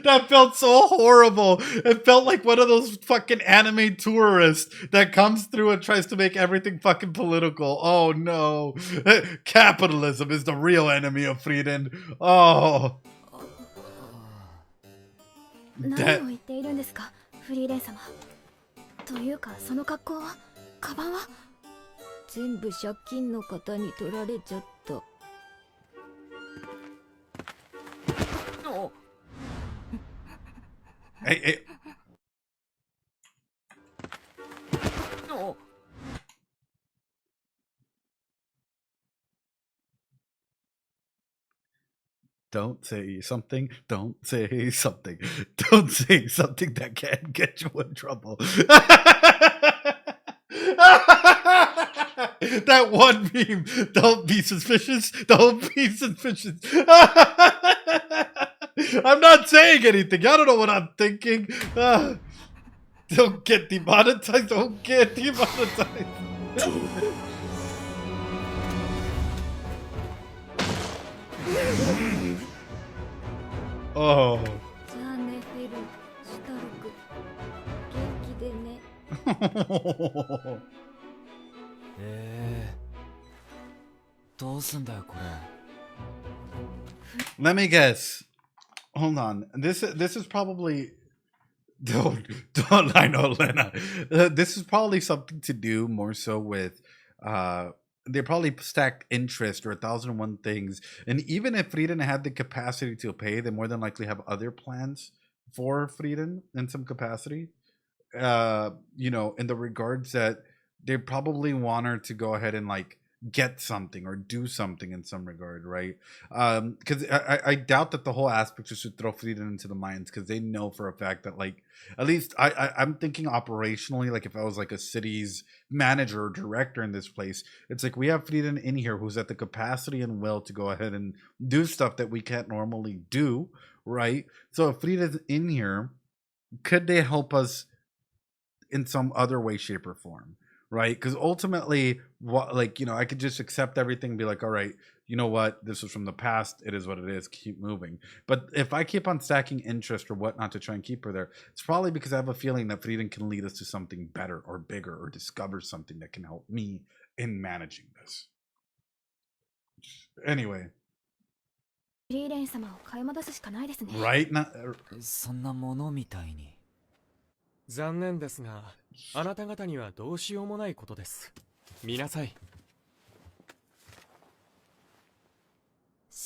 That felt so horrible. It felt like one of those fucking anime tourists that comes through and tries to make everything fucking political. Oh no. Capitalism is the real enemy of Frieren. Oh. 何を言っているんですか、フリーレン様。というか、その格好は、カバンは全部借金の方に取られちゃった。Hey. Don't say something. Don't say something. Don't say something that can get you in trouble. That one meme. Don't be suspicious. Don't be suspicious. I'm not saying anything. I don't know what I'm thinking. Don't get demonetized. Don't get demonetized. Oh. Let me guess. Hold on. This is probably don't I know, Lena. This is probably something to do more so with they probably stacked interest or 1,001 things, and even if Frieren had the capacity to pay, they more than likely have other plans for Frieren in some capacity. You know, in the regards that they probably want her to go ahead and like get something or do something in some regard, right? Because I doubt that the whole aspect is to throw Frieren into the mines, because they know for a fact that, like, at least I'm thinking operationally, like if I was like a city's manager or director in this place, it's like we have Frieren in here who's at the capacity and will to go ahead and do stuff that we can't normally do, right? So if Frieren's in here, could they help us in some other way, shape, or form? Right? Because ultimately, like, you know, I could just accept everything and be like, all right, you know what? This was from the past. It is what it is. Keep moving. But if I keep on stacking interest or whatnot to try and keep her there, it's probably because I have a feeling that Frieren can lead us to something better or bigger or discover something that can help me in managing this. Anyway. Right? そんなものみたいに。残念ですが、あなた方にはどうしようもないことです。見なさい。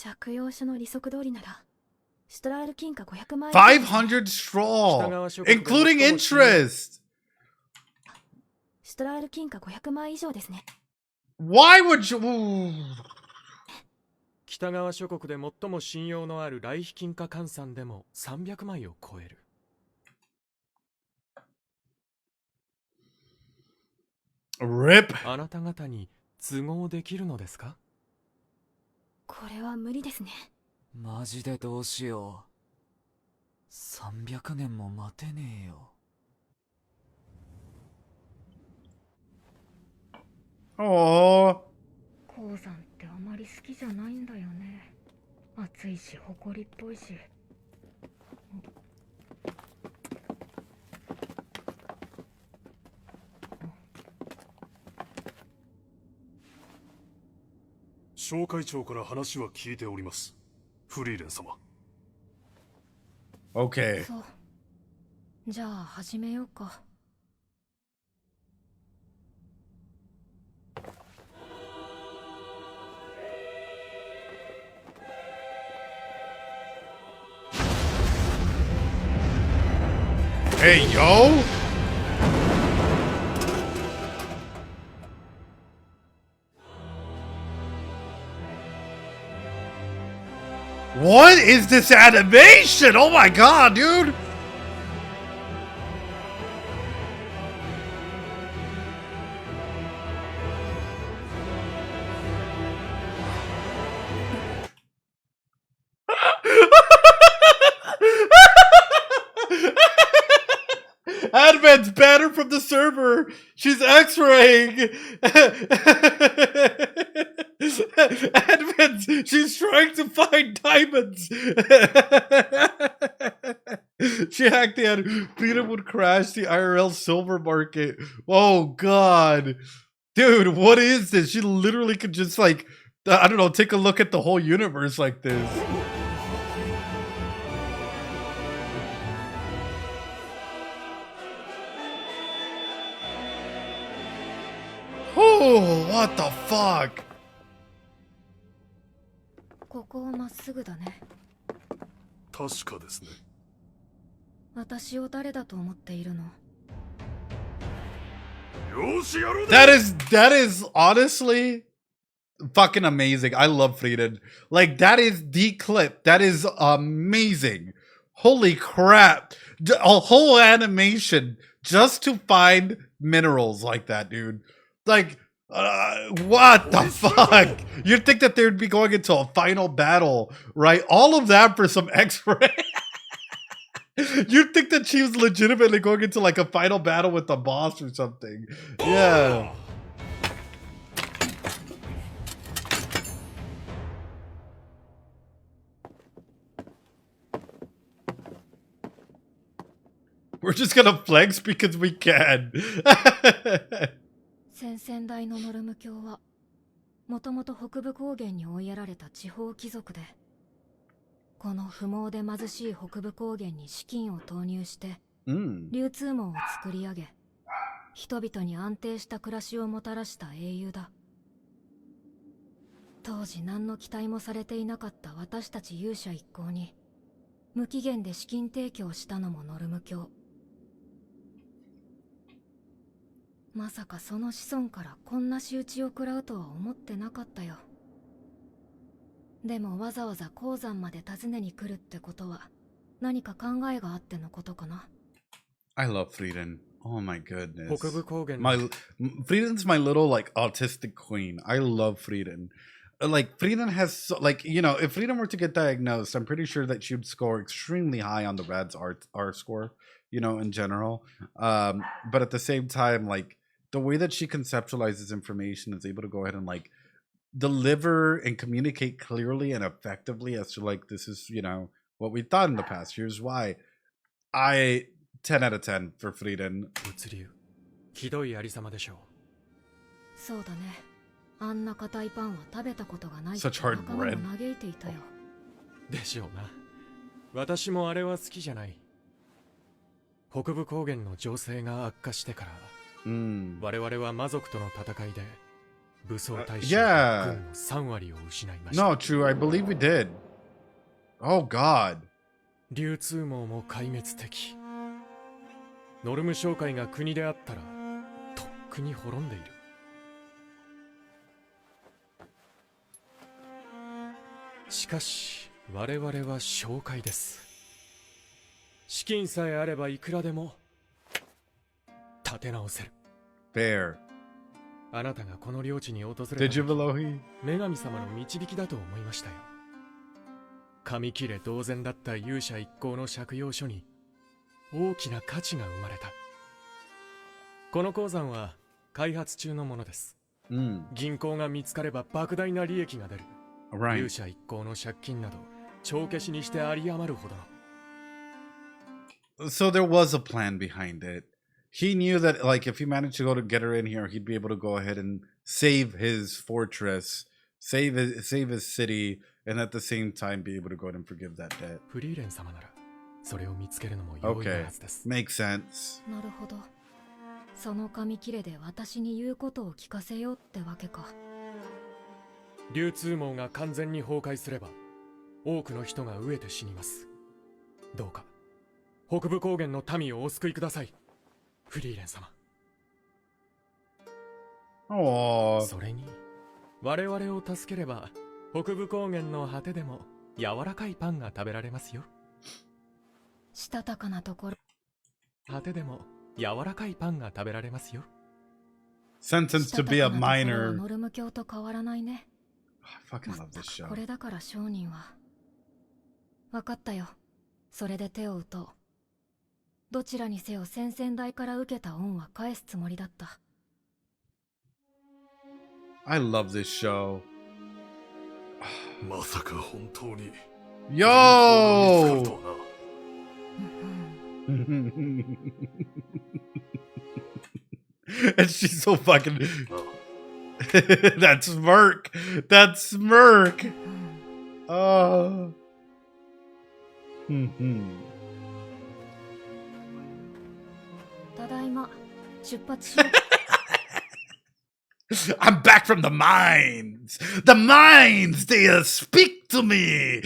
借用書の利息通りならシュトラール金貨500万500 straw including interest. シュトラール金貨500万以上ですね。 Why would you 北側諸国で最も信用のある来費金貨換算でも300枚を超える。RIP あなた方に都合できるのですか？これは無理ですね。マジでどうしよう。300年も待てねえよ。Oh. 鉱山ってあまり好きじゃないんだよね。暑いし埃っぽいし。小会長から話は聞いております。フリーレン様。Okay. そう。じゃあ始めようか。Hey, yo! What is this animation? Oh my god, dude! Advent's banner from the server. She's X-raying. Advent, she's trying to find diamonds. She hacked the ad. Peter would crash the IRL silver market. Oh god, dude, what is this? She literally could just like, I don't know, take a look at the whole universe like this. Oh, what the fuck? ここはまっすぐだね。確かですね。私を誰だと思っているの？よしやろう。 That is honestly fucking amazing. I love Frieren. Like, that is the clip. That is amazing. Holy crap. A whole animation just to find minerals like that, dude. Like, what the fuck? You'd think that they would be going into a final battle, right? All of that for some X-ray. You'd think that she was legitimately going into like a final battle with the boss or something. Yeah. We're just gonna flex because we can. 先々代のノルム教はもともと北部高原に追いやられた地方貴族で、この不毛で貧しい北部高原に資金を投入して流通網を作り上げ、人々に安定した暮らしをもたらした英雄だ。当時何の期待もされていなかった私たち勇者一行に無期限で資金提供したのもノルム教。まさかその子孫からこんな仕打ちを食らうとは思ってなかったよ。でもわざわざ鉱山まで訪ねに来るってことは何か考えがあってのことかな。I love Frieren. Oh my goodness. 北部高原 Frieren's my little like autistic queen. I love Frieren. Like Frieren has like, you know, if Frieren were to get diagnosed, I'm pretty sure that she would score extremely high on the Rad's R score, you know, in general. But at the same time, like the way that she conceptualizes information is able to go ahead and like deliver and communicate clearly and effectively as to like, this is, you know, what we thought in the past. Here's why. 10 out of 10 for Frieren. 物流ひどいありさまでしょう。そうだね。あんな硬いパンは食べたことがないって Such hard 仲間も嘆いていたよ。でしょうな。私もあれは好きじゃない。北部高原の情勢が悪化してから、我々は魔族との戦いで Yeah. No, true. I believe we did. Oh God. 流通網も壊滅的。ノルム商会が国であったらとっくに滅んでいる。しかし我々は商会です。資金さえあればいくらでも立て直せる。Fair. あなたがこの領地に訪れた時、女神様の導きだと思いましたよ。紙切れ同然だった勇者一行の借用書に大きな価値が生まれた。この鉱山は開発中のものです。銀行が見つかれば莫大な利益が出る。勇者一行の借金など帳消しにして有り余るほどの。So there was a plan behind it. He knew that, like, if he managed to get her in here, he'd be able to go ahead and save his fortress, save his city, and at the same time be able to go ahead and forgive that debt. フリーレン様ならそれを見つけるのも容易なはずです。Makes sense. なるほど。その紙切れで私に言うことを聞かせようってわけか。流通網が完全に崩壊すれば多くの人が飢えて死にます。どうか北部高原の民をお救いください、フリーレン様。それに我々を助ければ北部高原の果てでも柔らかいパンが食べられますよ。したたかなところ。果てでも柔らかいパンが食べられますよ。Sentenced to be a minor. ノルム教と変わらないね。I fucking love this show. これだから商人は。分かったよ。それで手を打とう。どちらにせよ先々代から受けた恩は返すつもりだった。I love this show. まさか本当に。Yo! And she's so fucking. That smirk. That smirk. Oh. I'm back from the mines. The mines, they speak to me.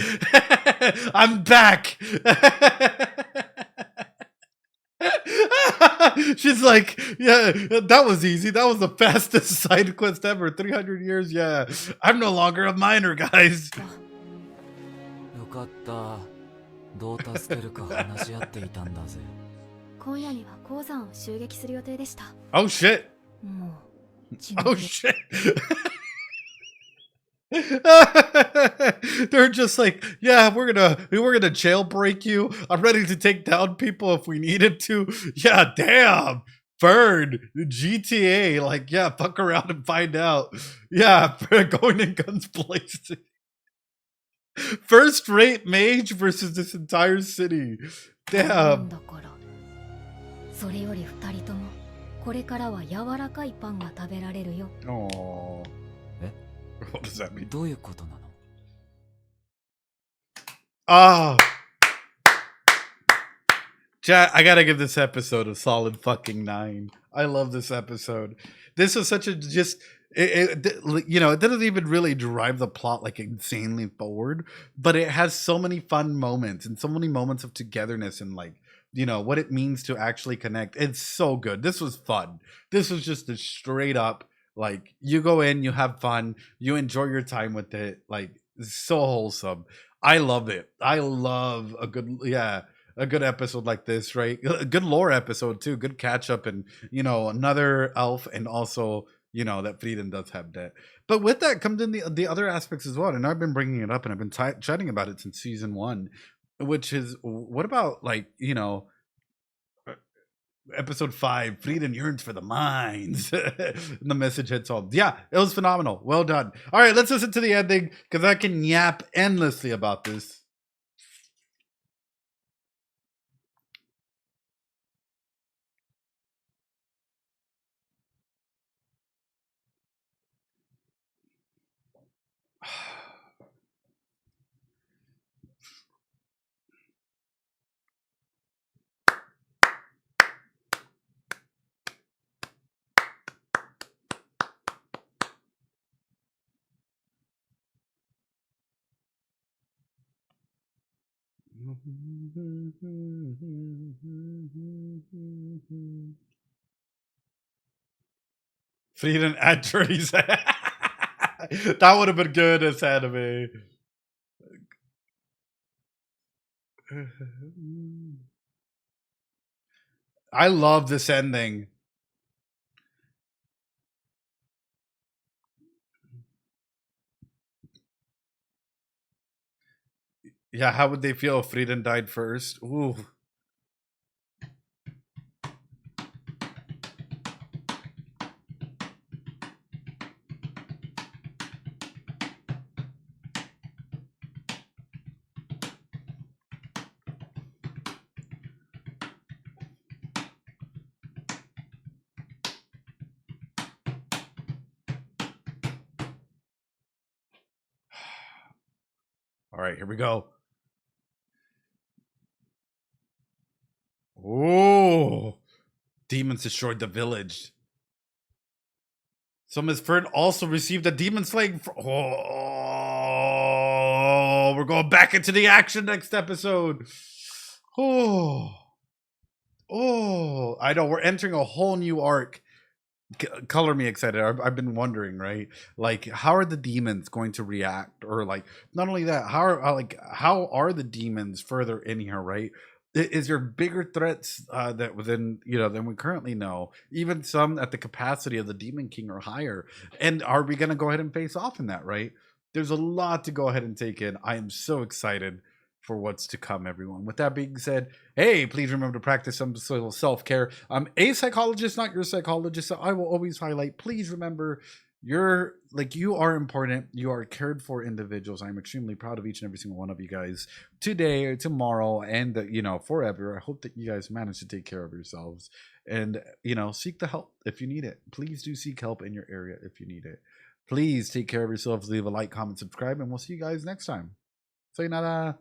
I'm back. She's like, yeah, that was easy. That was the fastest side quest ever. 300 years, yeah. I'm no longer a miner, guys. よかった。どう助けるか話し合っていたんだぜ。今夜には鉱山を襲撃する予定でした。Oh shit. もう。Oh shit. They're just like, yeah, we're gonna jailbreak you. I'm ready to take down people if we needed to. Yeah, damn. Bird, GTA, like, yeah, fuck around and find out. Yeah, going in guns blazing. First rate mage versus this entire city. Damn. それより二人ともこれからは柔らかいパンが食べられるよ。Oh. What does that mean? どういうことなの? Ah. Chat, I gotta give this episode a solid fucking 9. I love this episode. This was such a it doesn't even really drive the plot like insanely forward, but it has so many fun moments and so many moments of togetherness and like, you know, what it means to actually connect. It's so good. This was fun. This was just a straight up, like, you go in, you have fun, you enjoy your time with it. Like, so wholesome. I love it. I love a good episode like this, right? A good lore episode too. Good catch up and, you know, another elf and also, you know, that Frieren does have that. But with that comes in the other aspects as well. And I've been bringing it up and I've been chatting about it since season 1, which is, what about, like, you know, episode 5, Frieren yearns for the mines. And the message hits home. Yeah, it was phenomenal. Well done. All right, let's listen to the ending because I can yap endlessly about this. Frieren at Journey's. That would have been good as anime. I love this ending. Yeah, how would they feel if Frieren died first? Ooh. All right, here we go. Oh, demons destroyed the village. So Miss Frieren also received a demon slaying. Oh, we're going back into the action next episode. Oh, I know we're entering a whole new arc. Color me excited. I've been wondering, right? Like, how are the demons going to react? Or like, not only that, how are the demons further in here, right? Is there bigger threats that within than we currently know? Even some at the capacity of the Demon King or higher. And are we going to go ahead and face off in that, right? There's a lot to go ahead and take in. I am so excited for what's to come, everyone. With that being said, hey, please remember to practice some self-care. I'm a psychologist, not your psychologist, so I will always highlight, please remember, you are important. You are cared for individuals. I'm extremely proud of each and every single one of you guys today, tomorrow, and forever. I hope that you guys manage to take care of yourselves and seek the help if you need it. Please do seek help in your area if you need it. Please take care of yourselves. Leave a like, comment, subscribe, and we'll see you guys next time. Sayonara.